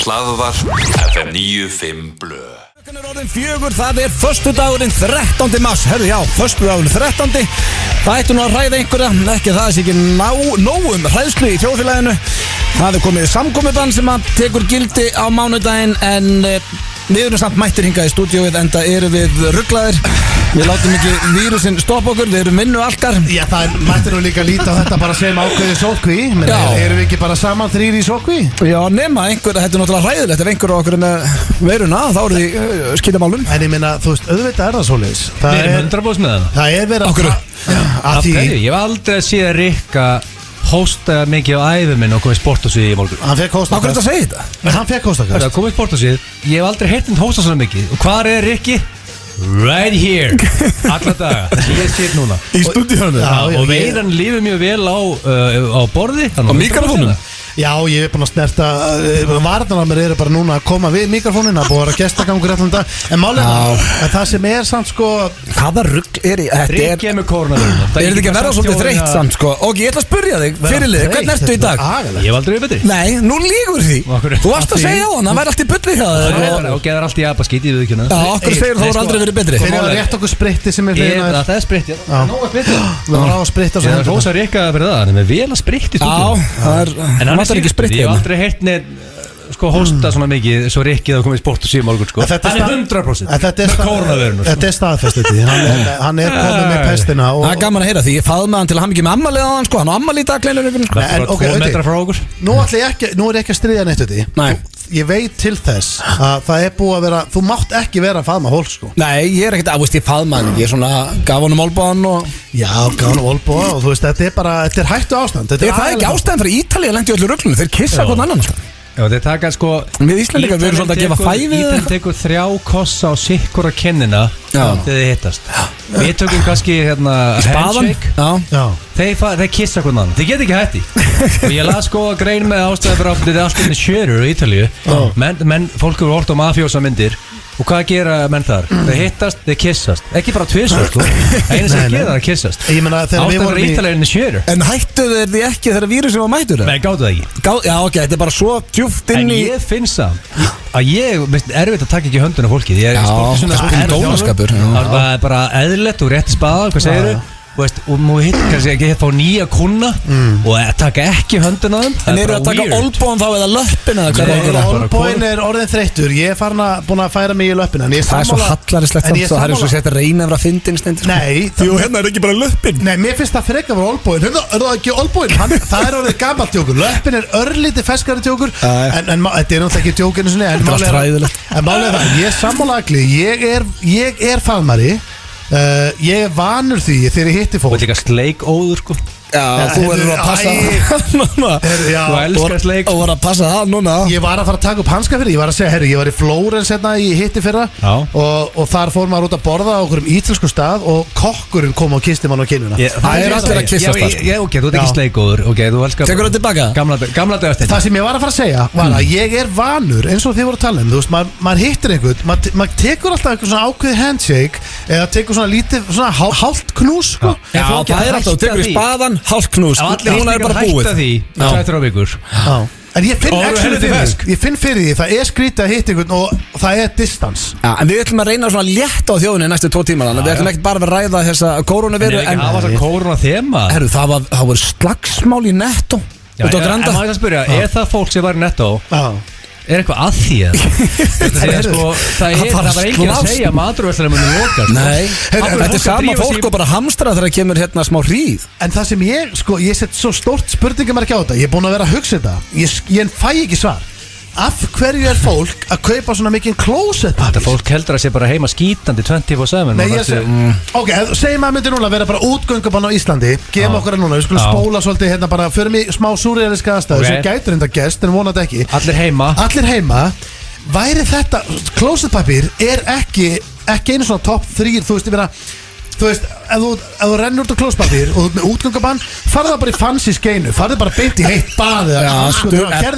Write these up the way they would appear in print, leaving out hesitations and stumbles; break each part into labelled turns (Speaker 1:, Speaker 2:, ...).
Speaker 1: Hlaðvarp FM 95 Blö.
Speaker 2: Klukkan orðin 4, það föstudagurinn 13. mars. Herðu, já, föstudagurinn 13. Það ættu nú að hræða einhverja, ekki það sé ekki nóg hræðslu í þjóðfélaginu. Það komið samkomubann sem að tekur gildi á mánudaginn, en við erum samt mættir hingað í stúdíóið, enda erum við rugglaðir. Við látum ekki vírusinn stoppa okkur, við erum vinnualkar.
Speaker 3: Já, það mættir nú líka líta á þetta bara sem ákveði sótkví. Men erum við ekki bara saman 3 í sótkví?
Speaker 2: Já, nema einhver, þetta náttúrulega hræðilegt. Ef einhver á okkur með veiruna, þá eru því skýtamálum.
Speaker 3: En ég meina, þú veist, auðvitað það svoleiðis.
Speaker 4: Við erum 100% með það.
Speaker 3: Það verið
Speaker 2: Okkur.
Speaker 4: Af hverju? Ég hef aldrei séð Rikka hósta mikið á æfum minn og komið sporthúsið í morgun.
Speaker 3: Hann fekk hóstakast.
Speaker 2: Akkur er þetta að segja þetta?
Speaker 3: Men hann fekk hóstakast.
Speaker 4: Það komið sporthúsið, ég hef aldrei heyrt hann hósta svona mikið. Og hvar er Rikki? Right here. Alla daga. Ég sé núna.
Speaker 2: Í stúdíónu?
Speaker 4: Og veiran lífið mjög vel á borði.
Speaker 2: Á mikrofónum?
Speaker 3: Já, ég er búin að snerta varðan á mér eru bara núna að koma við mikrofónin, að búið að gestagangur allan dag. En málega það sem er samt sko,
Speaker 2: hvaða rugl er í?
Speaker 4: Rikki er með kórnavöruna.
Speaker 2: Er þetta ekki að vera svolítið þreytt samt sko? Og ég ætla að spurja þig, fyrirlið, hvernig ertu í dag?
Speaker 4: Ég hef aldrei verið betri.
Speaker 2: Nei, nú lígur því. Þú varst að segja á hann, það væri allt í bulli hjá þér.
Speaker 4: Og geðar allt í abaskít í viðkjöna.
Speaker 2: Já, okkur segir þú aldrei verið betri.
Speaker 3: þeir eru að rétt okkur spritti sem er fyrir
Speaker 4: Það er spritt, já. Nóg að spritta.
Speaker 3: Við varum á að spritta
Speaker 4: Ég er rosa Rikka fyrir það, hann er með vel að spritta í stúdíu.
Speaker 2: Já, það vantar ekki spritt
Speaker 4: Ég hef
Speaker 2: hérna.
Speaker 4: aldrei heyrt neitt sko hósta svona mikið svo Rikki þá komið í sport og síðan morgun sko.
Speaker 3: Þetta er
Speaker 4: Hann er 100%
Speaker 3: Þetta er
Speaker 4: með kórnavöruna sko.
Speaker 3: Þetta er staðfest þetta. Hann er komið með pestina
Speaker 2: Það er gaman að heyra því, ég faðmaði hann til að hafa mikið með ammali á hann sko. Hann á ammali í dag, kleinur ykkur.
Speaker 3: En, ok,
Speaker 4: 2 metra frá okkur.
Speaker 3: Nú er ekki að stríða neitt þetta.
Speaker 2: Nei.
Speaker 3: Ég veit til þess að það er búið að vera, þú mátt ekki vera að faðma hólk sko.
Speaker 2: Nei, ég er ekkert að, ég faðmaði hann ekki. Ég svona gaf honum olbáðan og
Speaker 3: Já, gaf hann olbúa og þú veist, þetta er bara, þetta er hættu ástand.
Speaker 2: Það er ekki ástæðan fyrir Ítalía lendi í öllu ruglunum. Þeir kissa hvern annan sko.
Speaker 4: Já, þeir taka sko
Speaker 2: Við Íslendingar, við erum svolítið að gefa fæði
Speaker 4: Ítalinn tekur 3 kossa á sikkura kennina þegar þið hittast. Við tökum kannski
Speaker 2: spaðan.
Speaker 4: handshake.
Speaker 2: Já.
Speaker 4: Þeir kissa hvernig annan. Þeir get ekki hætti. Og ég las sko að grein með ástæði fyrir ástæðinni ástöðinni Sjöru í Ítalíu. Menn, fólk eru hort á mafjósa myndir. Og hvað gera menn þar? Þeir hittast, þeir kissast. Ekki bara tvisvar sko. Einu sem gera það að kissast.
Speaker 3: Ég meina þegar við
Speaker 4: Ástæði
Speaker 3: vorum
Speaker 4: fyrir
Speaker 3: í
Speaker 4: Ítalíunni Sjöru.
Speaker 2: En hættu þeir því ekki þegar vírusinn var mættur?
Speaker 4: Nei, gátu það ekki.
Speaker 2: Já, ok, þetta er bara svo djúpt inn
Speaker 4: En
Speaker 2: í
Speaker 4: ég finnst það að ég veist erfitt að taka ekki höndun á fólkið. Ég er
Speaker 2: Já,
Speaker 4: sportið
Speaker 2: það er dónaskapur, já.
Speaker 4: Það er bara eðlilegt og rétt spaða, hvað segirðu? Og nú hittir kannski ekki fá nýja kuna og taka ekki höndun á þeim.
Speaker 2: En eru að taka olbóðan þá eða löppin eða hvað er að gera?
Speaker 3: Olbúin er orðin þreyttur. Ég er búin að færa mig í löppina.
Speaker 2: Það er svo hallarislegt samt, það er svo sett að reyna að vera fyndin stendur.
Speaker 3: Nei,
Speaker 2: hérna er ekki bara löppin.
Speaker 3: Nei, mér finnst það frekar var olbúin. Er það ekki olbúin? Það er orðið gamalt djókur. Löppin er örlítið feskari djókur. En þetta er náttúrulega ekki djókinu sinni. En málið það, ég er sammálaagli. Ég er faðmari. Ég er vanur því þegar ég hitti fólk.
Speaker 4: Og líka sleikóður sko.
Speaker 2: Já, þú verður að passa núna.
Speaker 4: Þú elskar sleik.
Speaker 2: Þú verður að passa það núna.
Speaker 3: Ég var að fara að taka upp hanska fyrir. Ég var að segja, herri, ég var í Flórens hérna í hitti fyrra. Og þar fór maður út að borða á okkur ítölsku stað og kokkurinn kom og kisti mann á kinnuna.
Speaker 2: Það er allir að kissa stað.
Speaker 4: Ok, þú ert ekki sleikóður. Ok, þú elskar.
Speaker 2: Tekur það tilbaka?
Speaker 4: Gamla döftin.
Speaker 3: Það sem ég var að fara að segja var að ég er vanur, eins og þið voru að tala þú veist, maður hittir einhvern, maður tekur alltaf eitthvað svona ákveði handshake eða tekur svona lítið, svona hálft knús sko.
Speaker 2: Já, það er alltaf, þú tekur í spaðan, hálft knús. Núna er bara búið.
Speaker 4: Hætta því 2-3 vikur.
Speaker 3: En ég finn fyrir því, það er skrítið að hitta einhvern og það er distance.
Speaker 2: Já, en við ætlum að reyna svona létt á þjóðinni næstu 2 tíma. Við ætlum ekki bara að ræða þessa kórónuveru.
Speaker 4: En það var það kórónuþema.
Speaker 2: Herru, það voru slagsmál í Netto.
Speaker 4: En maður að spyrja, er það fólk sem var í Netto? Er eitthvað að því það var enginn að segja maturverslanum munum lokast.
Speaker 2: Nei, þetta er sama fólk og bara hamstra þegar kemur hérna smá hríð.
Speaker 3: En það sem ég set svo stórt spurningamarki á þetta. Ég er búin að vera að hugsa þetta. Ég fæ ekki svar. Af hverju er fólk að kaupa svona mikinn closet pappír?
Speaker 4: Þetta fólk heldur að sé bara heima skítandi 24/7.
Speaker 3: Nei, ok, segjum að myndi núna vera bara útgöngubann á Íslandi. Gefum okkur að núna, við skulum spóla svolítið hérna bara, förum í smá súrrealiska aðstæðu sem gætur enda gest, en vonandi ekki. Allir heima. Væri þetta, closet pappír er ekki einu svona top 3, þú veist, ég meina þú veist, ef þú rennur út á klóspapír og þú ert með útgöngabann, farðu það bara í fancy skeinu, farðu bara beint í heitt bað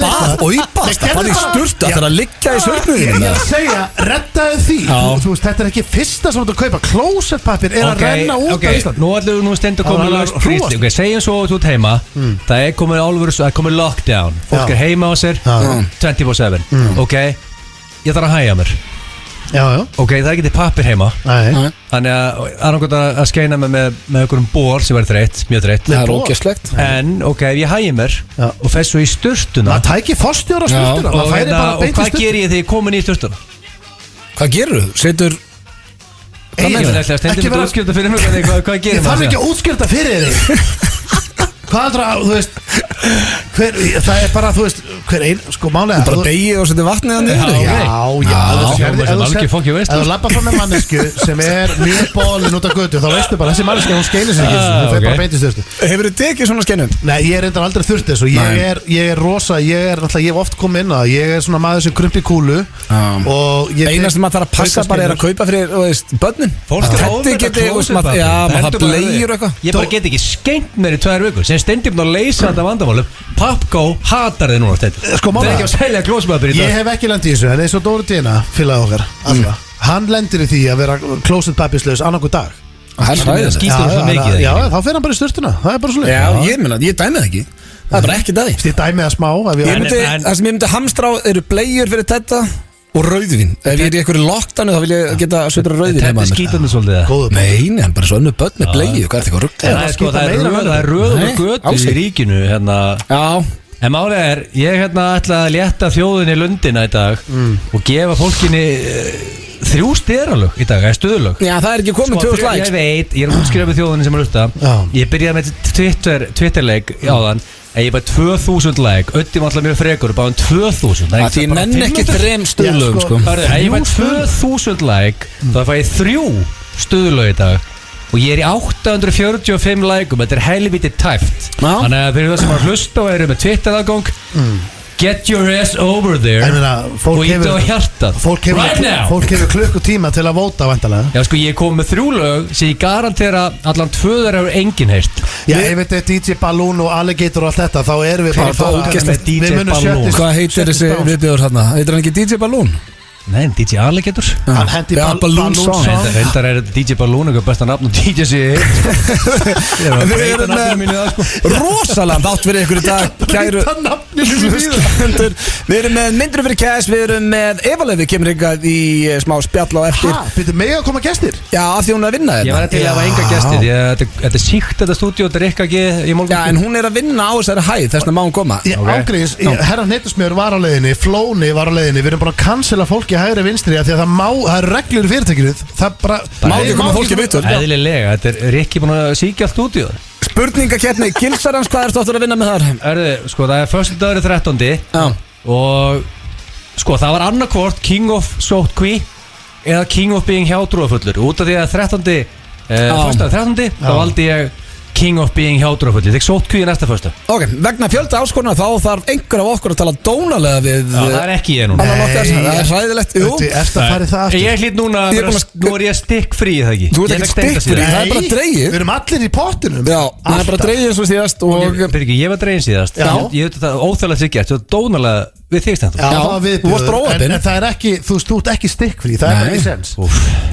Speaker 2: bað og í bað, farðu í sturtu, það er að liggja í sörnuðinu.
Speaker 3: Ég er að segja, reddaðu því, þú veist, þetta er ekki fyrsta sem þú ert að kaupa, klósettpapír er að renna út á Íslandi.
Speaker 4: Nú stendur komið löst frýst, segjum svo út heima, það er komið álfur, það er komið lockdown, fólk er heima á sér 24/7, ok, ég þarf að hægja mér.
Speaker 3: Já.
Speaker 4: Ok, það er ekki til pappir heima.
Speaker 3: Nei.
Speaker 4: Þannig að skeina mig með einhverjum ból sem er þreytt, mjög þreytt.
Speaker 2: Það er ógeðslegt.
Speaker 4: En ok, ef ég hægi mér og fer svo í sturtuna.
Speaker 3: Það tækir forstjóra sturtuna.
Speaker 4: Og hvað ger ég þegar ég komin í sturtuna?
Speaker 2: Hvað gerur þú? Setur
Speaker 4: Ég vil ekki stendur að útskjölda fyrir mig. Hvað gerir maður?
Speaker 3: Ég þarf ekki að útskjölda fyrir þig. Hvað er það, þú veist það er bara, þú veist hver einn, sko málega
Speaker 2: þú bara begið og setja vatnið hann
Speaker 3: ef þú lappa fram með mannesku sem er mjög bólinn út af götu þá veistu bara, þessi manneska, hún skeinir sig ekki hún fer bara beint í sturtu.
Speaker 2: Hefur þið tekið svona skeinum?
Speaker 3: Nei, ég er reyndar aldrei þurft þess og ég er rosa, ég hef oft komið inn að ég er svona maður sem krumpi kúlu og
Speaker 2: einast sem maður þarf að passa bara er að kaupa fyrir, þú veist, börnin
Speaker 4: ég bara get ekki skeint mér í 2 vikur sem stendur að leysa þetta vandamálum. Pappgó hatar þið núna þetta.
Speaker 3: Sko
Speaker 4: það er ekki að selja klósettpapír í dag.
Speaker 3: Ég hef ekki lendið í þessu en eins og Dóri Dina félagi okkar hann lendir í því að vera klósettpapírslaus annarkur dag.
Speaker 4: Það skýtur það mikið.
Speaker 3: Já, þá fer hann bara í sturtuna. Það er bara svo leið.
Speaker 2: Já, ég dæmi það ekki. Það er bara ekki það.
Speaker 3: Ég dæmi það smá.
Speaker 2: Það sem ég myndi hamstra á eru bleiur fyrir þetta og rauðvin. Ef ég er í einhverju lockdownu þá vil ég geta sötra rauðvin heima.
Speaker 4: Þetta skýtur það svolítið.
Speaker 2: Nei, hann bara svo önnu börn með bleiu. Hvað er þetta
Speaker 4: eitthvað rugg? Það er röð og götu í ríkinu
Speaker 2: Já.
Speaker 4: En málega er, ég ætla að létta þjóðinni lundina í dag og gefa fólkinni 3 styralög í dag, stöðulög.
Speaker 2: Já, það er ekki komið 2000 likes.
Speaker 4: Ég veit, ég er að útskrifa með þjóðinni sem er hlusta. Ég byrjaði með Twitterleik áðan. Ég bara 2000 like, öllum alltaf mjög frekur, bara 2000.
Speaker 2: Það ég nenn ekki 3 stöðlögum, sko.
Speaker 4: Ég bara 2000 like, þá fæ ég 3 stöðlög í dag. Og ég er í 845 like, þetta er helviti tæft. Þannig að fyrir það sem að hlusta og eru með Twitter-aðgang, get your ass over there og íta á hjartað right now.
Speaker 3: Fólk hefur klukkutíma til að vóta vantarlega.
Speaker 4: Já, sko, ég kom með 3 lög sem ég garantera allan 2 þeirra hefur enginn heyrt.
Speaker 3: Já, ef þetta er DJ Balloon og Alligator og allt þetta, þá erum við bara
Speaker 4: DJ Balloon.
Speaker 2: Hvað heitir þessi viðbjóður hérna? Heitir hann ekki DJ Balloon?
Speaker 4: Nei, DJ Alligator.
Speaker 3: Hann hendi Balloon Song.
Speaker 4: Reyndar er DJ Balloon eitthvað besta nafn og DJ sig.
Speaker 2: Við erum með rosalega þátt fyrir ykkur í dag, kæru hlustendur. Við erum með myndur fyrir cash, við erum með Eva-Laufey kemur ykkar í smá spjall á eftir.
Speaker 3: Býttu mig að koma gestir?
Speaker 2: Já, af því hún er að vinna þetta.
Speaker 4: Ég var til að hafa enga gestir. Þetta er síkt þetta stúdíu, þetta er ekki í morgun.
Speaker 2: Já, en hún er að vinna á þessari hæð, þess vegna má hún koma.
Speaker 3: Ágríns, herra Hnettusmjör var á leiðinni, Flóni var á leiðinni. Við erum bara að cancela fólki hægri vinstri af því að það er reglur í fyrirtækinu. Það bara
Speaker 2: má ekki koma fólki viðtöl.
Speaker 4: Eðlilega, þetta er ekki búin að síkja allt stúdíu.
Speaker 2: Spurningakeppni Gilsarans, hvað er státtur að vinna með þar?
Speaker 4: Sko, það er föstudagur 13. Og sko, það var annarkvort King of Sótkví eða King of Being hjátrúafullur. Út af því að 13. Föstudagur 13. Þá valdi ég King of Being hjátrúafullur. Þegar Sótkví næsta föstudag.
Speaker 2: Ok, vegna fjölda áskoruna þá þarf einhver af okkur að tala dónalega við.
Speaker 4: Já, það er ekki ég núna.
Speaker 2: Það er hræðilegt.
Speaker 3: Eftir að fara það aftur.
Speaker 4: Ég hlýt núna, nú er ég stikkfrí það ekki.
Speaker 2: Þú ert ekki stikkfrí, það er bara dreigið.
Speaker 3: Við erum allir í pottinum.
Speaker 2: Já, það er bara dreigið eins og síðast.
Speaker 4: Ég var dregin síðast. Ég veit að það óþjóðlega sér gert. Þú er dónalega við þig stendur.
Speaker 3: Já, það var viðbjóður. En það er ekki, þú ert ekki stikkfrí. Það er ekki sens.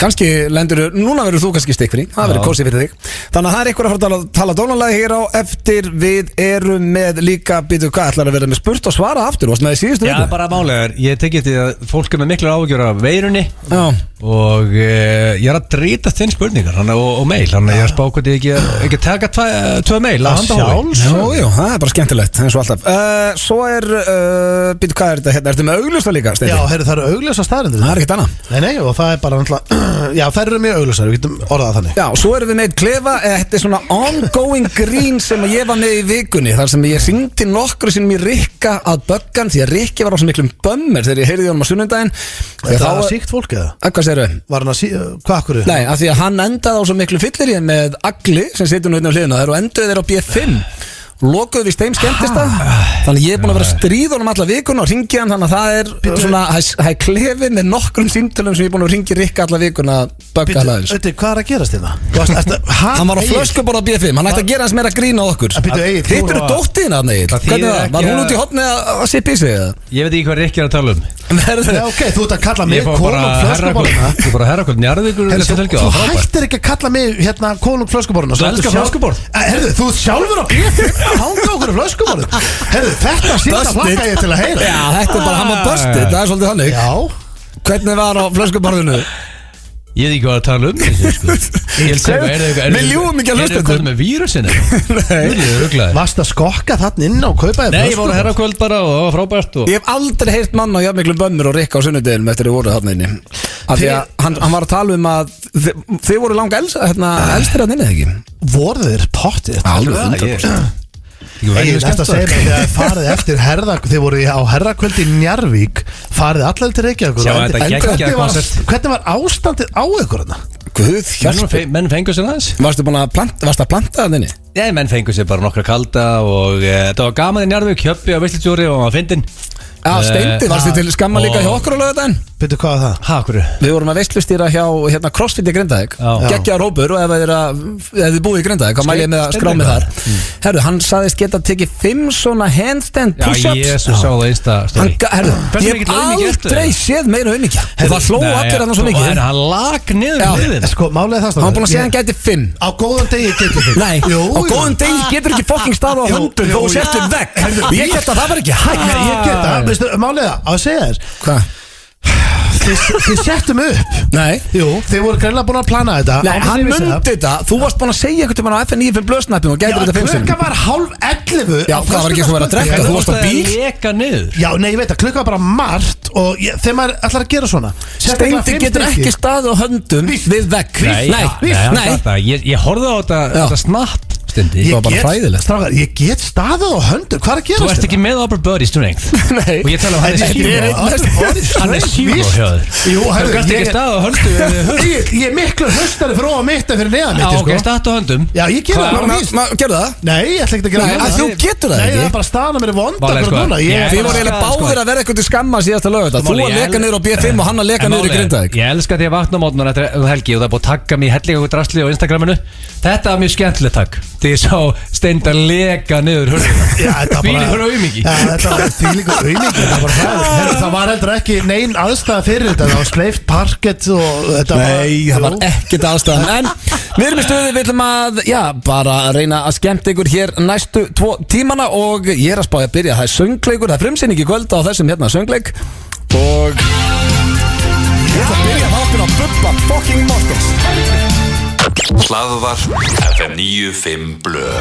Speaker 2: Kannski lendur, núna verður þú kannski stikkfrí. Það verður kosið fyrir þig. Þannig að það er ykkur að fara að tala dónalega hér á eftir. Við erum með líka, býtu hvað, ætlar að vera með spurt og svara aftur. Varst með í síðustu viku?
Speaker 4: Já, bara málegar. Ég tekið til að fólk er með miklar áhyggjur af veirunni. Og ég er að drýta þinn spurningar og mail. Þannig að ég er spá hvort ég ekki taka 2 mail að handahófi.
Speaker 2: Jú, það er bara skemmtilegt eins og alltaf. Svo er, býtu hvað er þetta hérna? Ertu með augljósa líka, Steindi?
Speaker 3: Já, það eru augljósa staðreyndir.
Speaker 2: Það er ekkert annað.
Speaker 3: Nei, og það er bara náttúrulega, já, þær eru mjög augljósar, við getum orðað þannig.
Speaker 2: Já, svo erum við með klefa, þetta er svona ongoing grín sem ég var með í vikunni, þar sem ég hringdi nokkru sinnum í Rikka að böggan, því að Rikki var á svo miklum bömmir þegar ég heyrði honum á sunnudaginn.
Speaker 3: Þetta var síkt fólk eða?
Speaker 2: Hvað segirðu?
Speaker 3: Var hann að hvað akkur?
Speaker 2: Nei, af því að hann endaði á svo miklu fyllir með Agli sem situr nú hérna á hliðina, þeir enduðu þeir á B5 lokuðu við steim skemmtistað. Þannig ég er búin að vera að stríða honum alla vikuna og ringi hann. Þannig að það er svona, það er klefið með nokkrum símtölum sem ég er búin að ringi Rikka alla vikuna að bögga hlaðins.
Speaker 3: Hvað er að gerast þetta?
Speaker 2: Hann var á flöskuborð á B5, hann ætti að gera hans meira grín á okkur. Hittir þú dóttina hann, Egill? Hvernig það? Var hún út í hotni að sippa í sig eða?
Speaker 4: Ég veit ekki hvað Rikki er að tala um.
Speaker 3: Ok, þú ert að kalla mig konung flöskuborðina.
Speaker 4: Ég fór að herra okkur Njarðvíkur.
Speaker 3: Þú hættir ekki að kalla mig hérna konung flöskuborðina.
Speaker 4: Þú elskar flöskuborð.
Speaker 3: Herðu, þú ert sjálfur á B5 að hanga okkur flöskuborðin. Herðu, þetta síðan hlakka ég til að heyra.
Speaker 2: Já, þetta er bara hann var busted, það er svolítið þannig.
Speaker 3: Já.
Speaker 2: Hvernig var á flöskuborðinu?
Speaker 4: Ég veit ekki hvað að tala um þessu sko.
Speaker 2: Við ljúum ekki að hlusta
Speaker 4: þetta. Er það með vírusinu? Nei.
Speaker 3: Varst að skokka þannig inn á kaupaði?
Speaker 4: Nei, ég voru að herrakvöld bara og það var frábært
Speaker 2: Ég hef aldrei heyrt mann á jafnmiklu bömmur og Rikka á sunnudeginum eftir að voru þarna inni. Af því að hann var að tala um að þið voru langa elstir að inni, ekki?
Speaker 3: Voru þeir pottið?
Speaker 2: Alveg 100%.
Speaker 3: Ég næst að segja mig þegar farið eftir þið voru á herrakvöldi í Njarðvík, farið allar til Reykjavíkur. Hvernig var ástandið á ykkur þarna?
Speaker 2: Guð hjálpi.
Speaker 4: Menn fengur sér aðeins.
Speaker 2: Varstu að planta það inni?
Speaker 4: Já, menn fengur sér bara nokkra kalda og það var gaman í Njarðvík, Hjöppi á Veislutjúri og hann fyndinn.
Speaker 2: Já, Steindi, varstu til skamma líka hjá okkur á laugardaginn?
Speaker 3: Byrju, hvað er það?
Speaker 4: Hverju?
Speaker 2: Við vorum að veislustýra hjá CrossFit í Grindavík. Geggjaður hópur og ef þið búið í Grindavík þá mæli ég með að skrá mig þar. Herru, hann sagðist geta tekið 5 svona handstand push-ups.
Speaker 4: Já, ég sá það Insta-story.
Speaker 2: Herru, ég hef aldrei séð meira auðmikja. Það hló allir hann svo mikið.
Speaker 4: Hann lag niður.
Speaker 3: Sko, málega það
Speaker 2: hann var búin að segja hann gæti 5.
Speaker 3: Á góðan degi getur 5.
Speaker 2: Nei, á góðan degi getur ekki fucking stað á höndum og settur vekk. Ég geta það var ekki hægt.
Speaker 3: Ég geta, málega að segja þér.
Speaker 2: Hvað?
Speaker 3: Þið settum upp.
Speaker 2: Nei.
Speaker 3: Jú, þið voru greinlega búin að plana þetta.
Speaker 2: Nei, hann myndi þetta. Þú varst búin að segja eitthvað til mann á FN95 blöðsnappinu og gætir þetta 5 sinni.
Speaker 3: Klukka var 10:30.
Speaker 2: Já, það var ekki svo verið að drekka. Þú varst á bíl.
Speaker 4: Það leka niður.
Speaker 3: Já, nei, ég veit að klukka var bara margt og þegar maður ætlar að gera svona
Speaker 2: Steindi getur ekki staðið á höndum við vekk.
Speaker 4: Nei. Ég horfði á þetta snapp Steindi.
Speaker 3: Ég get staðið á höndum. Hvað er að gera?
Speaker 4: Þú ert ekki með upper body strength.
Speaker 2: Nei.
Speaker 4: Og ég tala um hann er síma hjá þér.
Speaker 3: Jú,
Speaker 4: þú kannst ekki staðið á höndum.
Speaker 3: Ég er miklu höstari fyrir ofan mitt en fyrir neðan mitt.
Speaker 4: Já, ok, staðið á höndum.
Speaker 3: Já, ég gera það.
Speaker 2: Gerðu það?
Speaker 3: Nei, ég ætla ekki að gera það.
Speaker 2: Þú getur það
Speaker 3: ekki? Nei, það
Speaker 2: er
Speaker 3: bara staðan mér er vonda.
Speaker 2: Þið voru eiginlega báðir að vera eitthvað til skamma síðasta laugardag. Þú að leka niður á B5 og hann að leka niður í Grindavík.
Speaker 4: Ég elska því að vakna á mótnar eftir helgi og það er búið að tagga mig hellinga og drasli á Instagraminu. Þetta var mjög skemmtilegt takk. Því ég sá Steindi að leka niður hurðina. Þvílíkur aumingi.
Speaker 3: Þetta var þvílíkur aumingi. Það var heldur ekki nein aðstæða fyrir þetta. Það var sleift parkett og þetta var...
Speaker 2: Nei, það var ekkert aðstæðan. En við erum í stöðu, við ætlum að, bara reyna að skemmta ykkur hér næstu 2 tímana og ég er að spá að byrja. Það er söngleikur, það er frumsýning í kvöld á þessum söngleik og ég ætla að byrja þáttur á Bubba fucking Mortens.
Speaker 1: Hlaðvarp FM 95 Blöð.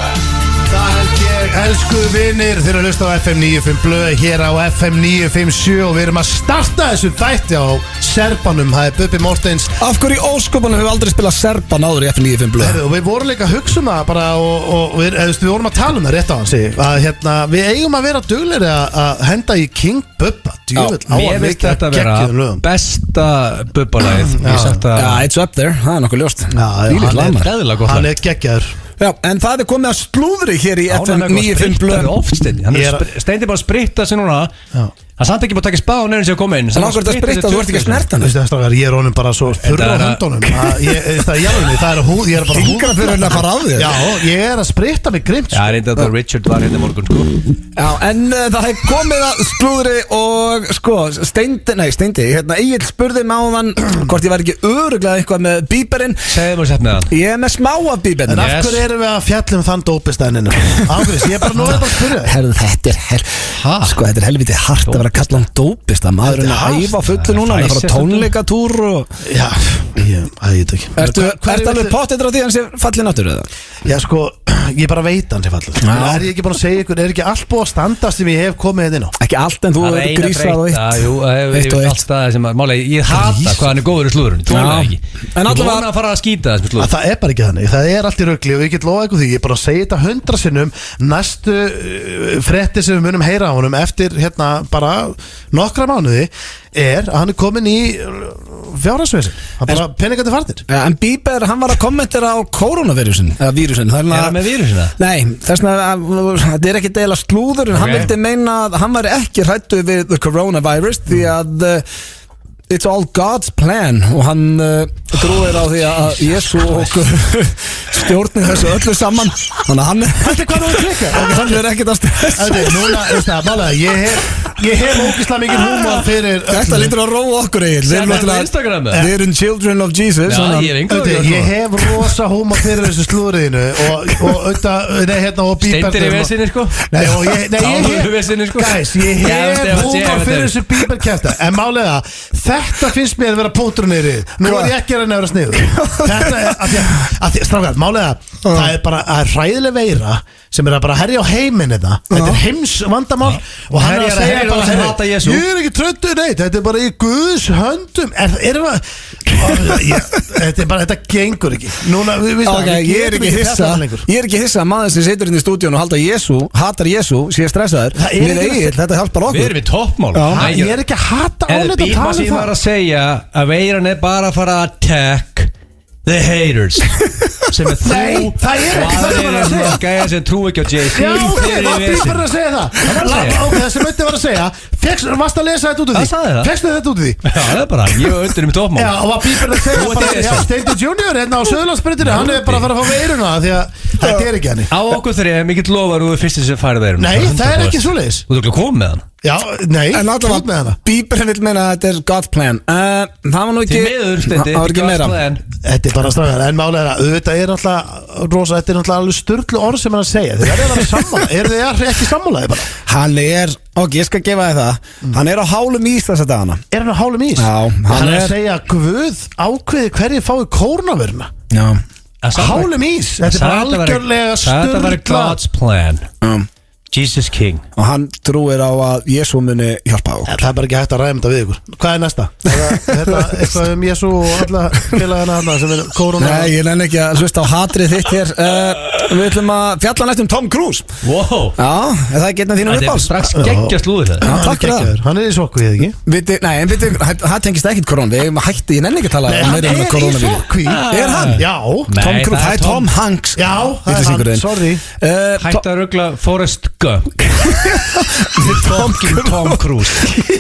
Speaker 3: Það held ég, elsku vinir, þeir eru að hlusta á FM 95 Blöð hér á FM 957 og við erum að starta þessu þætti á Serbanum, það er Bubbi Mortens.
Speaker 2: Af hverju í ósköpunum hefur aldrei spilað Serban áður í FM 95 Blöð?
Speaker 3: Og við vorum líka að hugsa um það bara og við vorum að tala um það rétt á hans að við eigum að vera duglegri að henda í King Bubba.
Speaker 4: Mér finnst þetta að vera besta Bubba-lagið.
Speaker 2: It's up there, það er nokkuð ljóst.
Speaker 3: Hann er geggjaður.
Speaker 2: Já, en það er komið að slúðri hér í FM 95 Blöð.
Speaker 4: Steindi bara að spritta sig núna. Hann samt ekki búið að taka spá nefnir sem að koma inn.
Speaker 2: Þannig að það er spritta, þú ert ekki að snerta hann.
Speaker 3: Ég er honum bara svo fyrra á höndunum. Það er húð, ég er bara húð.
Speaker 2: Fingraförurinn að fara á þér.
Speaker 3: Já, ég er að spritta mig grimt.
Speaker 4: Já, reynda að Richard var hérna morgun, sko.
Speaker 2: Já, en það er komið að slúðri og sko, Steindi, Egill spurði mig á þann hvort ég var ekki örugglega eitthvað með bíberinn.
Speaker 4: Segðu mér sett með hann.
Speaker 2: Ég er með smá af bíberinn.
Speaker 3: En af hverju erum við að fjalla þann dópistæninu? Áfrís, ég er bara núið að spyrja.
Speaker 2: Herðu, þetta er helviti hart að vera að kalla hann dópist. Það maður er að æfa fullu núna, hann er að fara tónleikatúr og... Já, ég veit ekki. Ertu alveg pottitur á því hann sé fallið náttúru eða? Já, sko, ég bara veit hann sé fallið. Er ég ekki búin að segja ykkur, er ekki allt búið að standast sem ég hef komið hérna inn á? Ekki allt, en þú er grísað og eitt.
Speaker 4: Jú, ég veit allt staðið sem að, málega, ég hata hvað hann er góður í slúðurinn, tónlega ekki. En allavega að fara að skýta þess með slúður. Það er bara ekki þannig, það er allt í rugli og ég get lofa ykkur því, ég bara segi þetta 100 sinnum, næstu fréttir sem við munum heyra á honum eftir hérna bara
Speaker 3: nokkra mánuði að hann komin í fjárhagsveisin, hann bara peningandi farnir.
Speaker 2: En Bieber, hann var að kommentera á koronavírusin, eða vírusin.
Speaker 4: Er hann með vírusina?
Speaker 2: Nei, þess vegna þetta er ekki deila slúður, en hann vildi meina að hann var ekki hræddur við the coronavirus því að it's all God's plan og hann trúir á því að Jesú og stjórnir þessu öllu saman, þannig að hann
Speaker 3: Þetta er hvað þú klikkar?
Speaker 2: hann er ekkert að stressa.
Speaker 3: Núna, málega, ég hef ógislega mikið húmor fyrir
Speaker 2: Þetta lítur að róa okkur Egill.
Speaker 4: Sem þetta á Instagram
Speaker 2: Við erum children of Jesus.
Speaker 4: Já, ég er einhver
Speaker 3: Ég hef rosa húmor fyrir þessu slúðriðinu og Bieber
Speaker 4: Steindir í vesinni sko
Speaker 3: Guys, ég hef húmor fyrir þessu Bieber kæfta. En málega, þetta finnst mér að vera punkturinn í rið. Nú er ég ekki að vera sniður. Þetta er að því, strákar, málega, það er bara hræðileg veira sem er að bara herja á heiminn þetta er heims vandamál og hann er að segja bara ég er ekki tröttur, nei, þetta er bara í Guðs höndum þetta gengur ekki. Núna,
Speaker 2: ég er ekki hissa að maður sem situr inn í stúdíun og hatar Jesú sé stressaður við Egill, þetta hjálpar okkur.
Speaker 4: Við erum í toppmál.
Speaker 3: Ég er ekki að hata á þetta
Speaker 4: Bíma sín var að segja að veiran er bara að fara að attack the haters sem er þú
Speaker 3: það er ekki það sem að segja
Speaker 4: gæja sem trú ekki á Jay-Z.
Speaker 3: Já, ok, var Bieber að segja það? Ok, það sem þetta var að segja varst að lesa þetta út úr því? Fekstu þetta út úr því?
Speaker 4: Já, það er bara, ég var undir um toppmál.
Speaker 3: Já, og var Bieber að segja bara Steindi Junior hérna á Söðurlandsbreytinu, hann er bara að fara að fá veiruna því að þetta er ekki hann.
Speaker 4: Á okkur þegar ég mikill lofar og þú fyrst þessi færið veiruna.
Speaker 3: Nei, það er ekki svoleiðis.
Speaker 4: Þú ert komið með hann?
Speaker 3: Já, nei,
Speaker 2: en allavega Bieber vil meina að þetta er God's plan. Það var nú ekki það var ekki meira.
Speaker 3: Þetta er bara strafgar, en málega auðvitað er náttúrulega rosa, þetta er náttúrulega alveg sturglu orð sem hann að segja. Þið verður að vera sammála, þið ekki sammálaði bara?
Speaker 2: Hann er, ok, ég skal gefa þið það hann er á hálum ís þessa dagana.
Speaker 3: Er hann á hálum ís?
Speaker 2: Já,
Speaker 3: hann er að segja Guð ákveði hverju fái kórnavörna.
Speaker 2: Já.
Speaker 3: Hálum ís, þetta er bara algjörlega sturgla. Þetta var
Speaker 4: God's plan. Jesus King.
Speaker 2: Og hann trúir á að Jesú muni hjálpa á okkur.
Speaker 3: Það er bara ekki hægt að ræða þetta við ykkur. Hvað er næsta? Þetta eitthvað Jesú og alla félagana hana sem er korona.
Speaker 2: Nei, ég nenni ekki að hlusta á hatrið þitt hér. Við ætlum að fjalla næst Tom Cruise.
Speaker 4: Wow.
Speaker 2: Já, það er getnað þínum uppáls.
Speaker 4: Það er strax geggjast lúður það.
Speaker 2: Já, takk fyrir það.
Speaker 3: Hann er í sokku, ég ekki?
Speaker 2: Nei, en það tengist ekkit korona. Við erum að hætti, ég nenni ekki að tala
Speaker 3: meira um koronavíru.
Speaker 2: Er hann?
Speaker 3: Já.
Speaker 2: Tom Cruise, það er Tom Hanks.
Speaker 3: Já, það er hann, sorry.
Speaker 4: Hætti að ruggla Forrest Gump. Tom Cruise.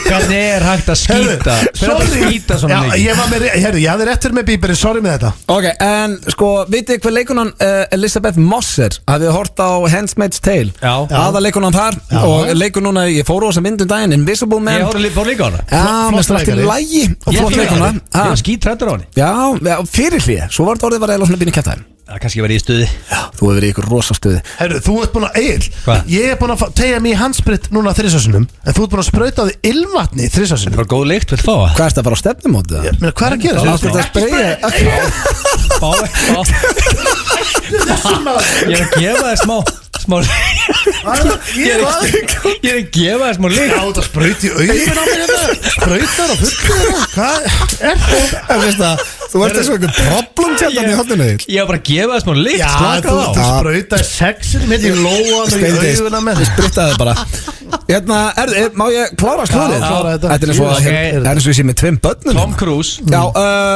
Speaker 4: Hvernig er hægt að skýta? Skýta svona mikið?
Speaker 3: Ég hafði rétt fyrir með Bieber, sorry með þetta.
Speaker 2: Ok, en sko, vitið hver leikunan Elizabeth Moss er? Hafið hort á Handmaid's Tale?
Speaker 4: Já.
Speaker 2: Aða leikunan þar og leikur núna, ég fór á þessa myndum daginn, Invisible Man.
Speaker 4: Ég fór líka á hana.
Speaker 2: Já, með strax til lægi og flott leikuna.
Speaker 4: Ég var skítrættur á henni.
Speaker 2: Já, fyrir hlýja, svo var þetta orðið var eiginlega svona býnir kæftæðin.
Speaker 4: Kannski verið í stuði.
Speaker 2: Já, þú hefur verið í ykkur rosa stuði.
Speaker 3: Herru, þú ert búin að ég er búin að tegja mig í handsprit núna 3 sinum, en þú ert búin að sprauta á því ilmvatni 3 sinum.
Speaker 4: Það var góð lykt, vilt fá það?
Speaker 2: Hvað ertu að fara á stefnumótið?
Speaker 3: Hvað er að gera?
Speaker 2: Það er að
Speaker 4: Ég er að gefa þér smá Ég er að gefa þér smá lykt.
Speaker 3: Já, það sprauti í auðvitað á mér þetta. Sprautar og fullur. Hvað er það?
Speaker 2: Þú ert þessu eitthvað problemtjöndan í hotninu.
Speaker 4: Ég var bara að gefa þér smá lykt.
Speaker 3: Já, þú sprautaði sexin mitt í lóan og í auðvitað með.
Speaker 2: Þú sprittaði bara. Hérna, má ég klára slúðið? Þetta er eins og ég sé með 2 börnum.
Speaker 4: Tom Cruise.
Speaker 2: Já,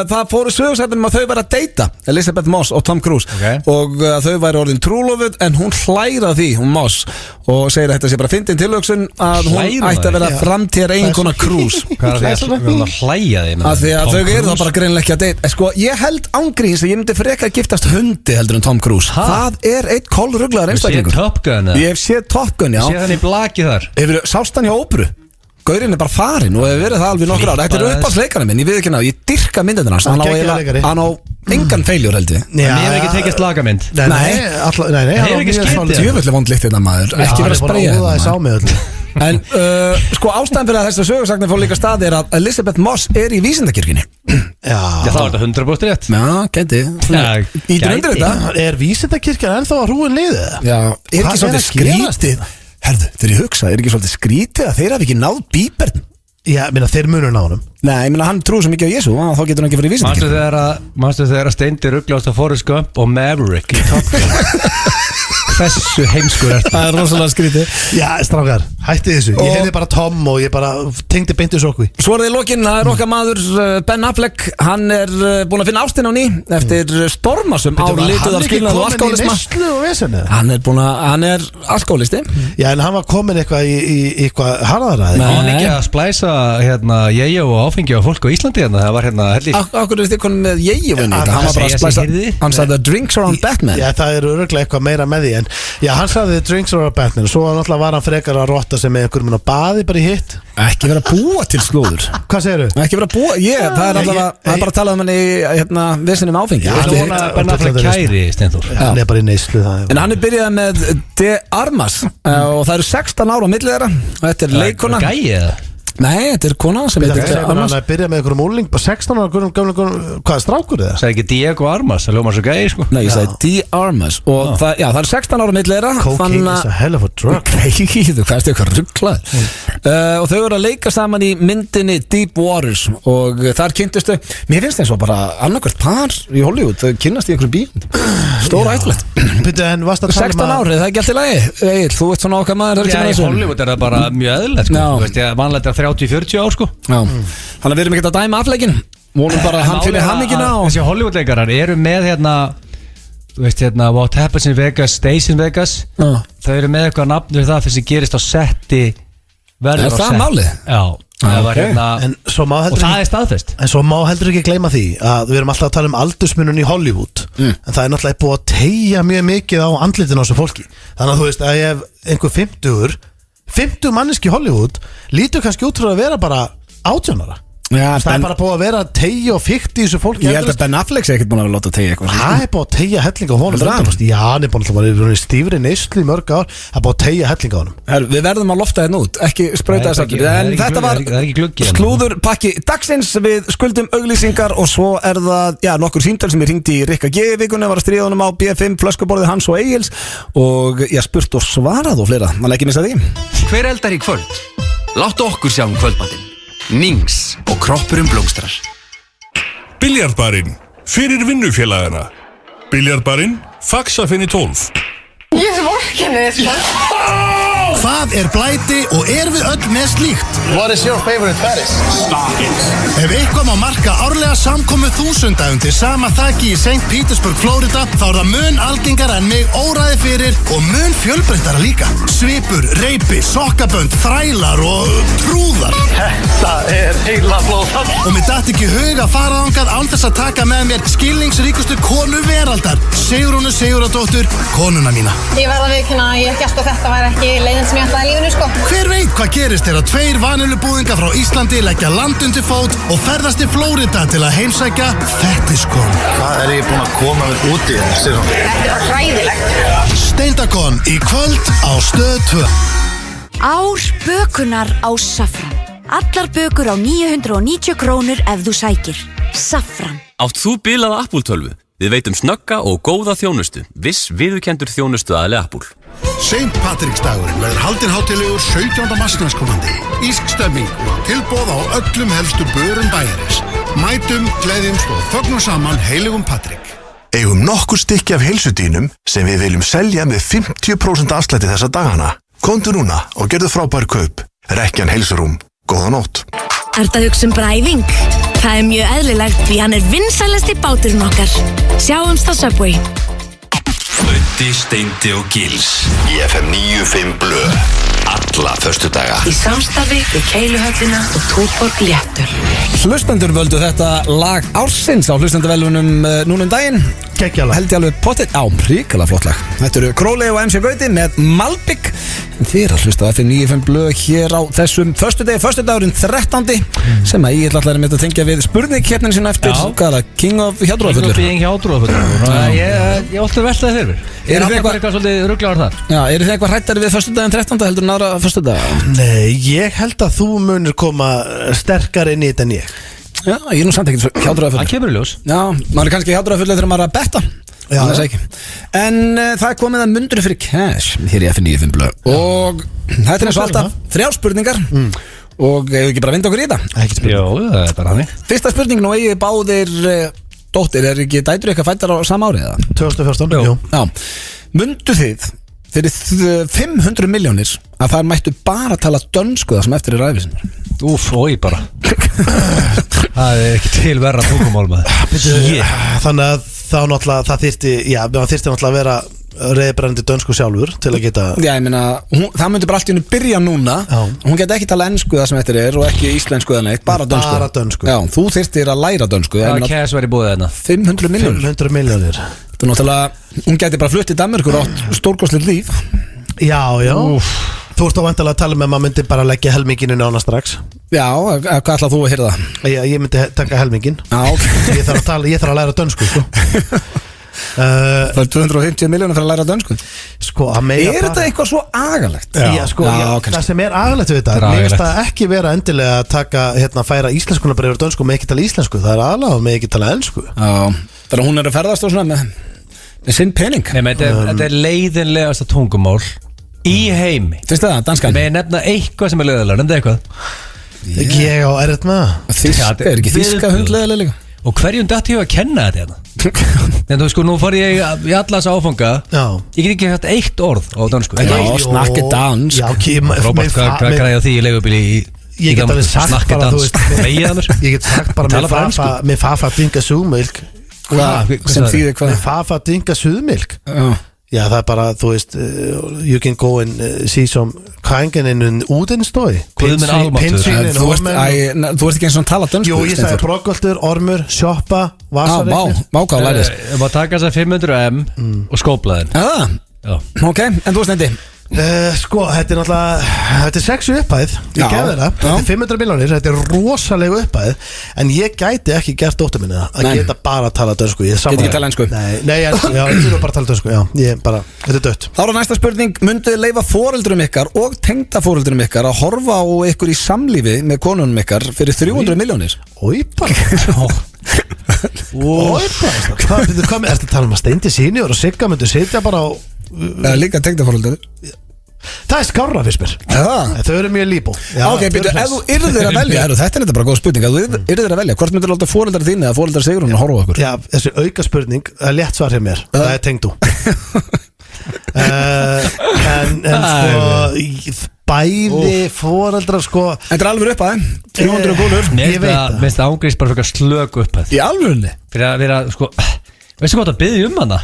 Speaker 2: það fóru sögursættunum að þau væri að deyta, Elizabeth Moss og Tom Cruise. Og þau væri orðin trúlofuð, en hún hlæra því, hún Moss, og segir að þetta sé bara fyndin tilhugsun að hún ætti að vera framtíðar eiginkona Cruise.
Speaker 4: Hvað er það að hlæja því?
Speaker 2: Af því að þau eru þá bara greinilega ekki að deyta. Sko, ég held ángríns að ég myndi frekar að giftast hundi heldur en Tom Cruise. Það er eitt kolruglaður einstaklingur.
Speaker 4: Ég
Speaker 2: hef séð Top Gun, já.
Speaker 4: Séð hann í blaki þar.
Speaker 2: Sást hann hjá óperu? Gaurinn er bara farinn og hefur verið það alveg nokkur ára. Þetta er uppáhaldsleikarinn minn, ég veit ekki ná. Ég dyrka myndina hans. Hann á engan feiljur held ég.
Speaker 4: En ég hef ekki tekist lagamynd.
Speaker 3: Nei,
Speaker 4: hefur ekki skritið.
Speaker 2: Djöfulli vond lykt þetta maður. Ekki verið að spreyja En sko ástæðan fyrir að þess að sögursagnir fór líka staði er að Elizabeth Moss er í vísindakirkjunni.
Speaker 4: Já, þá er þetta 100% rétt.
Speaker 2: Já, gæti. Ítur undir þetta.
Speaker 3: Er vísindakirkjan ennþá að hrúin liðið?
Speaker 2: Já, er ekki svolítið skrítið? Herðu, þegar ég hugsa, er ekki svolítið skrítið að þeir hafi ekki náð Bieber?
Speaker 3: Já, minna, þeir munur ná honum.
Speaker 2: Nei, ég meina hann trúi svo mikið á Jésu þá getur hann ekki fyrir vísindakirkju.
Speaker 4: Manstu þegar Steindi rugglaðast á Forrest Gump og Maverick í Top Gun Þessu heimskur er
Speaker 2: Það rosalega skrítið.
Speaker 3: Já, strákar, hætti þessu Ég hefði bara Tom og ég bara tengdi beintu sokku
Speaker 2: Svo er það í lokin, það er okkar maður Ben Affleck, hann er búin að finna ástin á ný eftir stormasum árlituð af skilnað og alkoholisma. Hann er alkoholisti.
Speaker 3: Já, en hann var komin eitthvað í eitthvað harðara.
Speaker 4: Hann ekki að splæsa ég og áfengi á fólk á Íslandi það var helli.
Speaker 2: Akkur er þið konum með ég og hann var bara að splæsa, hann sagði the drinks around Batman.
Speaker 3: Já, það er öruglega eitthvað meira með því en já, hann sagði the drinks around Batman svo náttúrulega var hann frekar að rotta sem með einhverjum á baði bara í hitt.
Speaker 2: Ekki vera að búa til slúður.
Speaker 3: Hvað segirðu?
Speaker 2: Ekki vera að búa, það er allavega það er bara að tala um hann í vissinum áfengi.
Speaker 4: Já, Ben Affleck kæri Steinþór.
Speaker 3: Hann er bara í neyslu það.
Speaker 2: En hann er byrjað með De Armas og það eru 16 ára á milli þeirra og þetta er leikona.
Speaker 4: Gæi eða?
Speaker 2: Nei, þetta er kona sem heitir De Armas.
Speaker 3: Hann byrjað með einhverjum úrling bara 16 ára hvað er strákur eða?
Speaker 4: Sagði ekki Diego Armas, það ljóma svo gæi sko.
Speaker 2: Nei, ég sagði De Armas og það er 16 ára milli þeirra.
Speaker 3: Cocaine is a hell of a drug.
Speaker 2: Þú kannst eitthvað rugglaður. Og þau eru að leika saman í myndinni Deep Waters og þar kynntustu, mér finnst eins og bara annarkvært par í Hollywood, þau kynnast í einhverjum bíum. Stóra ætlegt. 16 ári, það er ekki allt í lagi. Egil, þú veist svona okkar maður.
Speaker 4: Já, í Hollywood er það bara mjög eðlilegt sko. Þú veist, vanlega 30-40 ár sko.
Speaker 2: Já, þannig að við erum ekkert að dæma Affleckinn. Vonum bara að hann finni hammingina á.
Speaker 4: Þessi Hollywood-leikarar eru með þú veist What Happens in Vegas stays in Vegas. Þau eru með eitthvað nafn við það fyrir sem gerist á setti verður á
Speaker 2: setti. Er það málið?
Speaker 4: Já, það var og það er staðfest.
Speaker 3: En svo má heldur ekki gleyma því að við erum alltaf að tala um aldursmunun í Hollywood en það er náttúrulega búið að teygja mjög mikið á andlitin á þessu fólki. Þannig að þú veist að ég hef einhver 50 manneski í Hollywood lítur kannski út fyrir að vera bara 18 ára.
Speaker 2: Já,
Speaker 3: það er bara búið að vera að tegja og fikta í þessu fólki.
Speaker 2: Ég held að Ben Affleck sé ekkert búin að vera láta að tegja eitthvað.
Speaker 3: Það er búið að tegja helling á honum. Já, hann er búin að vera stífri neyslu í mörg ár. Það er búið að tegja helling á honum.
Speaker 2: Við verðum að lofta þetta út, ekki sprauta þess aftur. En þetta var slúðurpakki dagsins. Við skuldum auglýsingar og svo er það nokkur símtöl sem ég hringdi í Rikka G í vikunni, var að stríða honum á B5 flöskuborðið hans og Egils og ég spurt og svarað og fleira. Man ekki missa því.
Speaker 5: Hver eldar í kvöld? Láttu okkur sjá kvöldmatinn. Nings og kroppurinn blómstrar.
Speaker 6: Biljardbarinn fyrir vinnufélagana. Biljardbarinn Faxafinni 12.
Speaker 7: Ég sem orkinni
Speaker 3: Hvað er blæti og við öll með slíkt?
Speaker 8: What is your favorite Paris?
Speaker 6: Stockings.
Speaker 3: Ef eitthvað má marka árlega samkomu þúsunda undir sama þaki í St. Petersburg, Florida þá er það mun algengara en mig óræði fyrir og mun fjölbreyttara líka. Svipur, reipi, sokkabönd, þrælar og trúðar.
Speaker 8: Þetta er heila blóðfall.
Speaker 3: Og mér datt ekki hug að fara þangað án þess að taka með mér skilningsríkustu konu veraldar, Sigrúnu Sigurðardóttur, konuna mína.
Speaker 7: Ég verða að viðurkenna að ég hélt að þetta væri ekki leiðin sem ég ætlaði í lífinu sko.
Speaker 3: Hver veit hvað gerist þegar 2 vanilubúðingar frá Íslandi leggja land undir fót og ferðast til Flórida til að heimsækja Fettiskon.
Speaker 8: Hvað er ég búinn að koma mér út í þetta, Sigrún?
Speaker 7: Þetta er hræðilegt.
Speaker 3: Steindakon í kvöld á Stöð 2.
Speaker 9: Ár bökunar á Safran. Allar bökur á 990 krónur ef þú sækir. Safran.
Speaker 10: Átt þú bilaða Apple-tölvu? Við veitum snögga og góða þjónustu. Viss viðurkenndur þjónustu aðli Apple.
Speaker 3: St. Patricksdagurinn verður haldinn hátíðlegur 17. mars næstkomandi. Ísk stemming og tilboð á öllum helstu börum bæjarins. Mætum, gleðjumst og fögnum saman heilugum Patrik.
Speaker 11: Eigum nokkur stykki af heilsudýnum sem við viljum selja með 50% afslætti þessa dagana. Komdu núna og gerðu frábær kaup. Rekkjan Heilsurúm. Góða nótt.
Speaker 9: Ertu að hugsa bræðing? Það er mjög eðlilegt því hann er vinsælasti báturinn okkar. Sjáumst á Subway.
Speaker 1: Öddi, Steindi og Gils í FM 95 Blö. Alla föstudaga.
Speaker 12: Í samstarfi við Keiluhöllina og Túborg Léttul.
Speaker 2: Hlustendur völdu þetta lag ársins á hlustendavelunum núna daginn.
Speaker 3: Gekkjalag.
Speaker 2: Held ég alveg pottitt á, ríkala flott lag. Þetta eru Króli og MC Gauti með Malbygg. Þið er að hlusta á FM 95 Blö hér á þessum föstudagurinn 13. sem að ég ætla að tengja við spurningkeppnin sinna eftir King of Hjátrúðafullur.
Speaker 4: King of Hjátrúðafullur. Ég ótti veltaði fyrir mér. Er eitthvað svolítið rugglaður þar?
Speaker 2: Já, eru þið eitthvað hrættari við föstudaginn 13. heldur en aðra föstudaga?
Speaker 3: Nei, ég held að þú munir koma sterkar inn í þetta en ég.
Speaker 2: Já, ég er nú samt ekkert hjátrúðafullur.
Speaker 4: Það kemur í ljós.
Speaker 2: Já, maður er kannski hjátrúðafullur þegar maður er að betta. Já, það er ekki. En það er komið að mundru fyrir cash hér í FM 95 Blö. Og þetta er eins og alltaf 3 spurningar Og hefur ekki bara vind okkur í þetta?
Speaker 3: Ekki spurning.
Speaker 4: Jó, það er bara hannig.
Speaker 2: Fyrsta spurning, nú eigið báðir dóttir, er ekki dætur eitthvað fættar á sama árið?
Speaker 3: 2014, jú.
Speaker 2: Já, mundu þið fyrir 500 milljónir að það mættu bara tala dönsku það sem eftir er æfisinnar?
Speaker 4: Úf, ói bara. Það er ekki til verra tungumál maður.
Speaker 3: Þannig að þá náttúrulega það þyrfti náttúrulega að vera reyðbrennandi dönsku sjálfur til að geta.
Speaker 2: Já, ég meina, það myndi bara allt í hennu byrja núna. Hún geti ekki tala ensku það sem eftir er og ekki íslensku eða neitt, bara dönsku.
Speaker 3: Bara dönsku.
Speaker 2: Já, þú þyrftir að læra dönsku.
Speaker 4: Hvað kæs var í búið þarna?
Speaker 2: 500 milljónir.
Speaker 3: 500 milljónir.
Speaker 2: Þetta er náttúrulega, hún geti bara flutt í Danmörkur átt stórkostlegt líf.
Speaker 3: Já. Þú ert þá vantilega að tala með að maður myndi bara leggja helminginu nána strax.
Speaker 2: Já, hvað ætlað þú að hýrða það?
Speaker 3: Ég myndi taka helmingin.
Speaker 2: Já, ok.
Speaker 3: Ég þarf að læra dönsku, sko.
Speaker 2: Það er 250 milljónir fyrir að læra dönsku.
Speaker 3: Sko,
Speaker 2: er þetta eitthvað svo agalegt?
Speaker 3: Já, sko, það sem er agalegt við þetta, mér finnst það ekki vera endilega að taka, færa íslenskuna bara yfir dönsku með ekki tala íslensku, það er aðalega með ekki tala ensku. Já,
Speaker 2: þannig að hún er að ferðast og svona með sinn pening.
Speaker 4: Nei, þetta er leiðinlegasta tungumál í heimi.
Speaker 2: Finnst það, danskan?
Speaker 4: Með nefna eitthvað sem er leiðilega, nefna eitthvað.
Speaker 3: Ég á erfitt með það.
Speaker 2: Þýska, er ekki þýska hundleiðilega líka?
Speaker 4: Og hverjum dætti ég að kenna þetta hérna? En þú sko, nú fór ég í allas áfanga. Ég get ekki hægt eitt orð á dansku.
Speaker 2: Já, snakki dans.
Speaker 4: Róbert, hvað græði því í leigubíli í
Speaker 3: Ég get alveg sagt bara, þú veist, ég get sagt bara með fafa dinga súmilk.
Speaker 2: Sem þýðir hvað?
Speaker 3: Með fafa dinga súmilk. Já, það er bara, þú veist, you can go and see some krænginin útinstoi.
Speaker 4: Guðminn almáttur.
Speaker 2: Þú ert ekki eins og tala dönsku.
Speaker 3: Jú, ég sagði brokkvöldur, ormur, sjoppa, vasareiknir.
Speaker 2: Máká læris.
Speaker 4: Ég má taka þess að 500M og skópla þinn.
Speaker 2: Já, ok, en þú Steindi?
Speaker 3: Sko, þetta er náttúrulega, þetta er 6 upphæð. Ég gefði það, þetta er 500 milljónir, þetta er rosalega upphæð. En ég gæti ekki gert dóttur minni það, að geta bara að tala dönsku.
Speaker 2: Geti ekki tala ensku?
Speaker 3: Nei, ensku, já, ég þurfa bara að tala dönsku, já. Ég bara, þetta er dött.
Speaker 2: Þá er næsta spurning, munduð leyfa foreldrum ykkar og tengdaforeldrum ykkar að horfa á ykkur í samlífi með konunum ykkar fyrir 300 milljónir?
Speaker 3: Ói bara. Ói bara. Hvað er þetta að tala um að Steindi senior og Sigga myndu sitja bara á
Speaker 2: líka tengdaforeldrar?
Speaker 3: Það er skárra fyrst mér. Þau eru mjög líbó.
Speaker 2: Ok, byrju, ef þú yrðir að velja, þetta er bara góð spurning, ef þú yrðir að velja, hvort myndir láta foreldrar þín eða foreldrar Sigrún að horfa á okkur?
Speaker 3: Já, þessi auka spurning, það er létt svar hjá mér, það er tengdú. En sko, bæði foreldrar sko.
Speaker 2: Þetta er alveg upp að 300 gólur.
Speaker 4: Ég veit það. Mér finnst það ángrís bara fyrir að slöku upp að.
Speaker 2: Í alvörunni?
Speaker 4: Fyrir að vera, sko, veistu hvað það byggði hana?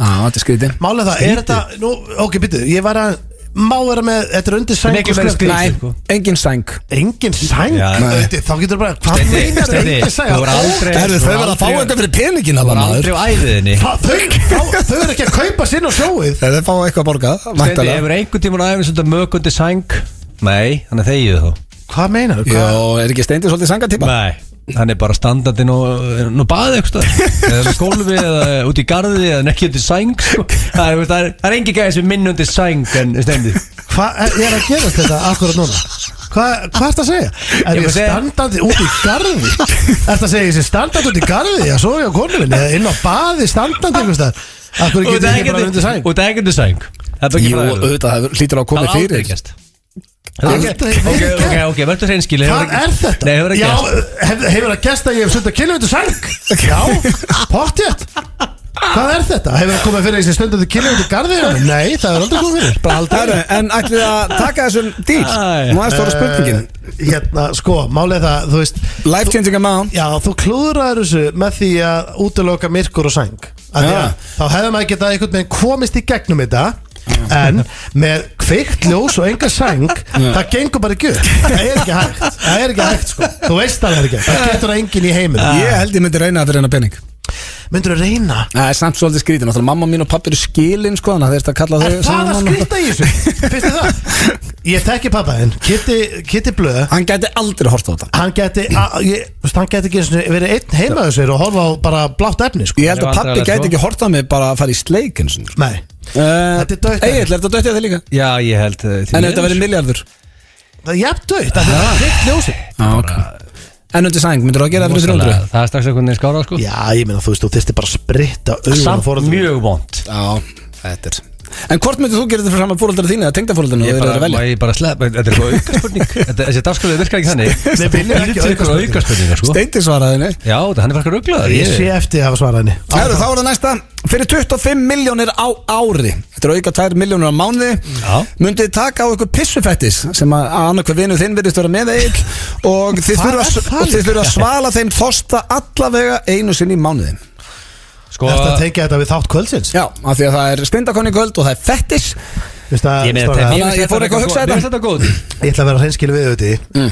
Speaker 2: Þetta er skrítið.
Speaker 3: Málega það, er þetta, nú, ok, byrju, ég var að má vera með, þetta er undir sæng
Speaker 2: Nei, engin sæng.
Speaker 3: Engin sæng? Þá getur bara, hvað meinar engin sæng?
Speaker 2: Þau verða að fá þetta fyrir peningina.
Speaker 4: Það var aldrei á æðinni.
Speaker 3: Þau verða ekki að kaupa sinn og sjóið.
Speaker 2: Þau fá eitthvað borgað.
Speaker 4: Steindi, hefur einhvern tímann á æðinni svolítið mögundi sæng? Nei, hann er þegið þá.
Speaker 3: Hvað meinar?
Speaker 2: Jó, er ekki Steindi svolítið sængatýpa?
Speaker 4: Nei, hann er bara standandi nú baðið eitthvað eða með gólfi eða út í garði eða ekki undir sæng sko. Það er engi gæði sem minn undir sæng en Steindi.
Speaker 3: Hvað er að gerast þetta akkurat núna? Hvað ert að segja? Er ég standandi út í garði? Ert að segja ég sé standandi út í garði? Já, svo er ég á konunni eða inn á baði standandi einhverstað. Akkur getur ég ekki bara undir sæng?
Speaker 4: Út ekki undir sæng.
Speaker 2: Jú, auðvitað hlýtur á að koma fyrir.
Speaker 4: Ok, verður hreinskil.
Speaker 3: Hvað er þetta? Já, hefur það gæst að ég hef stundu að kynna undir sæng? Já, pottjætt. Hvað er þetta? Hefur það komið fyrir þessi stundu að kynna undir garði? Nei, það er aldrei komið fyrir.
Speaker 2: En ætlið að taka þessum díl? Nú er stóra spurningin.
Speaker 3: Hérna, sko, málið það, þú veist,
Speaker 2: life changing amount.
Speaker 3: Já, þú klúðraður þessu með því að útiloka myrkur og sæng. Þá hefði maður getað einhvern veginn komist í gegnum þetta. En með kveikt ljós og enga sæng, það gengur bara ekki upp. Það er ekki hægt sko. Þú veist að það er ekki. Það getur það enginn í heiminu.
Speaker 2: Ég held ég myndi reyna að reyna pening.
Speaker 3: Myndur þú reyna?
Speaker 2: Það er samt svolítið skrítið. Náttúrulega mamma mín og pappi eru skilin sko. Þannig að þeir að kalla þau.
Speaker 3: Er það að skrýta í þessu? Fyrstu það? Ég þekki pappa þinn, Kitty Blöð.
Speaker 2: Hann gæti aldrei horft á þetta.
Speaker 3: Hann gæti ekki verið einn heima þessir og horfa á bara blátt efni sko.
Speaker 2: Ég held að pappi gæti ekki horft á mig bara að fara í sleik.
Speaker 3: Nei. Þetta er dött.
Speaker 2: Egil, er þetta dött hjá þig líka?
Speaker 4: Já, ég held.
Speaker 2: En þetta verið milljarður?
Speaker 3: Það er jafn dött, það er kveikt ljósi.
Speaker 2: En undir sæng, myndur þú að gera það fyrir 300?
Speaker 4: Það er strax einhvern veginn skára sko.
Speaker 3: Já, ég meina þú veist, þú þyrftir bara að spritta auðvitað.
Speaker 4: Samt mjög vond.
Speaker 2: Já, þetta er En hvort myndir þú gera þetta fyrir saman fóröldar þínu eða tengdafóröldarnu?
Speaker 4: Ég bara slepp, þetta er eitthvað aukaspurning. Þessi dagskrálið virkar ekki þannig.
Speaker 3: Við viljum ekki
Speaker 4: aukaspurningar, sko.
Speaker 2: Steindi svaraði henni.
Speaker 4: Já, hann er farið ruglaður.
Speaker 3: Ég sé eftir að hafa svarað henni.
Speaker 2: Þá er það næsta. Fyrir 25 milljónir á ári, þetta er auka 2 milljónir á mánuði, myndið þið taka á ykkur pissufettis sem að annarkvað vinur þinn virðist vera með Egill og þið þurfa að svala þeim þosta allavega einu sinni í mánuði.
Speaker 3: Sko, þetta tekja þetta við þátt kvöldsins?
Speaker 2: Já, af því að það er stundakonni kvöld og það er fettis.
Speaker 4: Ég fór eitthvað að hugsa þetta.
Speaker 3: Ég ætla að vera hreinskilur við þetta.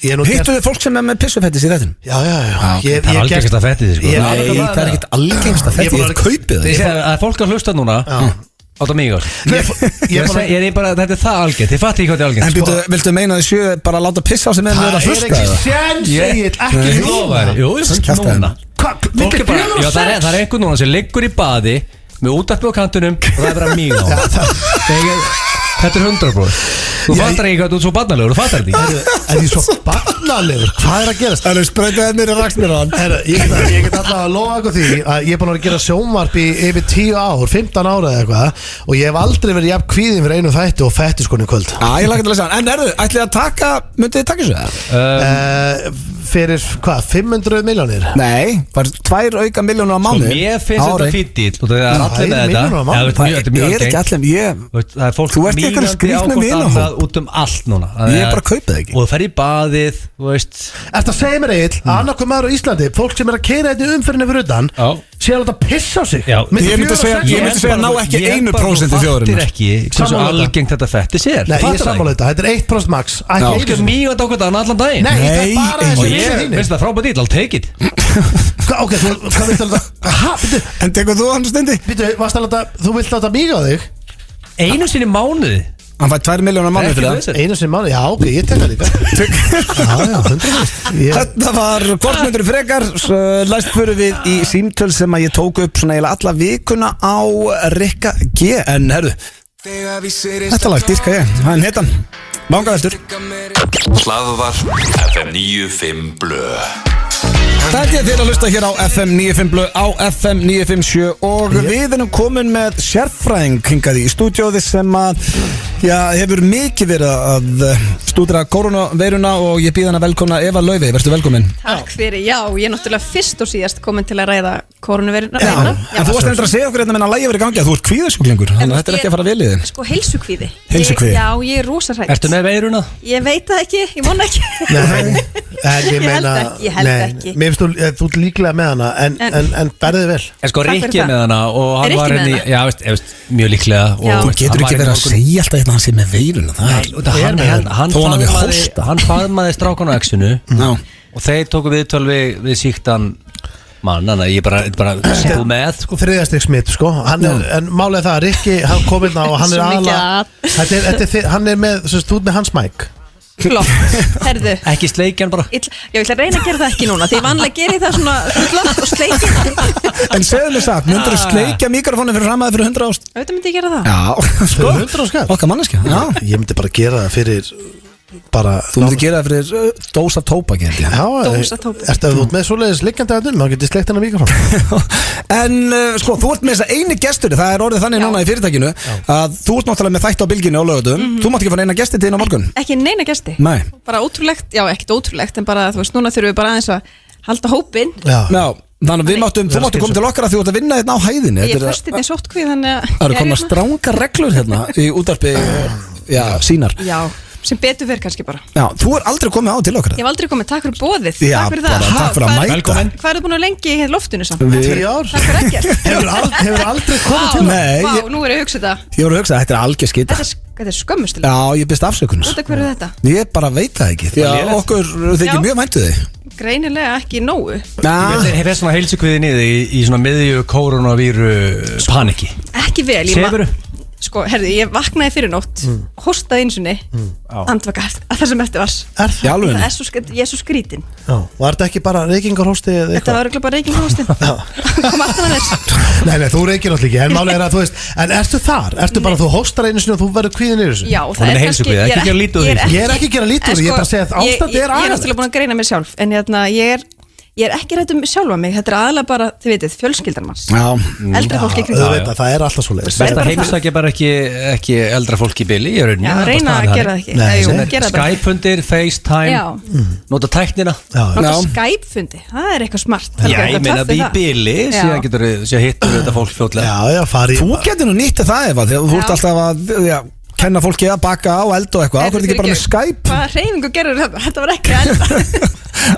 Speaker 2: Hittu þið fólk sem er með pissufettis í þettinum?
Speaker 3: Já.
Speaker 4: Það er algengsta fettis, sko.
Speaker 2: Nei, það er ekkert algengsta fettis, ég kaupið það.
Speaker 4: Það er fólk að hlusta núna átta mig árs. Þetta er það algengt, þið fattu ekki hvað þetta er algengt.
Speaker 2: En viltu meina þið sjö bara að láta pissa á sig meðan þið er að hlusta?
Speaker 3: Það er ekki séns, ekki núna.
Speaker 4: Jú, það er einhvern núna sem liggur í baði með útarpi á kantunum og það er bara mig á. Þetta er 100%. Þú fattar ekki hvað þú er svo barnalegur, þú fattar þetta ekki.
Speaker 3: Er því svo barnalegur? Hvað er að gerast?
Speaker 2: Það er spröytið mér í raksmýran.
Speaker 3: Ég get alltaf að lofa eitthvað því að ég er búin að gera sjónvarp í yfir 10 ár, 15 ára eða eitthvað og ég hef aldrei verið jafn kvíðin fyrir einu þætti og fettiskonni kvöld.
Speaker 2: Ég lagt að lesa hann. En ætlið að taka, myndið þið taka þessu?
Speaker 3: Fyrir hvað, 500 milljónir?
Speaker 2: Nei, bara 2 auka milljónir á mánuði.
Speaker 4: Mér finnst þetta fítið og það er allir með þetta. Það er fólk mínandi út allt núna.
Speaker 2: Ég bara kaupið ekki.
Speaker 4: Og þú fer í baðið, þú veist.
Speaker 3: Ertu að segja mér Egill að annarkoð maður á Íslandi, fólk sem er að keyra þetta umferðinni fyrir utan, sé að láta pissa á sig?
Speaker 2: Ég myndi segja ná ekki 1% í þjóðurinnar.
Speaker 4: Ég fattir ekki hversu algengt þetta fettis er.
Speaker 3: Nei, ég sammála þetta er 1% max.
Speaker 4: Fólk er mjög að ákvæða allan daginn.
Speaker 3: Nei, það er bara þessi
Speaker 4: þínu. Finnst það frábært I'll take it.
Speaker 3: Ok, hvað viltu að láta?
Speaker 2: En tekur þú hann Steindi?
Speaker 3: Þú vilt láta mig á þig?
Speaker 4: Einu sinni mánuði.
Speaker 2: Hann fær 2 milljónir á mánuði fyrir það.
Speaker 3: Einu sinni mánuði, já ok, ég tek það líka. Já, 100%.
Speaker 2: Þetta var kortmyndur frekar. Læst fyrir við í símtöl sem að ég tók upp svona eiginlega alla vikuna á Rikka G. En herru, þetta lag dýrka ég. Hann heit hann Vangaveltur.
Speaker 1: Hlaðvarp FM 95 Blö.
Speaker 2: Þetta er þér að hlusta hér á FM 95 Blö á FM 957 og við erum komin með sérfræðing hingað í stúdíóði sem að hefur mikið verið að stúdra koronaveiruna og ég býð hana velkomna Eva Laufey, verðstu velkomin.
Speaker 13: Takk fyrir, já, ég er náttúrulega fyrst og síðast komin til að ræða koronaveiruna.
Speaker 2: En þú varst að segja okkur hérna meðan að lægi verið gangi að þú ert kvíðasjúklingur, þannig að þetta er ekki að fara vel í þig.
Speaker 13: Sko, heilsukvíði.
Speaker 2: Já,
Speaker 13: ég er rosa hrædd.
Speaker 4: Ertu með veiruna?
Speaker 13: Ég veit það ekki, ég vona ekki. Ég held ekki.
Speaker 3: Þú ert líklega með hana en berðið vel.
Speaker 4: Sko Rikki með hana og hann var henni, já veist, mjög líklega.
Speaker 2: Þú getur ekki verið að segja alltaf eitthvað hann sé með veiruna.
Speaker 4: Hann faðmaði strákun á X-inu og þeir tóku viðtöl við síktan mann, þannig að ég bara stóð með
Speaker 3: þriðastig smitt, sko. En málega það, Rikki, hann kom inn á og hann er hann er með, þú ert með hans mæk.
Speaker 13: Flott, herðu.
Speaker 4: Ekki sleikjan bara.
Speaker 13: Já, ég ætla að reyna að gera það ekki núna því vanlega gerir það svona flott og sleikja.
Speaker 2: En segðu mig sagt, myndur þú sleikja mikrofónu fyrir framæði fyrir 100 ást?
Speaker 13: Auðvitað myndi ég gera það.
Speaker 2: Já, sko,
Speaker 3: 100 ást.
Speaker 2: Okkar manneskja.
Speaker 3: Ég myndi bara gera það fyrir
Speaker 2: þú myndir gera það fyrir dós af tóbak.
Speaker 13: Dós af tóbak.
Speaker 3: Ertu að þú ert með svoleiðis liggjandi að þá getur sleikt hennar mikrofón.
Speaker 2: En sko, þú ert með þessa eini gestur. Það er orðið þannig núna í fyrirtækinu að þú ert náttúrulega með þætti á bylginu á lögutum. Þú mátt ekki fara neina gesti til þín á morgun.
Speaker 13: Ekki neina gesti.
Speaker 2: Nei.
Speaker 13: Bara ótrúlegt, já ekkert ótrúlegt en bara þú veist, núna þurfum við bara aðeins að halda hópinn.
Speaker 2: Já. Þannig að þú máttu koma til okkar að þú ert að vinna hérna á hæðinni.
Speaker 13: Ég er fyrst hérna í sóttkví þannig að
Speaker 2: það eru komna strangar reglur hérna í útvarpi sínar.
Speaker 13: Já, sem betur fyrir kannski bara.
Speaker 2: Já, þú er aldrei komið á til okkar.
Speaker 13: Ég hef aldrei komið, takk fyrir boðið.
Speaker 2: Já,
Speaker 13: takk fyrir það.
Speaker 2: Takk fyrir að mæta.
Speaker 13: Hvað er það búin að lengi í loftinu samt?
Speaker 3: 10 ár.
Speaker 13: Takk fyrir ekkert.
Speaker 3: Hefur aldrei komið til
Speaker 2: Nei.
Speaker 13: Vá, nú er ég að hugsa þetta.
Speaker 2: Ég voru að hugsa, þetta er algjör skita.
Speaker 13: Þetta er skömmustilega.
Speaker 2: Já, ég byrst afsökunar.
Speaker 13: Út af hverju þetta?
Speaker 2: Ég bara veit það ekki. Því að okkur þykir mjög væntu þig.
Speaker 13: Greinilega ekki nógu.
Speaker 4: Hefur svona heilsukviði niður í svona miðju koronavíru paniki?
Speaker 13: Ekki vel.
Speaker 4: Sefuru?
Speaker 13: Sko, herðu, ég vaknaði fyrir nótt, hostaði einsunni, andvaka að það sem eftir vars.
Speaker 2: Í alveg?
Speaker 13: Ég er svo skrítin.
Speaker 3: Já, var þetta ekki bara reykingarhosti eða eitthvað?
Speaker 13: Þetta var ekki bara reykingarhosti. Kom alltaf að þess.
Speaker 3: Nei, þú reykir náttúrulega ekki, en málega er að þú veist, en ertu þar? Ertu bara að þú hostar einu sinni og þú verður kvíðin yfir þessu?
Speaker 13: Já, það er kannski,
Speaker 3: ég er ekki að gera lítið úr því, ég er bara að segja að ástandi er aðeins.
Speaker 13: Ég er náttúrulega búin að greina mig sjálf, en ég er Ég er ekki rætt sjálfa mig, þetta aðalega bara, þið veitir, fjölskyldan manns. Eldra fólki kring
Speaker 3: það er alltaf svoleiðis.
Speaker 4: Þetta heimsækja bara ekki eldra fólki bili í rauninni.
Speaker 13: Já, reyna að gera það ekki.
Speaker 4: Skype-fundir, FaceTime, nota tæknina.
Speaker 13: Nota Skype-fundi, það er eitthvað smart.
Speaker 4: Já, ég meina því bili, síðan hittur þetta fólk fljótlega.
Speaker 2: Þú getur nú nýtt það Eva, þegar þú ert alltaf að kenna fólki að baka á eld og eitthvað, ákveður ekki bara með Skype?
Speaker 13: Hvaða hreyfingu gerur þetta var ekki elda.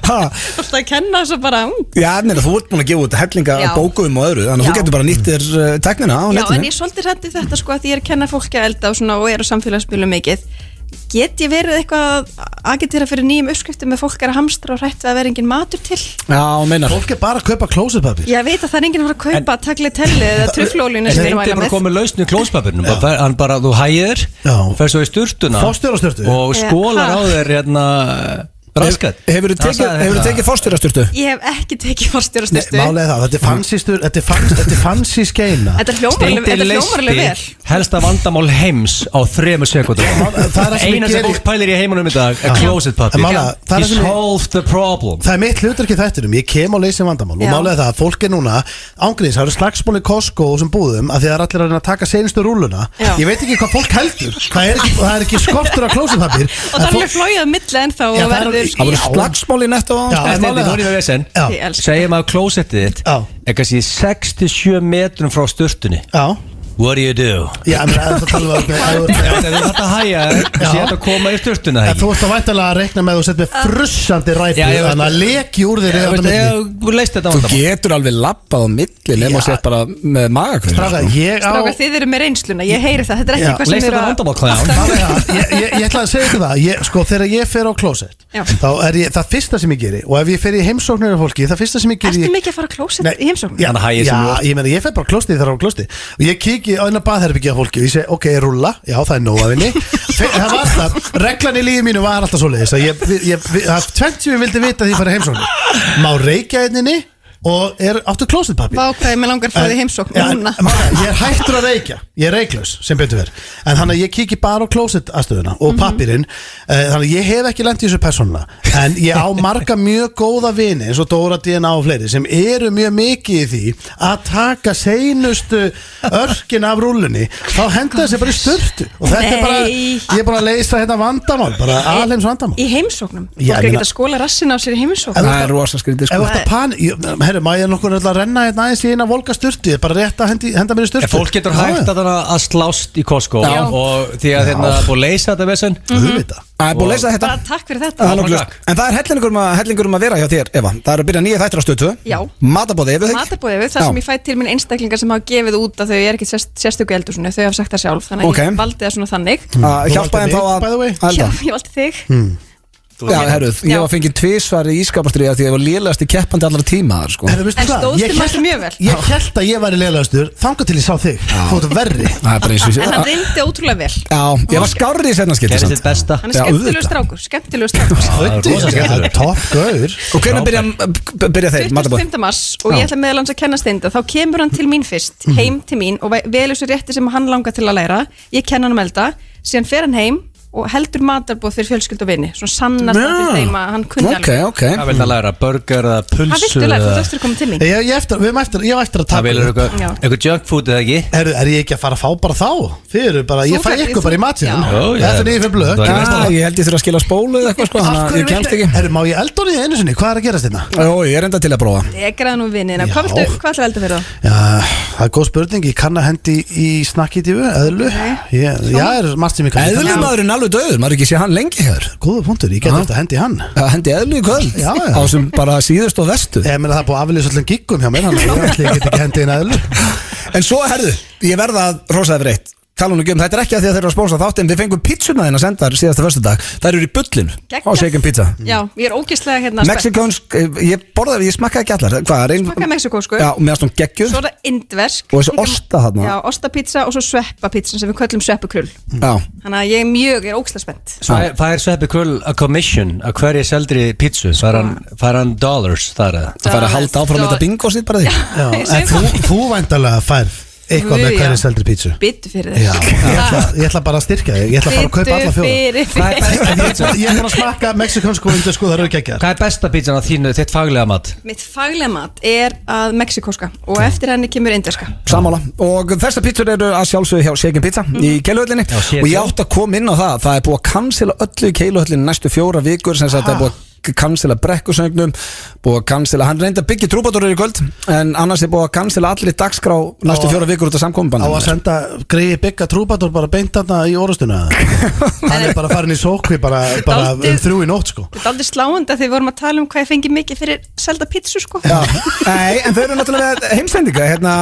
Speaker 13: Alltaf að kenna þessu bara
Speaker 2: Já, þú ert búin að gefa út hellinga bókum og öðru, þannig að þú getur bara nýttir teknina á netinu.
Speaker 13: Já, en ég svolítið hræddi þetta sko að ég er að kenna fólki að elda og er á samfélagsmiðlum mikið. Get ég verið eitthvað agitera fyrir nýjum uppskriftum með fólk er að hamstra og hrætt við að vera engin matur til?
Speaker 2: Já, meinar.
Speaker 3: Fólk er bara að kaupa klósettpapír.
Speaker 13: Ég veit að það er enginn að fara að kaupa tagliatelle eða truflólínu sem við erum að
Speaker 4: mæla með. En þetta er bara komið lausn í klósettpapírnum. Þú hægir, fer svo í sturtuna og skólar á þér raskat.
Speaker 2: Hefur þú tekið forstjórasturtu?
Speaker 13: Ég hef ekki tekið forstjórasturtu.
Speaker 3: Málega það, þetta er fancy skeina.
Speaker 13: Þetta hljómar alveg vel.
Speaker 4: Helsta vandamál heims á 3 sekúndum. Eina sem fólk pælir í heiminum í dag er closet paper. He solved the problem.
Speaker 3: Það er mitt hlutverk í þættinum, ég kem á leysin vandamál og málega það, fólk er núna ángríns, það eru slagsmál í Costco og sem búðum af því að það er allir að reyna að taka seinustu rúlluna. Ég veit ekki hvað fólk heldur. Það er ekki skortur af closet paper.
Speaker 13: Og það er alveg flóið á milli ennþá og verður
Speaker 2: Það voru slagsmál í netto
Speaker 4: Segjum að klósettið þitt er kannski 6-7 metrum frá sturtunni. What do you do?
Speaker 3: Já, það tala um
Speaker 4: Þú þarf að hæja síðan að koma í sturtuna.
Speaker 3: Þú ert að væntanlega að reikna með að þú sett með frussandi ræpu þannig að leki úr þér.
Speaker 2: Þú getur alveg labbað á milli nema að setja bara með magakveð.
Speaker 13: Strákar, þið eru með reynsluna, ég heyri það. Þetta er ekki eitthvað sem eru
Speaker 3: að Ég ætla að segja ykkur það, sko, þegar ég fer á klósett þá er það fyrsta sem ég geri og ef ég fer í heimsóknir af fólki, það fyrsta sem ég geri
Speaker 13: Ertu mikið að fara á klósett í heimsóknir?
Speaker 3: Já, ég meina, ég fer bara á klósettið þegar á klósettið og ég kíki á eina baðherbyggja af fólki og ég segi, ok, rúlla, já, það er nóg af henni. Það var alltaf, reglan í lífi mínu var alltaf svoleiðis að það er 20 sem ég vildi vita því að fara heimsóknir. Má reykja henni og áttu klósettpapír.
Speaker 13: Vákvæði með langar fyrir heimsókn núna.
Speaker 3: Ég er hættur að reykja, ég er reyklaus sem betur verð, en þannig að ég kíki bara á klósettastöðuna og pappírinn, þannig að ég hef ekki lent í þessu persónulega, en ég á marga mjög góða vini eins og Dóra DNA og fleiri sem eru mjög mikið í því að taka seinustu örkin af rúllunni, þá henda þessi bara í sturtu og þetta er bara, ég er bara að leysa hérna vandamál, bara alheims vandamál.
Speaker 13: Í heimsóknum? Fólk er ekki að skóla rassina á sér í heimsóknum?
Speaker 2: Það er rosa skrítið
Speaker 3: sko. Maður nokkur að renna hérna aðeins í eina volga sturtu, bara rétt að henda mér í sturtu.
Speaker 4: Fólk getur hægt að slást í Costco og því að þetta er búið að leysa þetta vesen.
Speaker 2: Það er búið að leysa þetta.
Speaker 13: Takk fyrir þetta.
Speaker 2: En það er hellingur að vera hjá þér, Eva. Það er að byrja 9 þættir á Stöð 2.
Speaker 13: Já.
Speaker 2: Matarboðið Evu.
Speaker 13: Matarboðið Evu, það sem ég fæ til minn einstaklingar sem hafa gefið út að þau er ekki sérstöku eldhúsinu, þau hafa sagt það sjálf, þannig að ég valdi það svona þannig.
Speaker 2: Hjálpaði þá að elda.
Speaker 13: Já, ég valdi þig.
Speaker 2: Já, herruð, ég var fengið 2 svar í ískapastriða því að ég var lélegast í keppandi allra tíma sko.
Speaker 13: En stóðstu maður mjög vel.
Speaker 3: Ég held að ég væri lélegastur þangað til ég sá þig. Þú ert verri.
Speaker 13: En hann reyndi ótrúlega vel.
Speaker 2: Já, ég var skárri í seinna skipti.
Speaker 4: Gerði sitt besta.
Speaker 13: Hann er skemmtilegur strákur.
Speaker 3: Topp gaur.
Speaker 2: Og hvernig byrja þeir?
Speaker 13: 25. mars og ég ætla meðal hans að kenna Steinda. Þá kemur hann til mín fyrst, heim til mín og velur sér rétti sem hann langar til að læra. Ég kenna hann elda, síðan fer hann heim og heldur matarboð fyrir fjölskyldu og vini, svona sannast fyrir þeim að hann kunni alveg.
Speaker 4: Hvað vil það læra? Burger eða pulsu?
Speaker 13: Hvað viltu læra? Þú eftir að koma til mín.
Speaker 3: Ég á eftir að taka.
Speaker 4: Það vilur eitthvað junk food eða ekki?
Speaker 3: Er ég ekki að fara að fá bara þá? Þið eru bara, ég fæ ykkur bara í matinn. Þetta er nýjum fyrir blöð.
Speaker 2: Ég held ég þurfa að skila spólu eða eitthvað sko, þannig að ég kemst ekki.
Speaker 3: Má ég elda honum í einu sinni? Hvað er að gerast hérna?
Speaker 2: Jó, ég er enda til að prófa.
Speaker 13: Ég græði nú vinina. Hvað ætlar að elda fyrir þá?
Speaker 3: Það er góð spurning, ég kann að hendi í snakkítífu, eðlu. Já, er margt sem ég kann.
Speaker 2: Eðlumaðurinn alveg döður, maður ekki sé hann lengi hér.
Speaker 3: Góða punktur, ég geti eftir að hendi hann.
Speaker 2: Hendi eðlu í kvöld, á sem bara síðust og vestu.
Speaker 3: Ég meina það er búið aflýsa allir giggum hjá mér, þannig að ég get ekki hendi inn eðlu.
Speaker 2: En svo, herðu, ég verða að rosa þér eitt. Tala nú ekki þetta er ekki að því að þeir eru að spónsa þáttinn. Við fengum pizzuna þín að senda þér síðasta föstudag. Það eru í bullinu á Shaken Pizza.
Speaker 13: Já, ég er ógeðslega hérna
Speaker 2: Mexikansk, ég smakkaði ekki allar. Hvað er
Speaker 13: smakkaði mexikósku.
Speaker 2: Já, með svona geggjuð.
Speaker 13: Svo er það indversk.
Speaker 2: Og þessu osta þarna.
Speaker 13: Já, ostapizza og svo sveppapizza sem við köllum sveppukrull.
Speaker 2: Já.
Speaker 13: Þannig að ég er ógeðslega spennt.
Speaker 4: Það er sveppukrull a commission að hverju seldri pizzu. Fær hann dollars þar eða?
Speaker 2: Það fær að halda áfram þetta bingo sitt bara því.
Speaker 3: En þú væntanlega færð eitthvað með hvernig seldri pítsu.
Speaker 13: Bittu fyrir
Speaker 3: Já, ég ætla bara að styrkja þig. Ég ætla bara að kaupa alla fjóra.
Speaker 13: Hvað er besta pítsa?
Speaker 3: Ég ætla að smakka mexikansku undir sko, það eru geggjar.
Speaker 4: Hvað er besta pítsan á þitt faglega mat?
Speaker 13: Mitt faglega mat er að mexikoska og eftir henni kemur inderska.
Speaker 2: Sammála. Og þessar pítsur eru að sjálfsögðu hjá Shaken Pizza í Keiluhöllinni og ég átti að koma inn á það er búið að cancela öllu í Keiluhöllinni næstu 4 vikur sem sagt það er búið cancela brekkusöngnum, búið að cancela hann reyndi að byggja trúbadórir í kvöld en annars er búið að cancela allir dagskrá næstu 4 vikur út af samkominbann.
Speaker 3: Á að senda greiði bygga trúbadór bara beint þarna í orðustuna. Hann er bara farin í sókvi bara 3 í nótt sko.
Speaker 13: Þetta er aldrei sláandi að þið vorum að tala hvað ég fengi mikið fyrir selda pítsu sko.
Speaker 2: Nei, en þau eru náttúrulega heimsendinga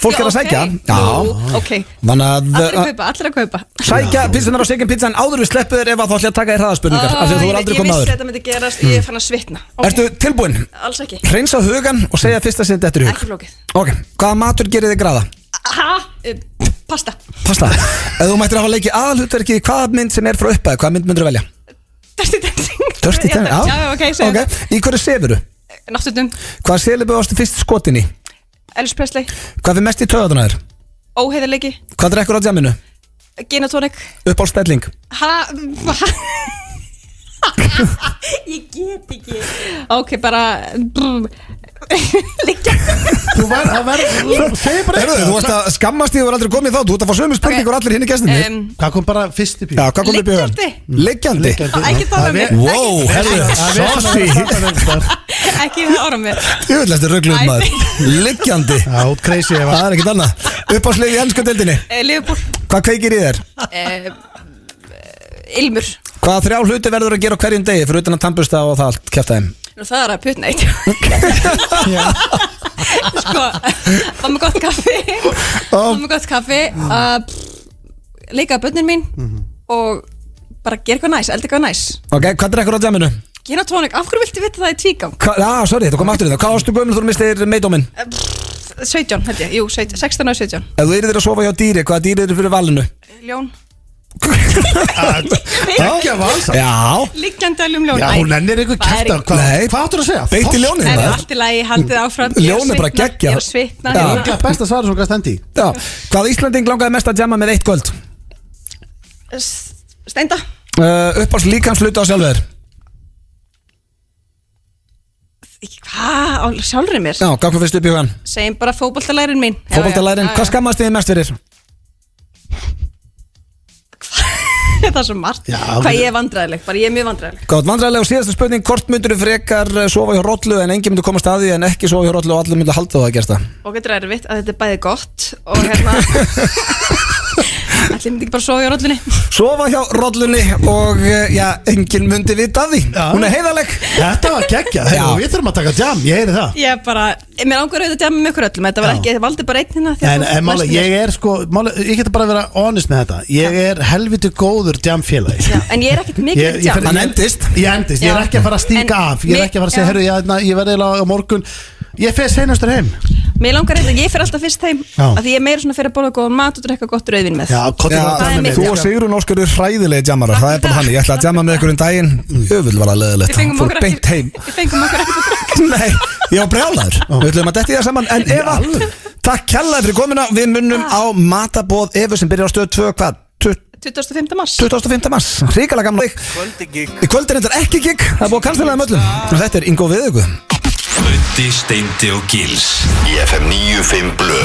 Speaker 2: fólk er að sækja.
Speaker 13: Ok, allir að kaupa
Speaker 2: Sækja pítsunar á Shaken Pizza en áður við sleppuður ef að þá ætla að taka þér hraðaspurningar af því að þú er aldrei komið áður.
Speaker 13: Ég vissi þetta myndi gerast, ég er fann að svitna.
Speaker 2: Ertu tilbúin?
Speaker 13: Alls ekki.
Speaker 2: Hreinsa hugan og segja fyrsta sem þetta eftir hug.
Speaker 13: Ekki flókið.
Speaker 2: Ok, hvaða matur gerir þig graða?
Speaker 13: Pasta.
Speaker 2: Ef þú mættir hafa leikið aðalhlutverkið í hvaða mynd sem er frá upphæð, hvaða mynd myndur þú velja?
Speaker 13: Dirty Dancing.
Speaker 2: Dirty Dancing,
Speaker 13: já, ok, segja
Speaker 2: það. Í hverju sefuru?
Speaker 13: Náttúrtum.
Speaker 2: Hvaða selibu varstu fyrst skotin í?
Speaker 13: Elvis Presley.
Speaker 2: Hvað fyrir mest í taugatuna þér?
Speaker 13: Óheiðarleiki.
Speaker 2: Hvað drekkur á djaminu?
Speaker 13: Gin og tónik.
Speaker 2: Uppáhaldsstelling?
Speaker 13: Ég get ekki. Ok, bara liggja.
Speaker 3: Þú segir bara
Speaker 2: eitthvað. Þú varst að skammast því að þú var aldrei komið þá. Þú ert að fá sömu spurningur allir hinni gestinni.
Speaker 3: Hvað kom bara fyrst í píu?
Speaker 2: Já, hvað kom upp í hugan? Liggjandi.
Speaker 13: Ekki tala mér.
Speaker 2: Wow,
Speaker 13: ekki ára mér.
Speaker 2: Ég vil eftir rögluð maður. Liggjandi.
Speaker 3: Já, crazy.
Speaker 2: Það er ekkert annað. Uppáhaldslið í ensku deildinni?
Speaker 13: Liverpool.
Speaker 2: Hvað kveikir í þér?
Speaker 13: Ilmur.
Speaker 2: Hvaða 3 hluti verður að gera á hverjum degi fyrir utan að tannbursta og það allt kjafta þeim?
Speaker 13: Nú það er að putna eitt. Sko, fá mig gott kaffi leika að börnin mín og bara gera eitthvað næs, elda eitthvað næs.
Speaker 2: Ok, hvað drekkur á djaminu?
Speaker 13: Gin og tónik, af hverju viltu vita það í tvígang?
Speaker 2: Sorry, þetta kom aftur í það. Hvað ástu gömul þú mistir meidóminn?
Speaker 13: 17 held ég, 16 og 17.
Speaker 2: Ef þú eru þér að sofa hjá dýri, hvaða dýri eru fyrir valinu?
Speaker 13: Ljón.
Speaker 3: Ekki að valsa.
Speaker 2: Já.
Speaker 13: Liggjandi að ljón.
Speaker 3: Já, hún ennir eitthvað kæfta. Hvað áttur að segja?
Speaker 2: Beiti ljónið
Speaker 13: það. Allt í lagi, haldið áfram.
Speaker 2: Ljón er bara geggja.
Speaker 13: Ég er svitna.
Speaker 3: Það er best að svara svo gæst hendi.
Speaker 2: Já. Hvað Íslanding langaði mest að jamma með eitt kvöld?
Speaker 13: Steinda.
Speaker 2: Uppáhalds líkamsluta á sjálfur?
Speaker 13: Hvað? Á sjálfurinn mér?
Speaker 2: Já, hvað fyrst upp í hugan?
Speaker 13: Segjum bara fótboltalærin mín.
Speaker 2: Fótboltalærin, hvað skammast þið mest fyrir?
Speaker 13: Það er svo margt. Hvað ég er vandræðileg, bara ég er mjög vandræðileg.
Speaker 2: Gátt vandræðileg og síðasta spurning, hvort myndur þú frekar sofa hjá rollu en engin myndur komast að því en ekki sofa hjá rollu og allir myndur halda þú að gerst það?
Speaker 13: Og þetta er erfitt að þetta er bæði gott og allir myndi ekki bara sofa hjá rollunni.
Speaker 2: Sofa hjá rollunni og engin myndi vita af því. Hún er heiðarleg.
Speaker 3: Þetta var geggja, við þurfum að taka jam, ég heyri það.
Speaker 13: Ég bara, mér ángur auðvitað jamma með ykkur öllum. Þetta var ekki, ég valdi bara einn hérna.
Speaker 3: En máli, ég geta bara að vera honest með þetta. Ég er helviti góður jamfélagi.
Speaker 13: En ég er ekkert mikið jam.
Speaker 2: Hann endist.
Speaker 3: Ég er ekki að fara að stíka af. Ég er ekki að fara að segja, herru, ég verði á morgun. Ég fer seinastur heim.
Speaker 13: Mér langar eitthvað, ég fer alltaf fyrst heim af því ég er meira svona fyrir að borða góðan mat og drekka gott rauðvín með.
Speaker 2: Þú og Sigrún Óskar eru hræðilegi jammarar. Það er bara hann, ég ætla að jamma með ykkur daginn. Jöfull var það leðilegt. Fór beint heim.
Speaker 13: Við fengum okkur ekkert að drekka.
Speaker 2: Nei, ég var brjálaður. Við ætlum að detti það saman. En Eva, takk kærlega fyrir komuna. Við munnum á matarboð Evu sem byrjar á stöð 2 hvað?
Speaker 13: 25. mars.
Speaker 2: 25. mars. Ríkala gamla í kvöld er þetta ekki gig. Það er búið að cancelaði möllum. Og þetta er Ingo Viðugu.
Speaker 1: Böddi, Steindi og Gils í FM 95 Blö.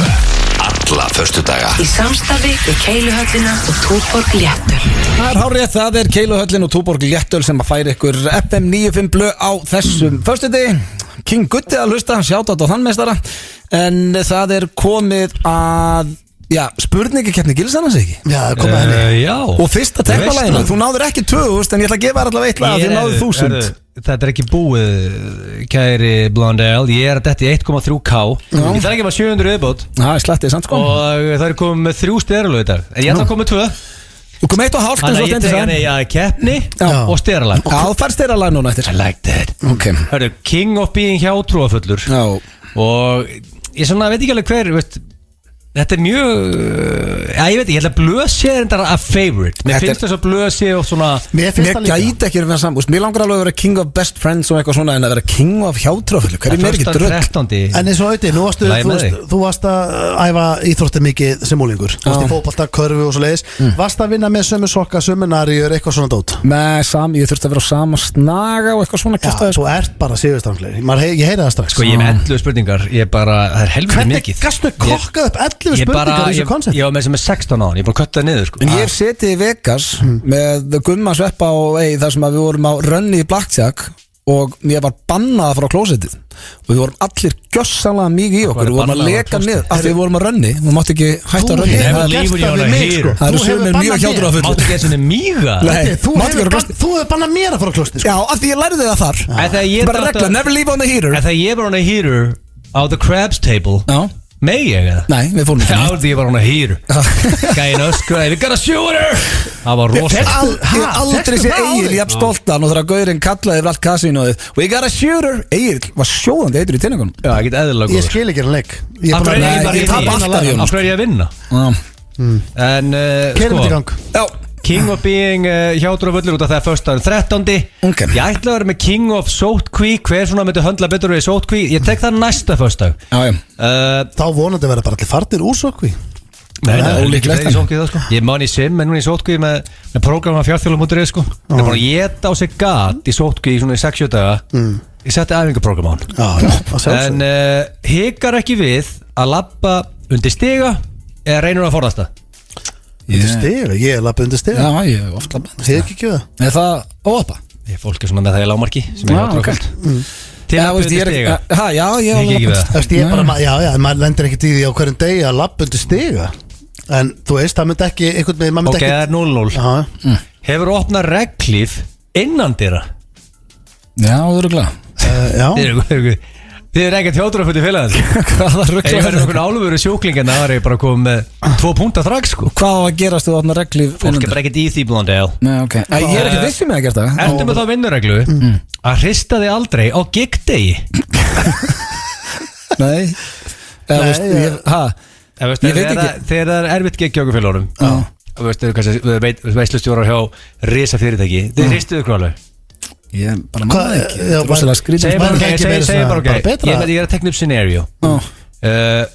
Speaker 1: Alla föstudaga.
Speaker 12: Í samstarfi við Keiluhöllina og Túborg Léttöl.
Speaker 2: Það er hárrétt, það er Keiluhöllin og Túborg Léttöl sem að færa ykkur FM 95 Blö á þessum föstudegi. King Gutti að hlusta, sjátt á þann meistara. En það er komið að spurningakeppni Gils annars ekki?
Speaker 3: Já, komið henni.
Speaker 4: Já.
Speaker 2: Og fyrsta teknalægina, þú náður ekki 2000 en ég ætla að gefa þér allavega eitt lag því náður 1000.
Speaker 4: Þetta er ekki búið, kæri Blondell. Ég er að detti 1,3K. Ég þarf ekki að 700 viðbót.
Speaker 2: Það er slettið samt sko.
Speaker 4: Og það er komið með 3 steralag í dag. En ég ætla að koma með 2.
Speaker 2: Þú kom 1,5 eins og Steindi sagði.
Speaker 4: Þannig að ég keppni og steralag.
Speaker 2: Já, þú fær steralag núna eftir.
Speaker 4: I like that. Það er King of Being hjátrúafullur.
Speaker 2: Já.
Speaker 4: Og ég svona veit ekki alveg hver, veist, Þetta er mjög ég veit ekki, ég held að blöð sé þetta að favorite. Mér finnst þess að blöð sé og svona
Speaker 2: Mér gæti ekki verið saman. Mér langar alveg að vera king of best friends og eitthvað svona en að vera king of hjátrúafullu. Hver er mér ekki drögg? En eins og auðvitað, þú varst að æfa íþróttir mikið sem úlingur. Þú varst í fótbolta, körfu og svo leiðis. Varst að vinna með sömu sokka, sömu nariður, eitthvað svona dót? Nei, ég þurfti að vera á sama snaga og eitthvað svona kjaftaði. Þú ert bara sigurstranglegri. Ég heyri það strax.
Speaker 4: Ég er með 11 spurningar. Ég bara, það er helviti mikið.
Speaker 3: Hvernig gastu kokkað upp 11 spurningar í þessu koncept?
Speaker 4: Ég var með sem er 16 á hann, ég er bara að kötta það niður sko.
Speaker 2: En ég hef setið í Vegas með Gumma Sveppa og þar sem að við vorum á rönni í Blackjack og ég var bannað að fara á klósettið og við vorum allir gjössanlega mikið í okkur, við vorum að leka niður af því við vorum að rönni, við mátti ekki hætta að rönni. Það eru sögumir mjög hjátrúafullir.
Speaker 4: Máttu ekki svona míga?
Speaker 3: Þú hefur bannað mér að fara á klósettið.
Speaker 2: Já, af því ég lærði það þar. Bara regla, never leave on the heater.
Speaker 4: En þegar ég var on a heater á the crabs table Megi ég eða?
Speaker 2: Nei, við fórum ekki
Speaker 4: neitt. Því ég var hún að hýru Gæin öskraði, við gotta shoot her. Það var rosa
Speaker 2: Ég aldrei sé Egil jafn stoltan og þegar Gaurinn kallaði yfir allt kasínóðið We gotta shoot her. Egil var sjóðandi eitur í tinningunum.
Speaker 4: Já, ég get eðlilega góður.
Speaker 3: Ég skil ekki hann leik.
Speaker 4: Ég tap alltaf í hún. Af hverju ég að vinna? En
Speaker 3: Kerum þetta í gang.
Speaker 4: Já King of being hjátrúafullir út af það föstudagur 13. Ég ætla að vera með King of sótkví. Hver svona myndi höndla betur við sótkví? Ég tek það næsta föstudag.
Speaker 3: Þá vonandi verða bara allir farnir úr sótkví.
Speaker 4: Nei, ólíklegt sko. Ég man í sim en núna í sótkví með prógram af fjárþjóðum.is sko. Það er bara að geta á sig gat í sótkví svona í 6-7 daga. Ég setti æfingaprógram á hann. En hikar ekki við að labba undir stiga eða reynur að forðast það?
Speaker 3: Undir stiga? Ég er lappið undir stiga.
Speaker 2: Já, ég hef oft lappið.
Speaker 3: Þið ekki það?
Speaker 2: Er það óapa?
Speaker 4: Fólk er svona með það í lágmarki sem er hjátrúafullt. Til að undir stiga.
Speaker 2: Já, ég hef
Speaker 3: lappið. Já, maður lendir ekkert í því á hverjum degi að lappa undir stiga. En þú veist, það myndi ekki
Speaker 4: Ok, það er 0-0. Hefur opnað reglíf innan dýra?
Speaker 2: Já, örugglega.
Speaker 3: Já.
Speaker 4: Þið er ekkert hjátrúafullir félagar.
Speaker 2: Hvaða rugl?
Speaker 4: Ef ég verður okkur álfur sjúklingin það var ég bara komið með 2 púnta þraks sko.
Speaker 2: Hvað á að gerast þú opna reglíf?
Speaker 4: Fólk er bara ekkert í því Blondale.
Speaker 2: Nei, ok. Ég er ekki vissi með að gera það.
Speaker 4: Ertu með þá vinnureglu að hrista þig aldrei á gigdegi?
Speaker 2: Nei. Ég veit ekki.
Speaker 4: Þegar það er erfitt gig hjá okkur félagurum og veislustjórar hjá risa fyrirtæki, þið hristuðu hvað
Speaker 2: Ég er bara maður ekki. Það er rosalega skrítið.
Speaker 4: Segir bara ok. Ég er að tekna upp scenario.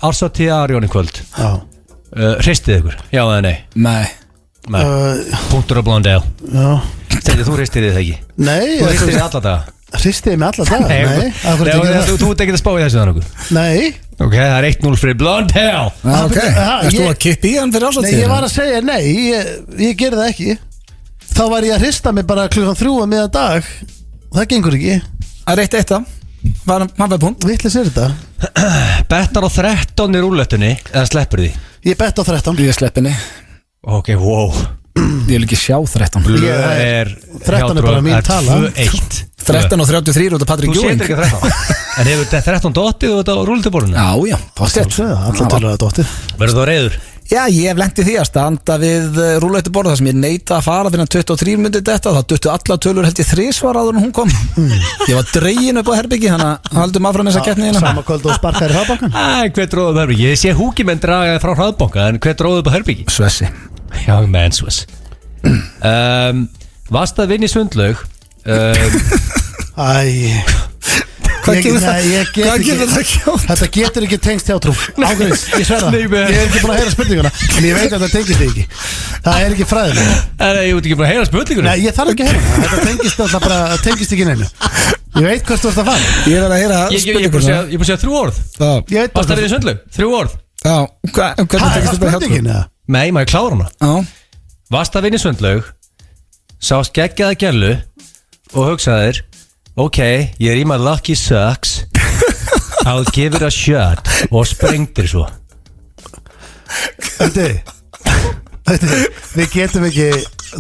Speaker 4: Ársáttíð Arjón í kvöld. Hristið ykkur? Já eða nei?
Speaker 2: Nei.
Speaker 4: Punktur á Blondale.
Speaker 3: Já.
Speaker 4: Segir þú hristið þið ekki?
Speaker 3: Nei.
Speaker 4: Þú hristið þið alla daga?
Speaker 3: Hristið þið með alla daga? Nei.
Speaker 4: Þú ert ekki að spá í þessu þannig okkur?
Speaker 3: Nei.
Speaker 4: Ok, það er 1-0 fyrir Blondale.
Speaker 2: Ok. Erst þú að kippa í hann fyrir ársáttíð?
Speaker 3: Nei, ég var að segja nei. Ég gerði það ekki. Þá var ég að hrista mig bara klukkan 3 miðan dag. Það gengur ekki.
Speaker 2: Það er 1-1 Hann var punkt.
Speaker 3: Vittlis er þetta.
Speaker 4: Bettar á 13 í rúllettunni eða sleppur því?
Speaker 3: Ég bett á 13.
Speaker 2: Ég slepp henni.
Speaker 4: Ok, wow.
Speaker 2: Ég vil ekki sjá 13.
Speaker 3: 13 er bara mín tala.
Speaker 4: 2-1
Speaker 2: 13 og 33 út af Patrik Ewing.
Speaker 4: Þú setur ekki 13. En hefur þetta 13 dottið og þetta á rúllettuborðinu?
Speaker 2: Já, fastett.
Speaker 3: Alltaf tölur það dottið.
Speaker 4: Verður þú reyður?
Speaker 2: Já, ég hef lent í því að standa við rúllettuborð þar sem ég neita að fara fyrir 23 myndi þetta. Það duttu alla tölur held ég 3 svar áður en hún kom. Ég var dregin upp á herbyggi, þannig að haldum áfram þessa keppni hérna.
Speaker 3: Sama kvöld og sparkaði í hraðbankan.
Speaker 4: Hver dróði upp á herbyggi? Ég sé húkimenn dragaði frá hraðbanka, en hver dróði upp á herbyggi?
Speaker 2: Svessi.
Speaker 4: Já, menn Svess. Varst að vinna í Sundlaug?
Speaker 3: Hvað getur það kjótt? Þetta getur ekki tengst hjátrú. Ágríns, ég sverða. Ég er ekki búin að heyra spurninguna, en ég veit að það tengist þig ekki. Það er ekki fræðilega.
Speaker 4: Ég ert ekki búin að heyra spurninguna?
Speaker 3: Nei, ég þarf ekki að heyra. Þetta tengist alltaf bara, tengist ekki neinu. Ég veit hvert þú ert að fara.
Speaker 2: Ég verð að heyra spurninguna.
Speaker 4: Ég er búin að segja 3 orð. Varst að vinna í Sundlaug? 3 orð.
Speaker 2: Já, hvernig tengist þetta hjátrú?
Speaker 4: Nei, maður klára hana. Varst að vinna í Sundlaug, sást geggjaða gælu og hugsaðir ok, ég er í my lucky socks I'll give it a shot og sprengtir svo.
Speaker 3: Við getum ekki.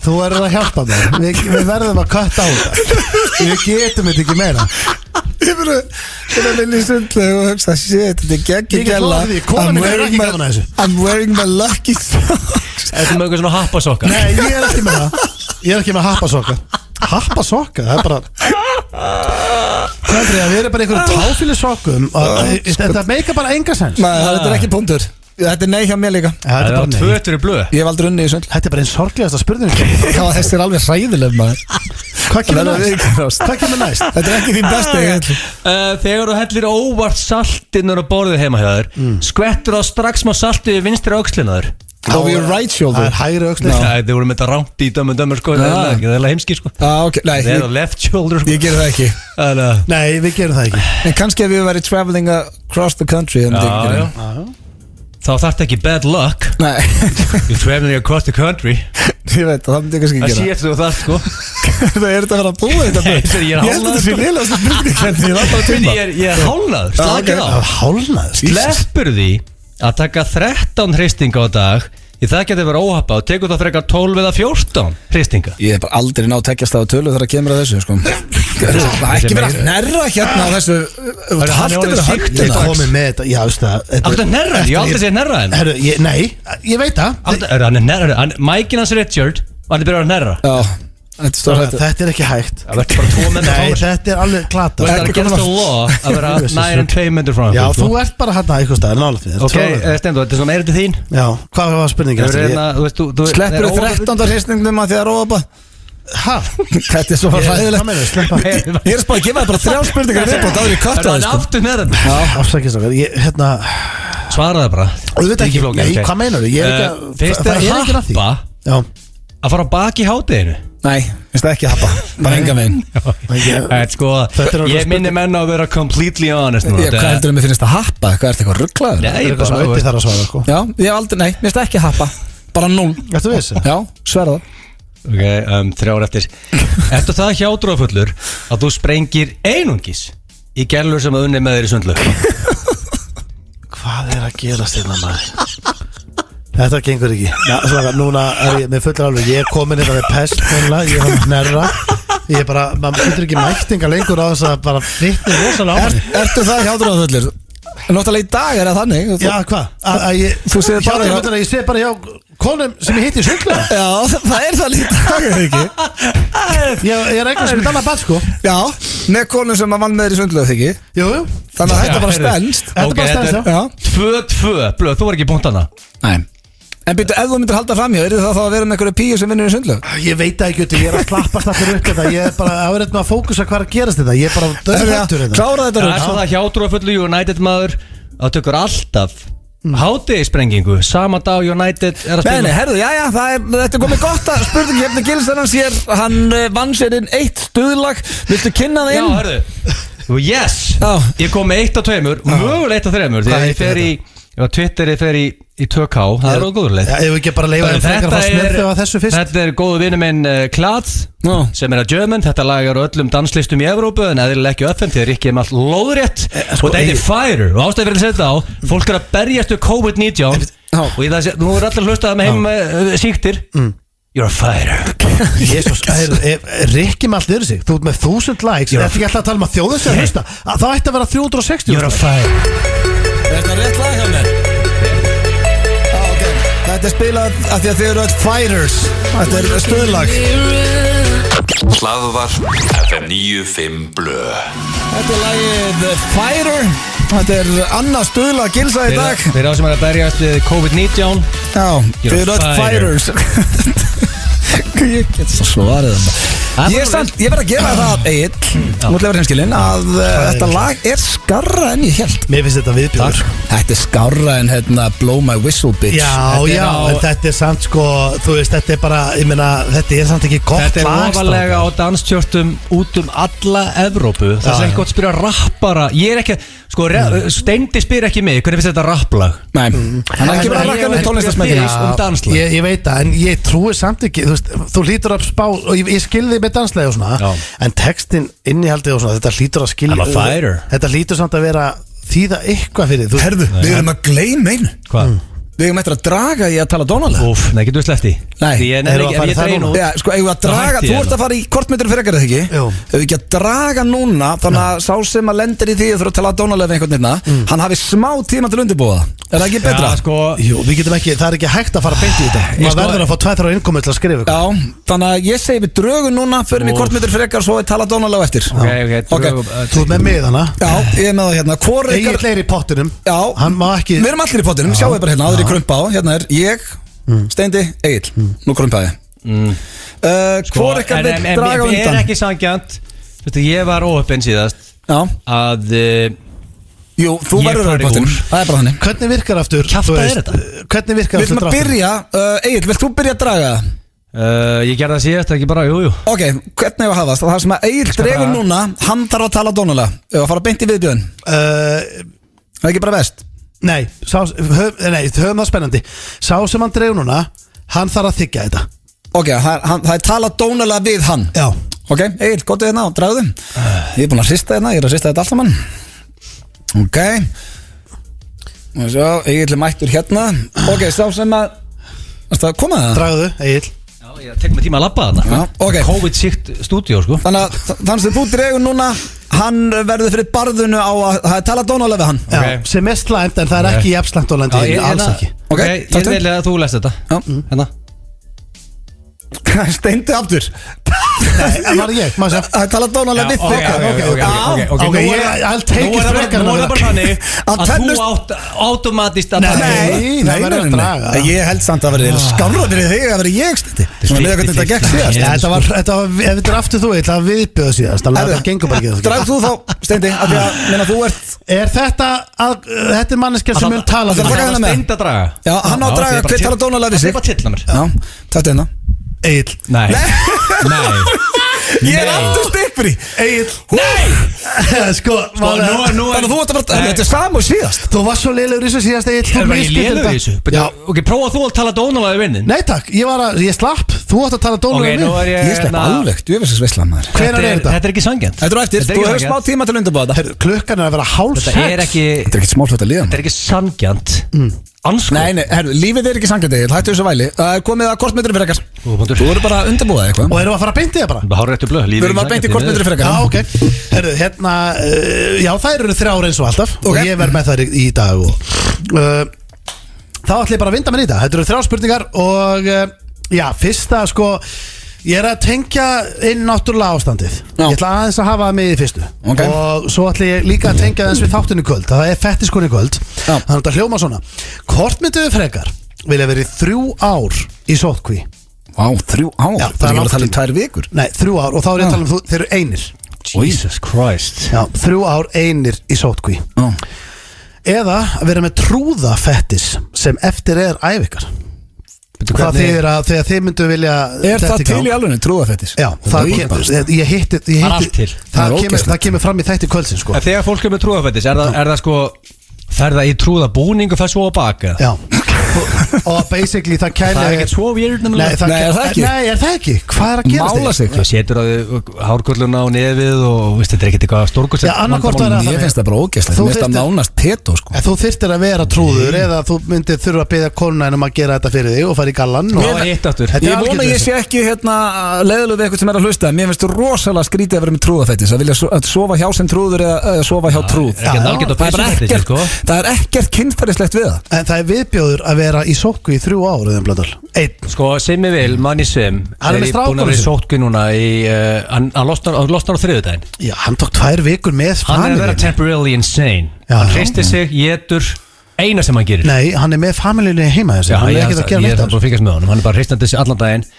Speaker 3: Þú verður að hjálpa mér. Við verðum að kötta á þetta. Við getum þetta ekki meira.
Speaker 2: Ég verður að vinna í Sundlaug og hugsa shit, þetta er geggjala. I'm wearing my lucky socks.
Speaker 4: Þetta er með eitthvað svona happasokka.
Speaker 3: Nei, ég er ekki með það. Ég er ekki með happasokka. Happasokka, það er bara við erum bara einhverjum táfílisokkum. Þetta meika bara enga sens.
Speaker 2: Nei, þetta er ekki punktur. Þetta er nei hjá mér líka.
Speaker 3: Þetta er bara nei.
Speaker 4: Tvötur í blöð.
Speaker 2: Ég hef aldrei unnið í sundlaug.
Speaker 3: Þetta er bara einn sorglegasta spurning.
Speaker 2: Já, þessi er alveg hræðileg maður.
Speaker 3: Hvað kemur næst?
Speaker 2: Þetta er ekki þín besti.
Speaker 4: Þegar þú hellir óvart saltinn á borðið heima hjá þér, skvettur á strax má saltið við vinstri öxlina þér.
Speaker 2: Over your right shoulder.
Speaker 3: Það er hægri öxlin.
Speaker 4: Nei, þið voru með þetta rámt í dömur sko. Það er heimski sko.
Speaker 2: Ok, nei.
Speaker 4: Það er left shoulder sko.
Speaker 2: Ég gerir það ekki.
Speaker 3: Nei, við gerum það ekki.
Speaker 2: En kannski ef við væri traveling across the country.
Speaker 4: Þá þarf þetta ekki bad luck.
Speaker 2: Nei.
Speaker 4: You're traveling across the country.
Speaker 2: Ég veit, það myndi ég kannski
Speaker 4: Það
Speaker 2: gera.
Speaker 4: sé eftir þú þarf sko.
Speaker 2: Það er þetta að vera að búa þetta.
Speaker 4: Ég er
Speaker 2: hálnaður. Ég held þetta sé liðlegasta spurning.
Speaker 4: Ég er hálnaður. Slakið á.
Speaker 3: Hálnaður?
Speaker 4: Sleppur því að taka 13 hristinga á dag. Það getur verið óhappa og tekur það frekar 12 eða 14 hristinga.
Speaker 2: Ég hef bara aldrei náð tekjast á tölu þegar það kemur að þessu sko. Það er ekki verið að nærra hérna á þessu.
Speaker 4: Hann er orðið
Speaker 3: síkt. Ég komið með þetta. Já, veist það.
Speaker 4: Áttu að nærra? Ég aldrei segið nærra henn.
Speaker 3: Nei, ég veit það.
Speaker 4: Mækin hans Richard var hann byrjað að nærra.
Speaker 2: Já.
Speaker 3: Þetta er ekki hægt.
Speaker 4: Það verður bara 2 metrar frá.
Speaker 3: Nei, þetta er alveg glata.
Speaker 4: Það er against the law að vera nær en 2 metrar frá.
Speaker 3: Já, þú ert bara hérna eitthvað staðar nálægt við.
Speaker 4: Ok, Stendur, þetta er svona meira til þín.
Speaker 3: Já, hvað var spurningin?
Speaker 2: Sleppur þú 13. hristingnum að því að róa?
Speaker 3: Hæ?
Speaker 2: Þetta er svo ræðilegt. Ég er bara að gefa það bara 3 spurningar viðbót áður í köttu
Speaker 4: það. Það er aftur með þetta.
Speaker 3: Já, afsakið
Speaker 4: svaraði bara.
Speaker 3: Nei, hvað meinar þú?
Speaker 4: Fyrst það er happa að fara á baki í hádeginu.
Speaker 2: Nei, finnst það ekki happa. Bara enga megin.
Speaker 4: Sko, ég minni menna að vera completely honest.
Speaker 2: Hvað heldur þau mér finnst það happa? Hvað ert eitthvað rugglaður?
Speaker 3: Nei, ég er bara auðvitað þar að svara sko.
Speaker 2: Já, ég hef aldrei, nei, finnst það ekki happa. Bara 0.
Speaker 3: Ertu viss?
Speaker 2: Já, sverða það.
Speaker 4: Ok, 3 eftir. Ertu það hjátrúafullur að þú sprengir einungis í gælur sem að unni með þér í sundlaug?
Speaker 3: Hvað er að gerast hérna maður? Þetta gengur ekki. Svona, núna er ég með fullur alveg. Ég er komin hérna með pest ég er hann nærra. Ég er bara, maður getur ekki mæktinga lengur á þess að bara vitni rosalega á mig.
Speaker 2: Ertu það hjátrúafullur? Náttúrulega í dag er það þannig.
Speaker 3: Já, hvað?
Speaker 2: Þú segir bara
Speaker 3: ég sé bara hjá konum sem ég hitti í sundlaug.
Speaker 2: Já, það er það líka í dag, eða ekki?
Speaker 3: Ég er eitthvað sem er annað bad, sko.
Speaker 2: Já, með konum sem að vann með þér í sundlaug, ekki?
Speaker 3: Jú.
Speaker 2: Þannig að þetta bara stendst.
Speaker 3: Þetta bara stendst, já.
Speaker 4: 2-2, blöð, þú var ekki punkt hana.
Speaker 2: Nei. En byrju, ef þú myndir halda framhjá, er það þá að vera með einhverju píu sem vinnur í sundlaug?
Speaker 3: Ég veit það ekki, ég er að klappast allir upp þetta. Ég er bara að vera með að fókusa hvað að gerast þetta. Ég er bara döðhættur þetta.
Speaker 2: Klára þetta
Speaker 4: rugg. Það er hjátrúafullu United maður að tökur alltaf hádegissprengingu sama dag United er að spila.
Speaker 2: Nei, herðu, já, þetta er komið gott að spurningi hérna Gilsarans hér. Hann vann sér inn 1 stuðlag. Viltu kynna það inn?
Speaker 4: Já, herðu. Yes. Ég kom með 1 af 2, mögulega 1 af 3. Þegar ég fer í Twitter, ég fer í 2K. Það er góðurleitt.
Speaker 3: Ég vil ekki bara leifa þeim frekar að smurfa á þessu fyrst.
Speaker 4: Þetta er góðu vinnu minn Klad sem er að German. Þetta lag er á öllum danslistum í Evrópu en eðlilega ekki á FM því að Rikki er með allt lóðrétt og þetta heitir Fighter og ástæði fyrir að setja á fólk er að berjast við COVID-19 og ég það sé, nú er allir hlustað með heim síktir. You're a fighter.
Speaker 3: Jesus, Rikki með allt yfir sig. Þú ert með 1000 likes. Þetta er ekki alltaf að tala um að þjóðu sig að hlusta. Það ætti að vera 360.
Speaker 4: You're a fighter.
Speaker 2: Er þetta rétt lag hjá mér? Þetta er spilað af því að þið eru öll fighters. Þetta er stuðlag.
Speaker 1: Hlaðvar FM 95 Blö.
Speaker 2: Þetta er lagið The Fighter. Þetta er annað stuðlag Gilsa í dag.
Speaker 4: Þeir eru á sem er að berjast við COVID-19.
Speaker 2: Já, þið eru öll fighters. Ég get svo svarið Ég verð að gefa það Egil, mútlega verið hinskilinn að þetta lag er skarra en ég held.
Speaker 3: Mér finnst þetta viðbjóður.
Speaker 2: Þetta er skarra en hérna Blow My Whistle Bitch.
Speaker 3: Já, en þetta er samt sko, þú veist, þetta er bara, ég meina, þetta er samt ekki gott lag.
Speaker 4: Þetta er ofalega á danstjórtum út alla Evrópu. Það er ekki gott að spyrja rappara. Ég er ekki, sko, Steindi spyr ekki mig, hvernig finnst þetta rapplag?
Speaker 2: Nei, hann er ekki bara að rakka með tónlistasmækina
Speaker 3: danslag. Ég veit það, en ég trúi samt ekki, þú hlýtur að spá, og ég skilði með danslega og svona, en textin innihaldið og svona, þetta hlýtur að skilja, þetta hlýtur samt að vera þýða eitthvað fyrir þú.
Speaker 2: Herðu, við erum að gleyma einu.
Speaker 4: Hvað?
Speaker 2: Við erum eftir að draga í að tala dónalega.
Speaker 4: Úf, nei, getur við sleppt í.
Speaker 2: Nei.
Speaker 4: Ég drein út.
Speaker 2: Já, sko, eigum við að draga, þú ert að fara í kortmyndir frekar eða ekki?
Speaker 3: Jú.
Speaker 2: Ef við ekki að draga núna, þannig að sá sem að lendir í því að þurfa að tala dónalega við einhvern veginn, hann hafi smá tíma til undirbúa. Er það ekki betra?
Speaker 4: Já, sko.
Speaker 3: Jú, við getum ekki, það er ekki hægt að fara beint í þetta. Maður verður að fá 2-3 innkomi til að skrifa ykkur.
Speaker 2: Já, þannig að ég segi við drögum núna, förum í kortmyndir frekar, svo við tala dónalega eftir.
Speaker 4: Ok.
Speaker 3: Þú ert með miðana.
Speaker 2: Já, ég er með það hérna.
Speaker 3: Egill er í pottinum.
Speaker 2: Já,
Speaker 3: hann má ekki.
Speaker 2: Við erum allir í pottinum, sjáum við bara hérna, áður í krumpa á. Hérna er ég, Steindi, Egill. Nú krumpaði. Hvor ykkar vil draga undan?
Speaker 4: Ég er ekki sanngjarnt. Ég var óöppin síðast.
Speaker 2: Já.
Speaker 4: Að
Speaker 2: jú, þú verður á pottinum. Það er bara þannig.
Speaker 3: Hvernig virkar aftur?
Speaker 4: Kjafta er þetta?
Speaker 3: Hvernig virkar aftur?
Speaker 2: Við ætlum að byrja, Egill, vilt þú byrja að draga það?
Speaker 4: Ég gerði það síðast, ekki bara, jú.
Speaker 2: Ok, hvernig hefur hafast? Það sem að Egill dregur núna, hann þarf að tala dónulega. Ef að fara beint í viðbjörn. Það er ekki bara best.
Speaker 3: Nei, höfum það spennandi. Sá sem hann dregur núna, hann þarf að þykja þetta.
Speaker 2: Ok, það er tala dónulega við hann.
Speaker 3: Já.
Speaker 2: Ok, Egill, góttu hérna og dragðu. Ég er búin að hrista hérna, ég er að hrista þetta allt saman. Ok. Og svo, Egill er mættur hérna. Ok, sá sem að koma það?
Speaker 3: Dragðu, Egill.
Speaker 4: Já, ég tek mig tíma að labba þarna.
Speaker 2: Okay.
Speaker 4: COVID-síkt stúdíó, sko.
Speaker 2: Þannig sem þú dregur núna, hann verður fyrir barðunu á að það er tala dónalega við hann.
Speaker 3: Já, sem er slæmt, en það er ekki jafn slæmt dónalandi, alls ekki.
Speaker 4: Ok, ég vil að þú lest þetta. Hérna.
Speaker 2: Steindi aftur.
Speaker 3: Nei, en var ég, maður
Speaker 2: Það er talað dónalega við þig.
Speaker 3: Ok, I'll take it frekar.
Speaker 4: Nú er það bara þannig að þú átt automatist að
Speaker 2: taka. Nei, ég held samt að verði skárra fyrir þig að verði ég Steindi. Svona liða hvernig þetta gekk síðast.
Speaker 3: Þetta var, ef þetta er aftur þú, ég ætla að viðbjóða síðast. Það gengur bara ekki.
Speaker 2: Drag þú þá, Steindi, af því að meina þú ert.
Speaker 3: Er þetta er manneskja sem mun tala.
Speaker 4: Það er Steindi að draga.
Speaker 2: Já, hann á að draga hver tala dónalega við sig.
Speaker 4: Það er bara tilla mér.
Speaker 2: Já, þetta hérna.
Speaker 3: Egill.
Speaker 4: Nei.
Speaker 2: Ég er aftur stikkfri.
Speaker 3: Egill.
Speaker 2: Nei.
Speaker 3: Sko,
Speaker 2: þannig að þú ert að fara. Þetta er saman síðast.
Speaker 3: Þú var svo lélegur í þessu síðast, Egill.
Speaker 4: Það var ég lélegur í þessu. Ok, prófa þú að tala dónalega við vinnin.
Speaker 3: Nei takk, ég slapp. Þú átt að tala dónalega við vinnin.
Speaker 2: Ég slepp alveg, þú veist veislan maður.
Speaker 3: Hvenær er þetta?
Speaker 4: Þetta er ekki sanngjarnt.
Speaker 2: Þetta er eftir, þú hefur smá tíma til að undirbúa þetta.
Speaker 3: Klukkan er að vera 5:30.
Speaker 4: Þetta er ekki
Speaker 2: smá flott að líða.
Speaker 4: Þetta er ekki sanngjarnt.
Speaker 2: Nei, lífið er ekki sanngjarnt, Egill, hættu þessu væli. Það er komið að kortmyndir fyrir ekkert. Þú verður bara að undirbúa eitthvað.
Speaker 3: Og erum við að fara að beinti það bara?
Speaker 4: Það hárið eftir blöð.
Speaker 2: Við erum að beinti kortmyndir fyrir ekkert.
Speaker 3: Já, ok. Herru, hérna, já, það eru 3 ár eins og alltaf. Og ég verð með það í dag. Þá ætlum ég bara að vinda mér í það. Þetta eru 3 spurningar og, já, fyrsta, sko, ég er að tengja inn náttúrulega ástandið. Ég ætla aðeins að hafa það með í fyrstu. Og svo ætla ég líka að tengja þess við þáttinu kvöld. Það er fettiskonni kvöld. Þannig að þetta hljóma svona. Hvort myndu við frekar vilja verið 3 ár í sótkví?
Speaker 2: Vá, 3 ár?
Speaker 3: Já,
Speaker 2: það er ekki að tala 2 vikur.
Speaker 3: Nei, 3 ár og þá er ég að tala þeir eru einir.
Speaker 4: Jesus Christ.
Speaker 3: Já, 3 ár einir í sótkví. Eða að vera með trúðafettis sem eftir er ævikar. Hvað þýðir að þegar þið myndu vilja
Speaker 2: er það til í alveg trúðafettis?
Speaker 3: Já, það kemur fram í þætti kvöldsins sko.
Speaker 4: Þegar fólk er með trúðafettis, er það sko fer það í trúðabúning og það svo á baka?
Speaker 3: Já. Og basically það kæmi
Speaker 4: það er ekkert svo weird.
Speaker 2: Nei, er það ekki? Hvað er að gerast
Speaker 4: mála sig? Það setur á hárkolluna á nefið og þetta er ekkert eitthvað stórkostlega.
Speaker 3: Já, annarkvort var það.
Speaker 2: Ég finnst það bara ógeðslegt. Mér finnst það nánast peto sko.
Speaker 3: Þú þyrftir að vera trúður eða þú myndir þurfa að biðja konuna um að gera þetta fyrir þig og fara í gallan.
Speaker 2: Ég vona ég sé ekki leiðileg við eitthvað sem er að hlusta. Mér finnst rosalega skrítið að vera með trúðafettis, að vilja sofa hjá sem trúður eða sofa hjá trúð. Það er ekkert kynferðislegt við það. En það er viðbjóður að vera í sótku í 3 ár eða blöndal.
Speaker 4: Sko, Simmi Vil, manni Sim er búin að vera í sótku núna hann losnar á þriðjudaginn.
Speaker 3: Já, hann tók 2 vikur með
Speaker 4: hann er að vera temporarily insane. Hann hristir sig, getur eina sem hann gerir.
Speaker 3: Nei, hann er með familíunni heima þessi.
Speaker 4: Ég er það bara að fylgjast með honum. Hann er bara hristandi sig allan daginn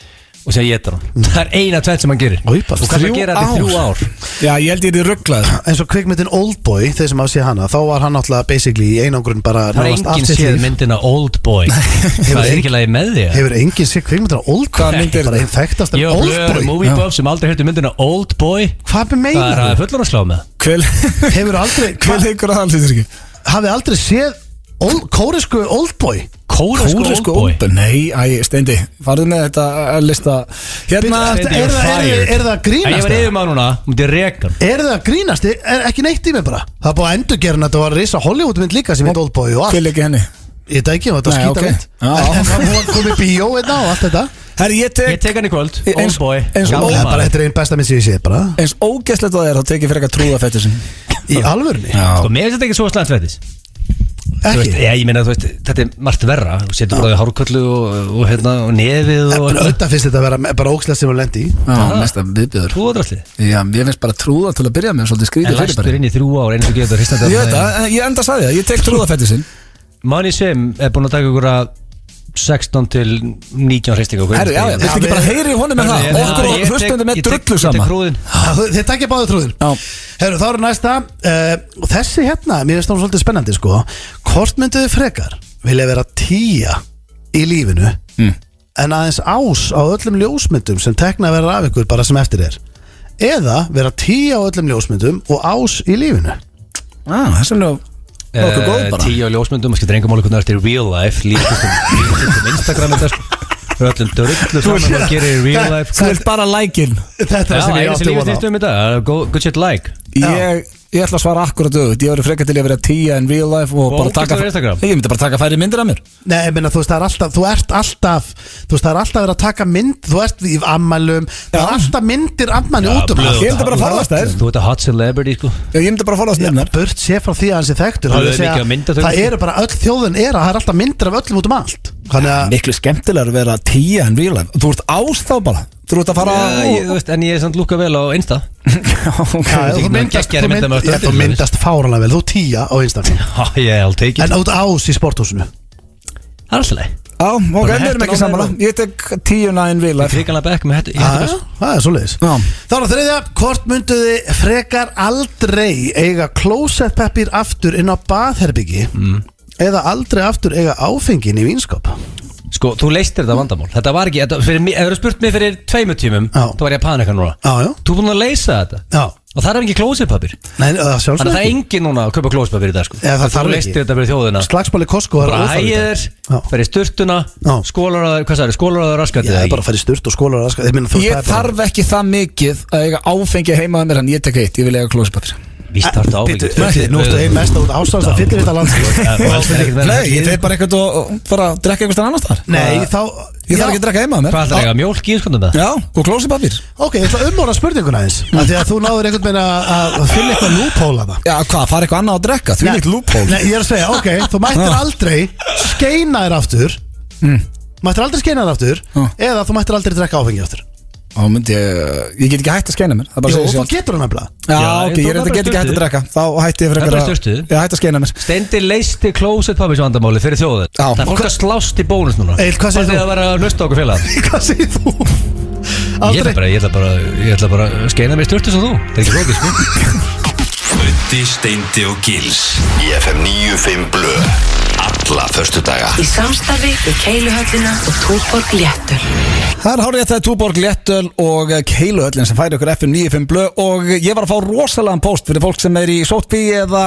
Speaker 4: og segja getur hann. Það er eina tveit sem hann gerir. Og hvað er að gera þetta í 3 ár?
Speaker 2: Já, ég held ég er í ruglað.
Speaker 3: eins og kvikmyndin Oldboy, þeir sem hafa séð hana, þá var hann náttúrulega basically í einangrun bara.
Speaker 4: Það er enginn séð myndina Oldboy. Það er ekki lagi með því.
Speaker 3: Hefur enginn séð kvikmyndina Oldboy? Bara einn þekktast
Speaker 4: Oldboy. Ég og blöður movie buff sem aldrei hörtu myndina Oldboy.
Speaker 3: Hvað með meina?
Speaker 4: Það er fullur að slá með.
Speaker 3: Hefur aldrei hafið aldrei séð kóresku Oldboy?
Speaker 2: Kóresku Oldboy? Nei, Steindi, farðu með þetta lista. Hérna,
Speaker 3: er það grínast?
Speaker 4: Ég var yfir maður núna, mútið rekan.
Speaker 3: Er það grínast? Er ekki neitt í mig bara? Það er búið að endurgerna, þetta var risa Hollywoodmynd líka sem heit Oldboy og allt.
Speaker 2: Hver leikir henni?
Speaker 3: Ég veit ekki, þetta skýta mynd En það kom í bíó einna og allt þetta
Speaker 2: Herri, ég
Speaker 4: tek hann í kvöld, Oldboy
Speaker 3: Þetta er einn besta mynd sem ég sé bara
Speaker 2: Eins ógeðslegt á þér, þá tek ég fyrir eitthvað trúðafettis
Speaker 3: Í alvörni?
Speaker 4: Sko, mér finnst þetta ekki svo slæmt fettis
Speaker 3: Ekki?
Speaker 4: Já, ég meina, þú veist, þetta er margt verra Þú setur bara í hárkollu og nefið og
Speaker 3: Þetta finnst þetta að vera bara ógeðslegt sem við lendi í
Speaker 2: Já, mest að viðbjöður
Speaker 4: Trúðadrasli
Speaker 2: Já, ég finnst bara trúða til að byrja með svolítið skrítið
Speaker 4: En læstur inn í 3 ár eins og getur hristandi
Speaker 2: Ég veit það, ég enda sagði það, ég tek trúðafettisinn
Speaker 4: Manni sem er búin að taka ykkur að 16 til 19 hristingar
Speaker 2: Herru, já, viltu ekki bara heyri honum með það Okkur og hlustundum með drullu sama
Speaker 3: Þið takkja báðu trúðin Herru, þá eru næsta og þessi hérna, mér finnst það svolítið spennandi sko Hvort mynduðu frekar vilja vera 10 í lífinu en aðeins ás á öllum ljósmyndum sem tekna að vera af ykkur bara sem eftir er eða vera 10 á öllum ljósmyndum og ás í lífinu
Speaker 2: Það sem nú
Speaker 4: 10 á ljósmyndum, maður skilur engum máli hvernig það er í real life líka Instagram þetta sko öllum drullu saman og gerir í real life
Speaker 2: Þú vilt bara like-in
Speaker 3: Þetta er það sem ég átti
Speaker 4: að vona Good shit like
Speaker 2: Ég ætla að svara akkurat auðvitað Ég verður frekar til að vera 10 in real life og bara taka Ég myndi bara taka færi myndir af mér
Speaker 3: Nei, ég meina, þú veist, það er alltaf Þú ert alltaf Þú veist, það er alltaf verið að taka mynd Þú ert í ammælum Það er alltaf myndir ammanni út um allt
Speaker 2: Ég myndi bara forðast þær
Speaker 4: Þú ert að hot celebrity sko
Speaker 2: Ég myndi bara forðast myndir
Speaker 3: Burt sé frá því að hans er þekktur Það eru bara öll þjóðin Það er alltaf myndir af öllum út um allt
Speaker 2: Miklu skemmtilegur að vera 10 in real life Þú ert ás þá bara Þú ert að fara
Speaker 4: En ég er samt lúka vel á Insta
Speaker 3: Þú myndast fáranlega vel Þú 10 á Instagram En út ás í sporthúsinu
Speaker 4: Það er alltaf leið
Speaker 2: Já, ok, við erum ekki saman Ég tek 10 in real life
Speaker 4: Fríkanlega bekk með hættu
Speaker 3: Það er svoleiðis Þá er það þriðja Hvort mynduði frekar aldrei eiga klósettpappír aftur inn á baðherbyggi eða aldrei aftur eiga áfengin í vínskap
Speaker 4: Sko, þú leistir þetta vandamál Þetta var ekki, ef þú eru spurt mig fyrir 2 tímum þá var ég að panika núna Þú er búin að leysa þetta og það er ekki klósettpappír Þannig að það er engin núna að kaupa klósettpappír í dag sko. Þú leistir þetta fyrir þjóðina
Speaker 3: Slagsmáli Costco er
Speaker 4: óþarfið Færi sturtuna, skólar á raskati
Speaker 3: Ég er bara að færi sturt og skólar á raskati
Speaker 2: Ég þarf ekki það mikið að eiga áfengi heima með mér en ég tek eitt, ég vil eiga klósettpappír
Speaker 4: Víst þarf þetta áfengi
Speaker 3: Nú ertu einn mest út ástæðast að fyllir þetta land
Speaker 2: Nei, ég þeir bara eitthvað og fara að drekka eitthvað annars þar
Speaker 3: Nei, þá
Speaker 2: Ég þarf ekki að drekka heima með mér
Speaker 4: Hvað ætlar ég að mjólk í skondum það?
Speaker 2: Já, og klósettpappír
Speaker 3: Ok, ég ætla að umorða spurninguna eins Því að þú náður einhvern veginn að finna eitthvað loophole að það
Speaker 2: Já, hvað, fara eitthvað annað að drekka? Því neitt loophole
Speaker 3: Nei, ég er að segja, ok, þú mættir aldrei skeina þér aftur Mættir aldrei skeina þér aftur eða þú mættir aldrei drekka áfengi aftur
Speaker 2: Þá myndi ég get ekki hægt að skeina mér
Speaker 3: Jó, þú getur hann nefnilega
Speaker 2: Já, ok, ég get ekki hægt að drekka Þá hætti ég frekar að hætti að skeina mér
Speaker 4: Steindi leisti klósettpappírs vandamáli fyrir þjóðin Það er fólk að slást í bónus núna
Speaker 3: Eil, hvað segir þú?
Speaker 4: Það er að vera að hlusta okkur félag
Speaker 3: Hvað segir þú?
Speaker 4: Ég ætla bara að skeina mér styrtu sem þú Það er ekki flókið sko
Speaker 1: Öddi, Steindi og Gils Í FM 95 Blö Alla föstudaga
Speaker 12: Í samstarfi við Keiluhöllina og Túborg Léttöl
Speaker 2: Það er hárið að það er Túborg Léttöl og Keiluhöllin sem færi okkur FM 95 Blö og ég var að fá rosalega post fyrir fólk sem er í sótkví eða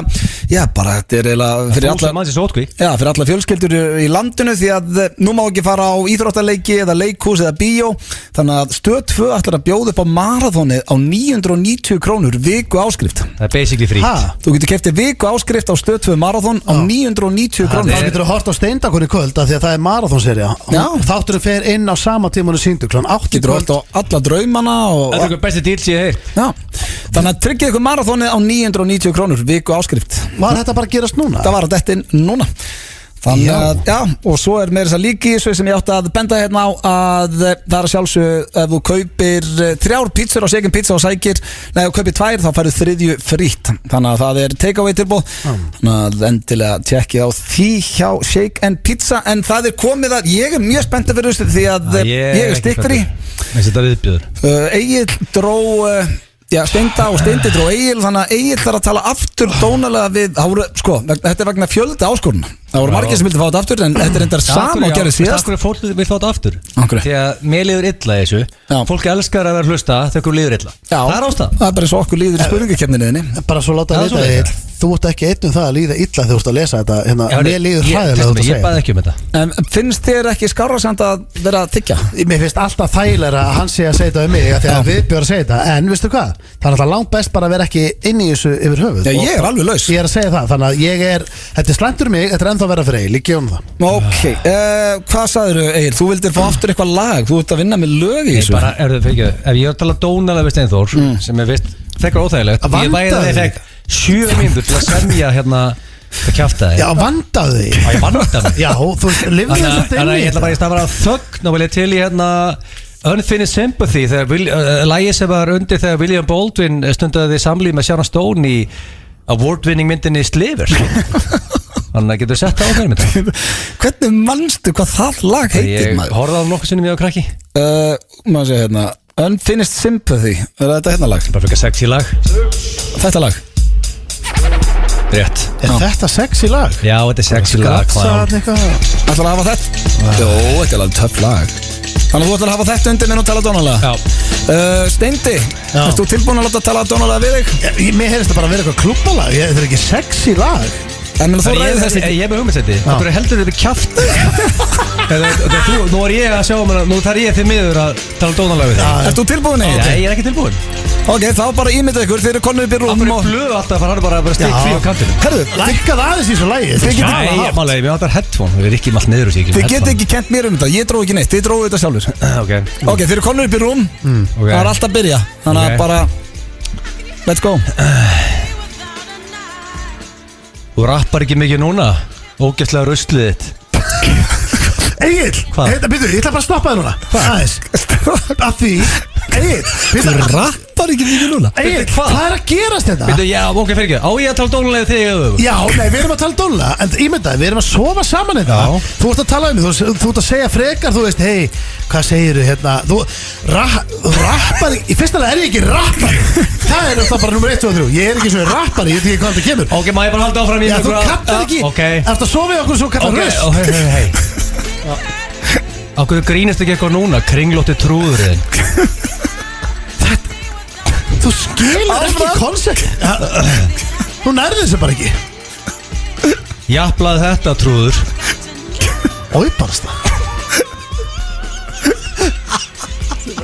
Speaker 2: já, bara þetta er eiginlega fyrir alla fjölskyldur í landinu því að nú má ekki fara á íþróttaleiki eða leikhús eða bíó þannig að Stöð 2 ætlar að bjóða upp á marathónið á 990 krónur viku áskrift.
Speaker 4: Það er basically frýtt.
Speaker 2: Þú getur keypt viku áskrift á Stöð 2 marathón á 990 krónur.
Speaker 3: Þá getur þú hort á Steindakunni kvöld af því að það er marathónserja. Þátturinn fer inn á sama tíma og sýndur kl. 8
Speaker 2: getur hort á alla draumana og
Speaker 4: þetta er eitthvað besti díl sem ég heyrt.
Speaker 2: Já. Þannig að tryggja ykkur marathónið á 990 krónur viku áskrift.
Speaker 3: Var þetta bara að gerast núna?
Speaker 2: Það var að detta inn núna. Þannig að, já, og svo er meira þess að líki svo sem ég átti að benda hérna á að það er að sjálfsög ef þú kaupir 3 pítsur á Shaken Pizza og sækir, nei, ef þú kaupir 2 þá færðu 3 frítt, þannig að það er take-away tilbúð, þannig að endilega tjekkið á því hjá Shaken Pizza, en það er komið að ég er mjög spenntið fyrir þessu því að ég er stikkfrí.
Speaker 4: Þetta viðbjöður.
Speaker 2: Egill dró Steinda og Steindi dró Egill, þannig að Egill þarf að tala aftur dónalega við, sko, þetta er vegna fjölda áskoruna. Það voru margir sem vildi fá þetta aftur en þetta er endar sama og gerði síðast.
Speaker 4: Akkur er fólk vil fá þetta aftur?
Speaker 2: Akkur.
Speaker 4: Því að mér líður illa í þessu. Fólk elskar að vera hlusta þegar okkur líður illa.
Speaker 2: Já,
Speaker 4: það er ástæðan.
Speaker 2: Það er bara eins og okkur líður í spurningakefninni.
Speaker 3: Bara svo láta að vita, þú ert ekki einn það að líða illa þegar þú ert að lesa þetta. Hérna, mér líður hræðilega
Speaker 4: ég bað ekki þetta.
Speaker 2: Finnst þér ekki skárra samt að vera að tyggja?
Speaker 3: Mér finnst alltaf þægilega að hann sé að segja þetta um mig því að við bjóðum að segja þetta. En veistu hvað? Það er alltaf langt best bara að vera ekki inn í þessu yfir höfuð.
Speaker 2: Já, ég er alveg laus.
Speaker 3: Ég er að segja það, þannig að þetta er slæmt fyrir mig, þetta er ennþá þá vera fyrir Egil, ég gef það.
Speaker 2: Ok, hvað sagðirðu Egil? Þú vildir fá aftur eitthvað lag, þú ert að vinna með lög í þessu.
Speaker 4: Bara, ef ég er að tala dónalega við Steinþór sem er vist, þekkar óþægilegt, ég væri að ég fekk 7 mínútur til að semja hérna það kjaftaði.
Speaker 3: Já, vandaði þig.
Speaker 4: Já, ég vandaði mig.
Speaker 3: Já, þú lifði þess að
Speaker 4: Þannig að ég ætla bara í stafara þögn og vilja til í hérna Unfinished Sympathy, lagið sem var undir þegar William Baldwin stundaði samlíf með Sharon Stone í award-winning myndinni Sliver. Þannig að getur sett það á þeirri mynda.
Speaker 2: Hvernig manstu hvað það lag heitir, maður?
Speaker 4: Ég horfði á nokkuð sinnum ég á krakki.
Speaker 2: Maður sé hérna Unfinished Sympathy, þetta hérna lag?
Speaker 4: Bara fyrir sexy lag.
Speaker 2: Þetta lag?
Speaker 4: Rétt.
Speaker 3: Þetta sexy lag?
Speaker 4: Já, þetta er sexy lag.
Speaker 2: Ætlar að hafa þetta? Jó, þetta er alveg töff lag. Þannig að þú ætlar að hafa þetta undir minn og tala dónalega?
Speaker 4: Já.
Speaker 2: Steindi, erst þú tilbúin að láta tala dónalega við þig?
Speaker 3: Mér heyrðist það bara að vera eitthvað klubbalag, þetta er ekki sexy lag.
Speaker 2: En þú ræðir þessi.
Speaker 4: Ég er með hugmyndsætti. Það er heldur þetta kjaft. Nú er ég að sjá nú þarf ég því miður að tala dónalega við þig.
Speaker 2: Ert þú tilbúin?
Speaker 4: Nei, ég er ekki tilbúin.
Speaker 2: Ok, þá bara ímyndið ykkur, þeir eru konur upp í rúm
Speaker 4: og blöðu alltaf, hann er bara stikk frí á kantinu.
Speaker 2: Herðu,
Speaker 3: lækkað aðeins í þessu lagi.
Speaker 4: Nei, málega, ég vantar headphone, við erum ekki allt niður og síkjum.
Speaker 2: Þið geti ekki kent mér þetta, ég dróð ekki neitt, þið dróðu þetta sjálfur. Ok, þeir eru konur upp í rúm, það er alltaf að byrja, þannig að bara, let's go.
Speaker 4: Þú rappar ekki mikið núna, ógeðslega ruslið þitt.
Speaker 3: Egil, ég ætla bara að stoppa þig núna. Aðeins, af því Egil,
Speaker 2: þú rappar ekki mikið núna.
Speaker 3: Egil, hvað er að gerast þetta?
Speaker 4: Já, ok, fyrir ekki, á ég að tala dónulega þig eða þau?
Speaker 3: Já, nei, við erum að tala dónulega, en ímyndaði, við erum að sofa saman þetta. Þú ert að tala um því, þú ert að segja frekar, þú veist, hei, hvað segir þú hérna? Þú rappar, í fyrsta lega er ég ekki rappar. Það er alltaf bara nummer 1, 2 og 3. Ég er ekki svona rappari, ég veit ekki hvað þetta kemur.
Speaker 4: Ok, má ég bara halda áfram í
Speaker 3: Já, þú kallar ekki, eftir að sofa í okkur svo kallar röst.
Speaker 4: Á hverju grínist ekki eitthvað núna? Kringlótti trúðurinn.
Speaker 3: Þú skilur ekki koncept. Þú nærði þessu bara ekki.
Speaker 4: Jafnlaði þetta trúður.
Speaker 3: Ói barasta.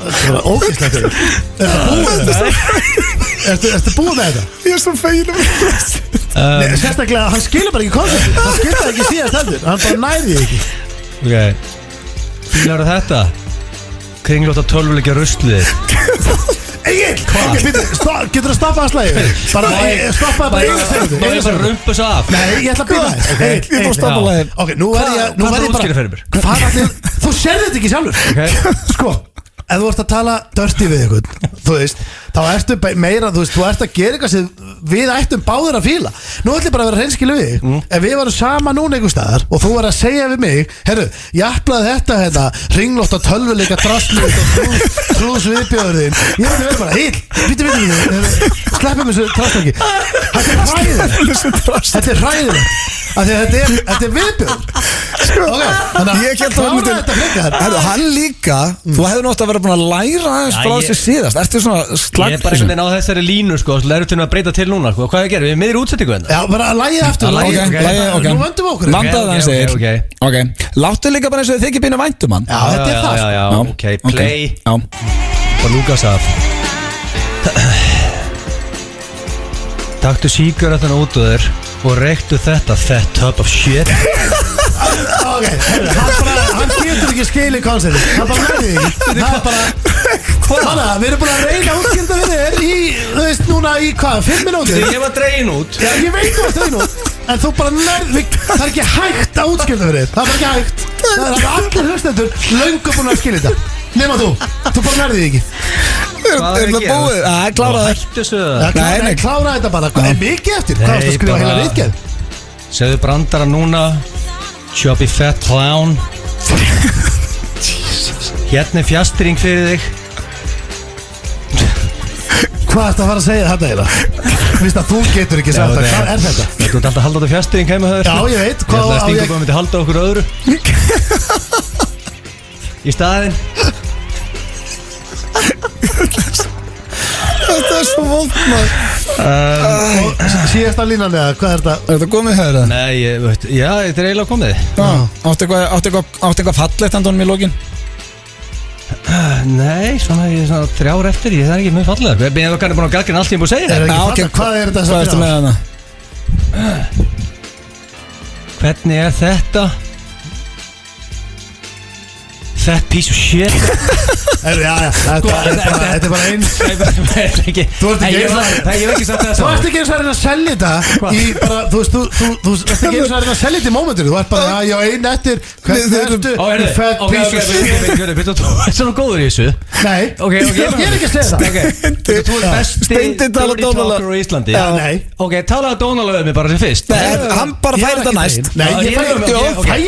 Speaker 3: Það var ógeðslegt. Ertu búið með þetta?
Speaker 2: Ég er svo fegin.
Speaker 3: Sérstaklega, hann skilur bara ekki koncept. Hann skilur það ekki síðast heldur. Hann bara nærði þig ekki.
Speaker 4: Ok, fílar þetta? Kringlótta tölvuleikja ruslið.
Speaker 3: Egil, getur þú að stoppa það slæði? Bara stoppa það bara einu segundu.
Speaker 4: Má ég bara rumpa svo af?
Speaker 3: Nei, ég ætla að byrja það.
Speaker 2: Ég búið að stoppa það.
Speaker 3: Ok, nú er ég bara þú sér þetta ekki sjálfur. Sko, ef þú ert að tala dirty við einhvern, þú veist, þá ertu meira, þú veist, þú ert að gera eitthvað sem við ættum báður að fíla. Nú ætlum ég bara að vera hreinskilu við þig. Ef við varum sama núna einhver staðar og þú var að segja við mig, herru, jafnlaði þetta hringlótta tölvuleika draslu og trúðs viðbjóður þín, ég myndi vera bara, Egil, býttu, sleppum þessu drastlöki. Þetta er hræðilegt. Þetta er viðbjóður.
Speaker 2: Ég held að hann líka, þú hefði nátt að vera búin að læra aðeins frá þessi síðast. Ertu svona
Speaker 4: slag? Ég er bara einhvern veginn á þessari línu, sko, læru til að breyta til núna, sko. Hvað er að gera? Við erum miður útsettingu hérna.
Speaker 3: Já, bara að lægja aftur. Nú vöndum við okkur.
Speaker 2: Vandaði það eins og ok. Láttu líka bara eins og þið þykir býna væntum hann.
Speaker 3: Já, þetta er það.
Speaker 4: Já, ok, play. Og lúkast af. Taktu sígarettan út úr þér og reyktu þetta fat tub of shit.
Speaker 3: Ok, hann getur ekki skilið konceptið. Hann bara nærði þig. Það er bara Hanna, við erum búin að reyna að útskýrta við þér í, þú veist, núna í hvað, 5 minútur?
Speaker 4: Þegar ég var dregin út.
Speaker 3: Já, ég veit þú varst dregin út. En þú bara það er ekki hægt að útskýrta við þér. Það er bara ekki hægt. Það er allir hlustendur löngu búin að skilja þetta. Nema þú bara nærði þig ekki.
Speaker 2: Er það búið? Það klára það.
Speaker 3: Nei, klára þetta bara. Hvað er mikið eftir? Hvað varst að skrifa heila ritgerð?
Speaker 4: Segðu brandara núna. Chubby fat clown. Hérna er fjastring fyrir þig.
Speaker 3: Hvað ert að fara að segja þetta eiginlega? Vist að þú getur ekki sagt það. Hvað er þetta?
Speaker 4: Þú ert alltaf að halda þetta fjastring heima höfður.
Speaker 3: Já, ég veit.
Speaker 4: Ég ætla að Stingur bara myndi halda okkur öðru í staðinn.
Speaker 2: Þetta er svo vond maður.
Speaker 3: Síðasta línan eða, hvað er þetta?
Speaker 2: Er þetta komið höfður?
Speaker 4: Nei, ég veit, já, þetta er eiginlega komið.
Speaker 2: Áttu eitthvað fallegt handónum í lokin?
Speaker 4: Nei, svona 3 eftir, það er ekki mjög fallegar. Við erum kannski búin að gagna allt ég búin að segja.
Speaker 3: Hvað er þetta?
Speaker 2: Hvað ertu með hana?
Speaker 4: Hvernig er þetta? That piece of shit.
Speaker 3: Já, þetta er bara eins. Þú ert ekki Þú ert ekki eins og að selja þetta í bara, þú ert ekki eins og að selja þetta í mómentinu. Þú ert bara, já, einn eftir. Hvernig ertu? Fat piece of shit.
Speaker 4: Þú ert svona góður í þessu.
Speaker 3: Nei, ég er ekki að segja það.
Speaker 4: Þú ert besti dirty talker á Íslandi.
Speaker 3: Nei.
Speaker 4: Ok, talaðu dónalega um mig bara sem fyrst.
Speaker 2: Hann bara færi þetta næst.
Speaker 3: Nei, ég færi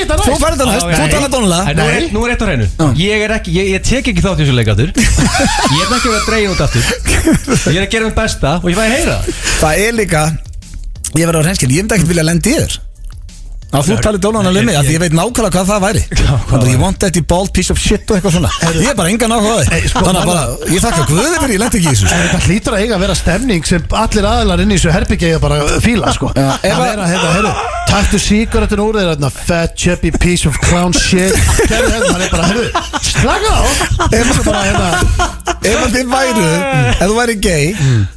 Speaker 3: þetta næst.
Speaker 2: Þú færi þetta næst, þú talaðu dónalega.
Speaker 4: Nú er eitt á hreinu. Ég tek ekki þátt í þessu leik aftur. Ég er ekki að vera dregin út aftur. Ég er að gera mitt besta og ég fæ að heyra.
Speaker 2: Það er líka, ég verður á hreinskil, ég myndi ekkert vilja lendi í þér að þú talir dónalega um mig, því ég veit nákvæmlega hvað það væri. You want that you bald piece of shit og eitthvað svona. Ég er bara engan áhuga á þig. Þannig að bara, ég þakka Guði fyrir ég lendi ekki í þessu.
Speaker 3: Það hlýtur að eiga að vera stemning sem allir aðilar inn í þessu herbyggja eiga bara fíla, sko. Það vera, heyrðu, taktu sígarettin úr þér, fat chubby piece of clown shit. Það er bara, heyrðu, slaka á.
Speaker 2: Ef þið væru, ef þú væri gay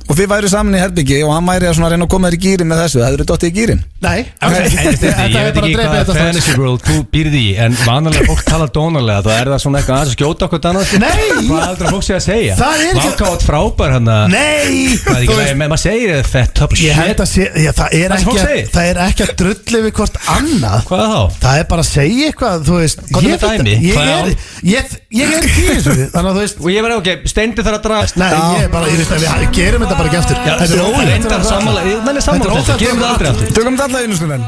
Speaker 2: og þið væru saman í herbyggi og hann væri að reyna að koma þér í gýrin með þessu, það eru dottið í gýrin?
Speaker 3: Nei,
Speaker 4: ég veit ekki hvað fantasy world þú býrði í, en vanalega fólk tala dónalega, þá er það svona eitthvað að skjóta okkur annað.
Speaker 3: Nei!
Speaker 4: Hvað heldur að fólk sé að segja?
Speaker 3: Það er ekki
Speaker 4: Vákátt frábær hann að
Speaker 3: Nei!
Speaker 4: Maður segir fett top shit.
Speaker 3: Það er ekki að drulli við hvort annað.
Speaker 4: Hvað þá?
Speaker 3: Það er bara að segja eitthvað, þú veist.
Speaker 4: Hvað er með dæmi?
Speaker 3: Ég er ekki í þessu, þannig að þú veist.
Speaker 4: Og ég verði ok, Steindi þarf að dragast.
Speaker 3: Nei, ég er bara, við gerum þetta bara ekki aftur.
Speaker 4: Þetta er óhægt. Menn er sammála þetta, gerum þetta aldrei aftur.
Speaker 2: Tökum þetta alltaf einu skoðan.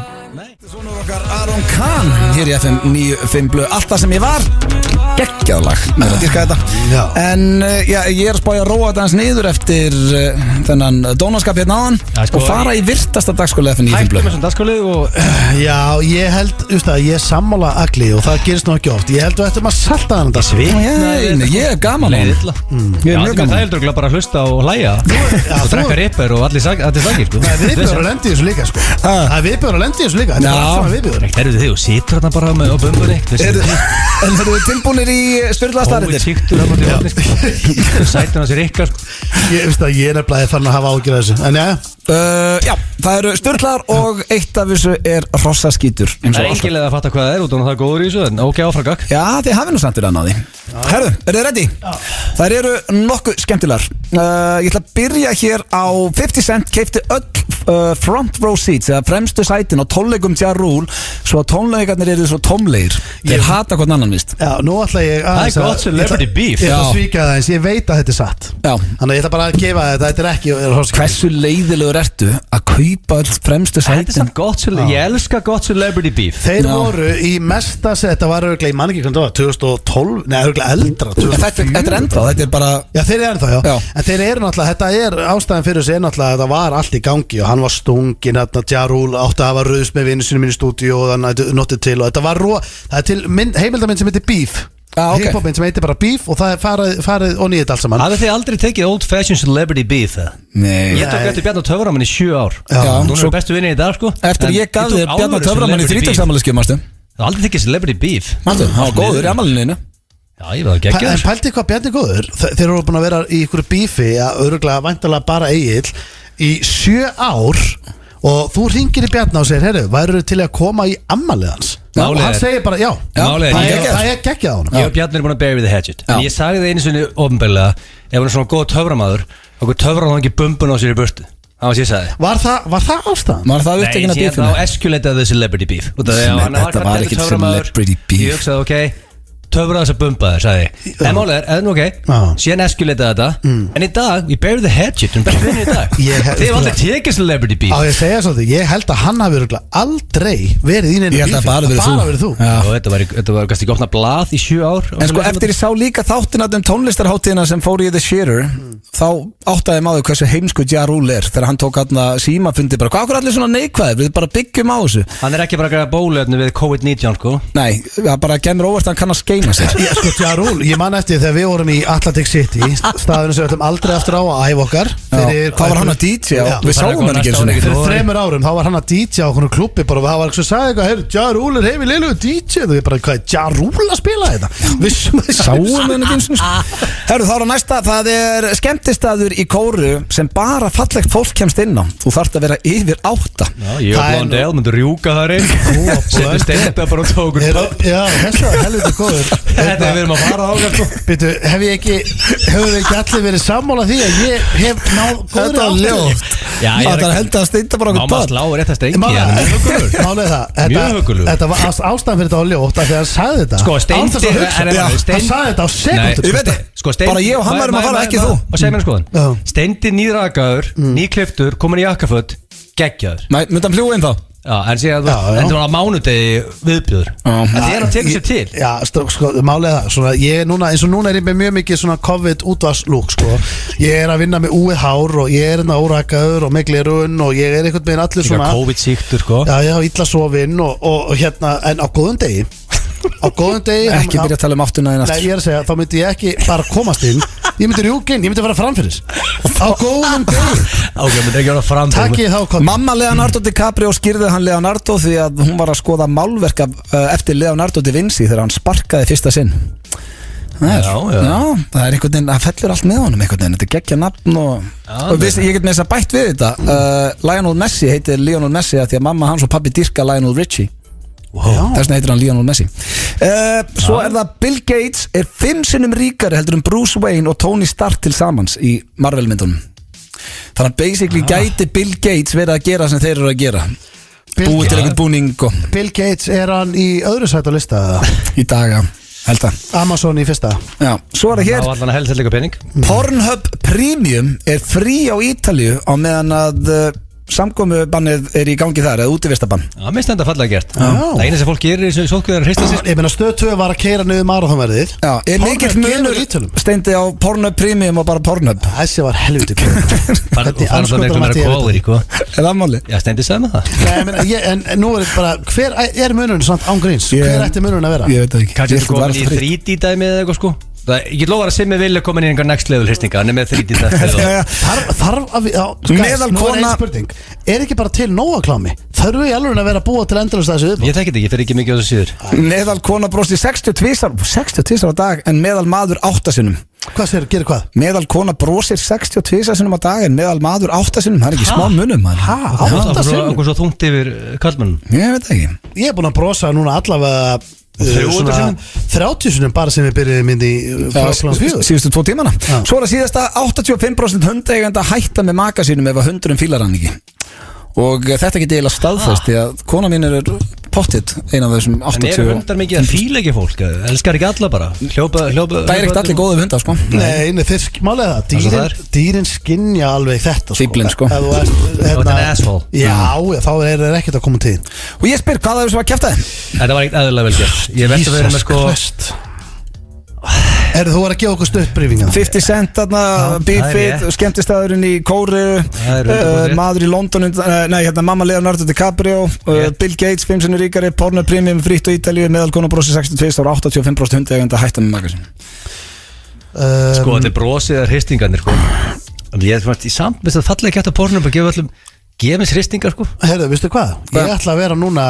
Speaker 2: Svonur okkar Aron Kahn hér í FM 95 Blöð. Alltaf sem ég var, geggjað lag með að dyrka þetta. En ég er að spája að róa þetta hans niður eftir þennan dónaskap hérna áðan og fara í virtasta dagskóli FM 95 Blöð.
Speaker 4: Hættum þessum dagskóli og
Speaker 3: Já, ég held, ég er sammála Agli og það gerist nú ekki oft. Ég held að þetta maður salta hann þetta.
Speaker 2: Ég er gaman á hann. Ég er mjög gaman.
Speaker 4: Það heldur bara að hlusta og hlæja og drekka ripper og allir sagir, sko.
Speaker 3: Við byrjum að lendi í þessu líka, sko. Við byrjum að lendi í þessu líka. Þetta er bara alltaf viðbjóður.
Speaker 4: Erðu þið og situr þarna bara með á bumbunni?
Speaker 2: En eru þið tilbúinir í styrlaða staðreyndir?
Speaker 4: Tíktur hann átti vatni. Sætun hans er ykkar.
Speaker 3: Ég er nefnilega farin að hafa ágjörð þessu. En
Speaker 2: já, það eru styrlaðar og eitt af þessu er hrossaskítur.
Speaker 4: Það er engilega að fatta hvað það er út og það er góður í þessu, en ok, áfragak.
Speaker 2: Já, þið hafið nú samt verið að ná því. Herðu, eru þið ready? Það eru nokkuð skemmtilegar. Ég ætla að byrja hér á 50 Cent keipti öll front row seats eða fremstu sætin á tónleikum Ja Rule svo að tónleikarnir eru svo tómlegir. Þeir hata hvern annan vist.
Speaker 3: Já, nú ætla ég
Speaker 4: að það er gott celebrity beef.
Speaker 3: Ég ætla að svíka það eins, ég veit að þetta er satt.
Speaker 2: Já.
Speaker 3: Þannig að ég ætla bara að gefa þetta er ekki
Speaker 2: Hversu leiðilegur ertu að kaupa öll fremstu sætin?
Speaker 4: Þetta er gott celebrity, ég elska gott celebrity beef.
Speaker 3: Þeir voru í mesta þetta var örglega, ég man ekki hvernig það var 2012, nei örglega eldra.
Speaker 2: Þetta er ennþá, þetta er bara
Speaker 3: Já, þeir eru ennþá, já. En þeir eru náttúrulega, þetta er ástæðan fyrir þessu náttúrulega, þetta var allt í gangi og hann var stungin, Ja Rule átti að hafa rauðs með vinnu sinni mínu stúdíu og þannig notið til og þetta var það er til heimildamind sem heitir Beef. Hip-hopin sem heitir bara Beef og það er farið og nýðið allt saman.
Speaker 4: Hafið þið aldrei tekið old fashioned celebrity beef það?
Speaker 2: Nei.
Speaker 4: Ég tók eftir Bjarnar Töframann í 7 ár. Nú erum við bestu vinni í dag, sko.
Speaker 2: Eftir ég gaf þér Bjarnar Töframann í 30-samæliskeiðu, mástu?
Speaker 4: Það aldrei tekið celebrity beef.
Speaker 2: Mástu, það var góður í ammælinu.
Speaker 4: Já, ég var geggjör.
Speaker 3: En pælti hvað Bjarni góður, þeir eru búin að vera í ykkur beefi að öruglega væntalega bara Egill í 7 ár og þú ringir í Bjarni og segir, heyrðu, væru til að koma í ammælið hans? Og hann segir bara, já, það er geggjað á hann.
Speaker 4: Ég og Bjarni er búin að bury the hatchet. En ég sagði það einu sinni ofnbeglega, ef hann er svona góð töframaður, okkur töfrar hann ekki bumbun á sér í burtu. Það var sem ég sagði.
Speaker 3: Var það ástæðan?
Speaker 2: Var það upptekinn af beefinu?
Speaker 4: Nei, síðan þá esculateði celebrity beef.
Speaker 2: Þetta var ekki celebrity beef.
Speaker 4: Ég hugsaði, ok, töfra þess að bumpa þér, sagði ég. En málega er, ok, síðan esculateði þetta. En í dag, we bury the hatchet, bestu vinni í dag. Þið hefur aldrei tekið celebrity beef.
Speaker 3: Á ég segja svolítið, ég held að hann hafi aldrei verið í neinu beefi.
Speaker 2: Ég held að bara verið þú.
Speaker 4: Þetta var kannski opna blað í 7 ár.
Speaker 2: En sko, eftir ég sá líka þáttina tónlistarháttíðina sem fór í The Shearer, þá áttaði maður hversu heimsku Ja Rule er þegar hann tók hann símafundi bara, hvað okkur allir svona neikvæðir, við bara byggjum á þessu.
Speaker 4: Hann er ekki bara að gera bóluefni við COVID-19, sko.
Speaker 2: Nei, það bara kemur óvart að hann kann að skeina sér.
Speaker 3: Sko, Ja Rule, ég man eftir þegar við vorum í Atlantic City, staðinu sem við ætlum aldrei aftur á að æfa okkar,
Speaker 2: Hvað var hann að DJ? Við sáum hann ekki eins og neitt.
Speaker 3: Fyrir 3 árum, þá var hann að DJ á okkur klubbi bara, og það var eitthvað, sagði eitthvað, heyrðu, Ja Rule er heimi liðlegu DJ, og ég bara, hvað er Ja Rule að spila þetta?
Speaker 2: Sáum hann ekki eins og neitt. Herru, þá er næsta, það er skemmtistaður í Kóreu sem bara fallegt fólk kemst inn á. Þú þarft að vera yfir 8.
Speaker 4: Ég og Blondell myndu rjúka það reyn. Settu steinleipið bara og tókur
Speaker 3: Já, þess að helviti góður.
Speaker 4: Þetta við erum að fara á sko.
Speaker 3: Býtu, hefur ekki allir verið sammála því að ég hef náð góður
Speaker 2: Þetta var ljótt. Það er held að steinda bara okkur
Speaker 4: Máma slá rétt að steingi.
Speaker 3: Málið það. Þetta var ástæðan fyrir þetta á ljótt af því að hann sagði þetta.
Speaker 4: Sko, Steindi
Speaker 3: Hann sagði þetta á sekundu.
Speaker 2: Ég veit það, bara ég og hann verðum að fara, ekki þú.
Speaker 4: Og segja mér skoðan, Steindi nýrakaður, nýkliftur, komin í jakkaföt, geggjaður.
Speaker 2: Nei, myndi hann fljúa inn þá?
Speaker 4: Já, en segja að þetta var á mánudegi viðbjöður. Þetta er að teka sér til.
Speaker 3: Já, sko, málið það, svona, ég er núna, eins og núna er ég með mjög mikið svona COVID útvarslúk, sko. Ég er að vinna með úið hár og ég er hérna órakaður og með glerun og ég er einhvern veginn allir svona
Speaker 4: COVID-síktur, sko.
Speaker 3: Já, illa sofinn og hérna, en á góðum degi
Speaker 2: ekki byrja að tala um áttuna
Speaker 3: Nei, ég er að segja, þá myndi ég ekki bara komast inn. Ég myndi rjúka inn, ég myndi vera framfyrir á góðum degi.
Speaker 4: Ok, myndi ekki vera framfyrir.
Speaker 3: Takk ég þá kom.
Speaker 2: Mamma Leonardo DiCaprio skýrði hann Leonardo því að hún var að skoða málverk eftir Leonardo da Vinci þegar hann sparkaði fyrsta sinn. Já, það er einhvern veginn, það fellur allt með honum einhvern veginn, þetta er geggja nafn og veist, ég get með þess að bætt við þetta. Lionel Messi heitir Lionel Messi að því að mamma hans og pabbi dyrka Lionel Richie. Þess vegna heitir hann Lionel Messi. Svo er það Bill Gates er 5 sinnum ríkari heldur Bruce Wayne og Tony Stark til samans í Marvel myndunum. Þannig að basically gæti Bill Gates verið að gera sem þeir eru að gera. Búið til einhvern búning og
Speaker 3: Bill Gates, er hann í öðru sæti á lista?
Speaker 2: Í dag, já, held að
Speaker 3: Amazon í fyrsta.
Speaker 2: Já, svo er það hér
Speaker 4: Ná allan að helst líka pening.
Speaker 2: Pornhub Premium er frí á Ítalíu á meðan að samkomubannið er í gangi þar eða útivistabann.
Speaker 4: Já, mér stend að fallega gert. Það eina sem fólk gerir í sólkvíðar er að hrista sig.
Speaker 3: Ég meina Stöð 2 var að keyra niður marathonverðið.
Speaker 2: Já, er mikill munur Steindi á Pornhub Premium og bara Pornhub.
Speaker 3: Þessi var helviti góð.
Speaker 4: Fann það með eitthvað meira kóður í hvað.
Speaker 2: Er það máli?
Speaker 4: Já, Steindi sagði með það.
Speaker 3: Nei, en nú er þetta bara, hver er munurinn samt án gríns? Hver ætti munurinn að vera?
Speaker 2: Ég veit það ekki.
Speaker 4: Kannski komin í 3D dæmi eða eitthvað sko. Ég get lofa að Simmi vilja koma inn í einhver next level hristinga. Hann er með 3D
Speaker 3: Þarf að meðal kona er ekki bara til nóga klámi. Þarf við alveg að vera að búa til endalust þessu viðbót?
Speaker 4: Ég þekki þetta ekki, fyrir ekki mikið á þessu síður.
Speaker 2: Meðal kona brosti 62 á dag en meðal maður 8 sinnum.
Speaker 3: Hvað sér, gerir hvað?
Speaker 2: Meðal kona brosir 62 sinnum á dag en meðal maður 8 sinnum. Það er ekki smá munum.
Speaker 3: 8 sinnum?
Speaker 4: Hvað svo þungt yfir kallmennum?
Speaker 2: Ég veit ekki.
Speaker 3: Ég er búin að brosa núna allavega 30 sinum bara sem við byrjuðum inn í
Speaker 2: síðustu 2 tímana. Svo er það síðasta 85% hundaeiganda hætta með maka sínum ef að hundurinn fílar hann ekki. Og þetta geti eiginlega staðfest því að kona mín er pottitt eina af þessum 80.
Speaker 4: En eru hundar mikið að fíla ekki fólk? Elskar ekki alla bara? Hljópa
Speaker 2: Það er ekkert allir góðið hundar sko.
Speaker 3: Nei, þeir málega það Dýrin skynja alveg þetta
Speaker 2: Fíblinn sko.
Speaker 4: Þetta er asshole.
Speaker 3: Já, þá er þeir ekkert að koma til.
Speaker 2: Og ég spyr, hvað er þessu að kæfta þið?
Speaker 4: Þetta var ekkert eðlilega vel gert. Ég veit að vera með sko
Speaker 3: Þú var að gefa okkur stöðbreyfinga
Speaker 2: 50 Cent þarna, Beefit, skemmtistæðurinn í Kóreu, maður í London, mamma Leonardo DiCaprio, Bill Gates 5 sinnum ríkari, Pornhub Premium fritt á Ítalíu, meðalkona brosi 62 ára 85% hundaeiganda hætta með maka sín.
Speaker 4: Sko þetta er brosið eða hristingarnir sko. Ég er samt með það fallega gett að Pornhub að gefa allum gefins hristingar sko.
Speaker 3: Herðu, veistu hvað? Ég ætla að vera núna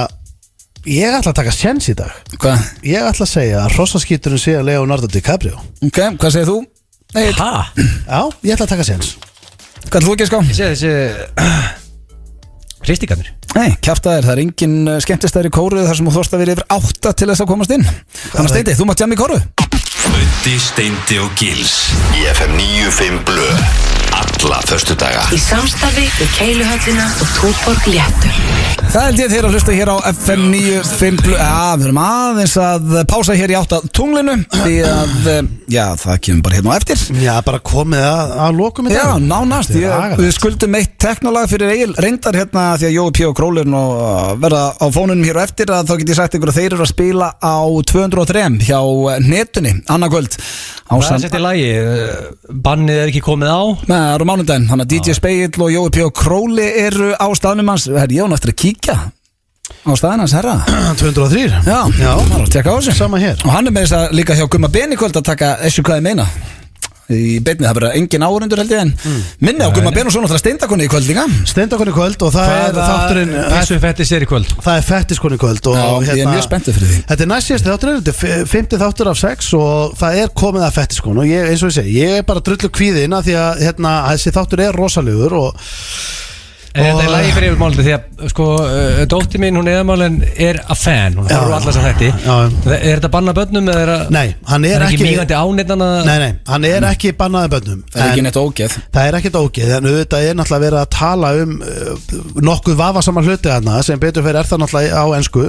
Speaker 3: Ég ætla að taka séns í dag.
Speaker 2: Hvað?
Speaker 3: Ég ætla að segja að hrossaskíturinn sé að Leonardo DiCaprio.
Speaker 2: Ok, hvað segir þú?
Speaker 4: Hæ?
Speaker 3: Já, ég ætla að taka séns.
Speaker 2: Hvað ætla þú ekki að ská?
Speaker 4: Ég segi þessi hristingarnir.
Speaker 2: Nei, kjaftaðir, það er engin skemmtistæður í Kóreu þar sem þú þorst að vera yfir 8 til þess að komast inn. Þannig að Steindi, þú mátt jamma í Kóreu.
Speaker 1: Böddi, Steindi og Gils í FM 95 Blö. Alla föstudaga
Speaker 12: Í samstarfi við Keiluhöllina og Túborg Léttur.
Speaker 2: Það held ég þeir að hlusta hér á FM 95 Blö. Við erum aðeins að pása hér í 8 tunglinu því að, það kemur bara hérna á eftir.
Speaker 3: Já, bara komið að lokum í dag.
Speaker 2: Já, nánast. Við skuldum eitt teknolag fyrir Egil reyndar hérna því að Jói P. og Królurinn og verða á fónunum hér á eftir að þá get ég sagt ykkur að þeir eru að spila á 203 hjá netunni annað kvöld.
Speaker 4: Það er sett í lagi, bannið er ekki komið á.
Speaker 2: Nei, það eru mánudaginn, þannig að DJ Speill og Jói P. og Króli eru á staðnum hans. Ég á eftir að kíkja á staðinn hans, herra
Speaker 3: 203?
Speaker 2: Já, það er að tjekka á þessu.
Speaker 3: Sama hér.
Speaker 2: Og hann er með þess að líka hjá Gumma Ben í kvöld að taka þessu hvað ég meina. í beinni, það verður engin áhorfendur held ég en minni á Gumma Benósson og það er Steindakonni í kvöld líka.
Speaker 3: Steindakonni í kvöld og það er þátturinn
Speaker 4: Þessu fettis í kvöld.
Speaker 3: Það er fettiskonni í kvöld og
Speaker 2: ég er mjög spenntið fyrir því.
Speaker 3: Þetta er næst síðasti þátturinn, þetta er 50 þáttur af 6 og það er komið að fettiskon og ég, eins og ég segi, ég er bara drullu kvíðina því að þessi þáttur er rosalegur og
Speaker 4: Þetta er lagi fyrir yfirmálinu því að sko, dóttir mín, hún eðamálin er a fan, hún horfður allar sem þetta Er þetta bannað börnum eða
Speaker 3: Nei, hann er ekki
Speaker 4: mýgandi áneittana
Speaker 3: Nei, hann er ekki bannaði börnum
Speaker 2: Það er ekki neitt ógeð
Speaker 3: Það er ekkert ógeð, en auðvitað er náttúrulega verið að tala nokkuð vafasamar hluti þarna sem betur fyrir það náttúrulega á ensku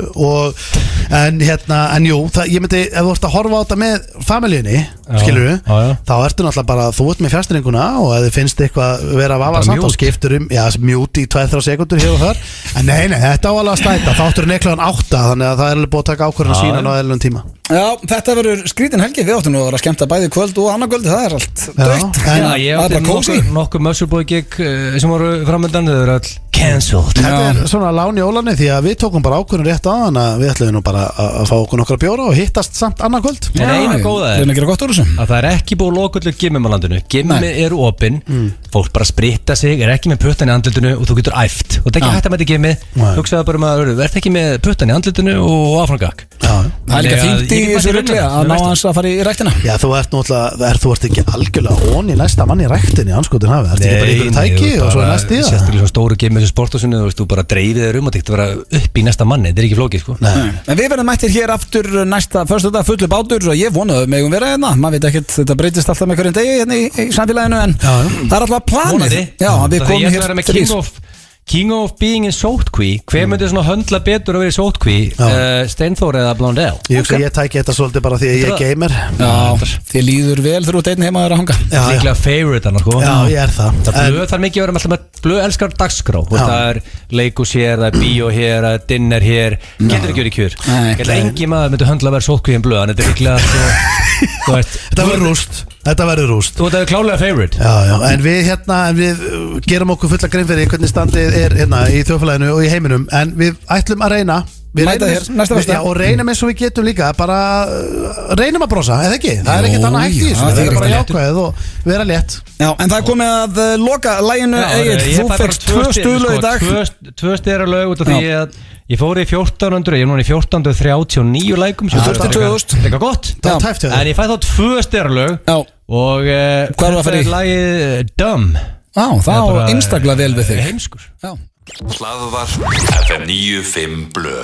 Speaker 3: en jú, ég myndi ef þú ert að horfa á þetta með familjíunni skilurðu, þá ertu náttúrulega bara þú ert með fjastringuna og ef þið finnst eitthvað vera vafasamt þá skiptur mjút í 2-3 sekundur hér og þar en nei, þetta á alveg að stæta þáttur neklaðan 8 þannig að það er alveg búið að taka ákvörðan sína á eðlunum tíma
Speaker 2: Já, þetta verður skrítin helgi við áttum nú að vera að skemmta bæði kvöld og annað kvöldi, það er allt dögt
Speaker 4: Ég átti nokkuð Muscleboy gig sem voru framöndan, þau eru all cancelled
Speaker 3: Þetta er svona lán í ólanni því að við tókum bara ákvörðun rétt á þannig að við ætlum nú bara að fá okkur nokkra bjóra og hittast samt annað kvöld
Speaker 4: En eina góða
Speaker 2: er
Speaker 4: að það er ekki búið lokullu gimmum á landinu Gimmi eru opinn, fólk bara spritta sig er ekki með puttan í andlutinu og þú getur æft og það er ekki hægt að mæta gimmi hugsaðu bara verð ekki með puttan í andlutinu og áframgak
Speaker 2: Það er líka fínt í þessu rugli að ná hans að fara í ræktina
Speaker 3: Já, þú ert ekki algjörlega ón í næsta mann í ræktinni anskotin hafi, ert ekki bara í ykkur tæki og svo næst í það
Speaker 4: Sérstaklega svona stóru gimmi þessu sportásunni þú bara dreifið þér og tekst að vera upp í næsta manni þetta er ekki flókið sko
Speaker 2: En við verðum mættir hér aftur næsta föstudag fullu bátur og ég vonaðu megum vera hérna maður veit ekkert, þetta breytist alltaf með hverjum degi hérna í samfélaginu en það er alltaf planið Já, við komum hér þrís
Speaker 4: King of being in sótkví hver myndi svona höndla betur að vera í sótkví Steinþór eða Blondell
Speaker 3: Ég hugsa ég tæki þetta svolítið bara því að ég er gamer
Speaker 2: Já, þið líður vel þegar þú ert einn heima að hanga
Speaker 4: Líklega favorite hann sko
Speaker 3: Já, ég er það
Speaker 4: Blöð þarf mikið að vera með alltaf blöð elskar dagskrá Það er leikus hér, það er bíó hér, það er dinner hér Getur ekki verið kjör Ég held að engi maður myndi höndla að vera sótkví en blöð Þetta er líklega
Speaker 3: Þetta verður rúst
Speaker 4: Þú er klálega favorite
Speaker 3: Já, en við gerum okkur fulla grein fyrir hvernig standið er hérna í þjóðfélaginu og í heiminum en við ætlum að reyna
Speaker 2: Mæta hér, næsta fyrsta
Speaker 3: og reynum eins og við getum líka bara reynum að brosa, eða ekki? Það er ekkert annað hægt í þessu, það er bara jákvæð og vera létt
Speaker 2: Já, en það er komið að loka læginu Egill, þú fekst 2 stuðlög í dag
Speaker 4: 2 styralög út af því að ég fór í 1400, ég er núna í 1439 lækum
Speaker 2: Það er 2000
Speaker 4: Þetta er gott En ég fæ þá 2 styralög og
Speaker 2: þetta
Speaker 4: er lagið Dumb
Speaker 2: Já, það var einstaklega vel við þig
Speaker 4: Heimskur
Speaker 1: Hlaðvarp FM 95 Blö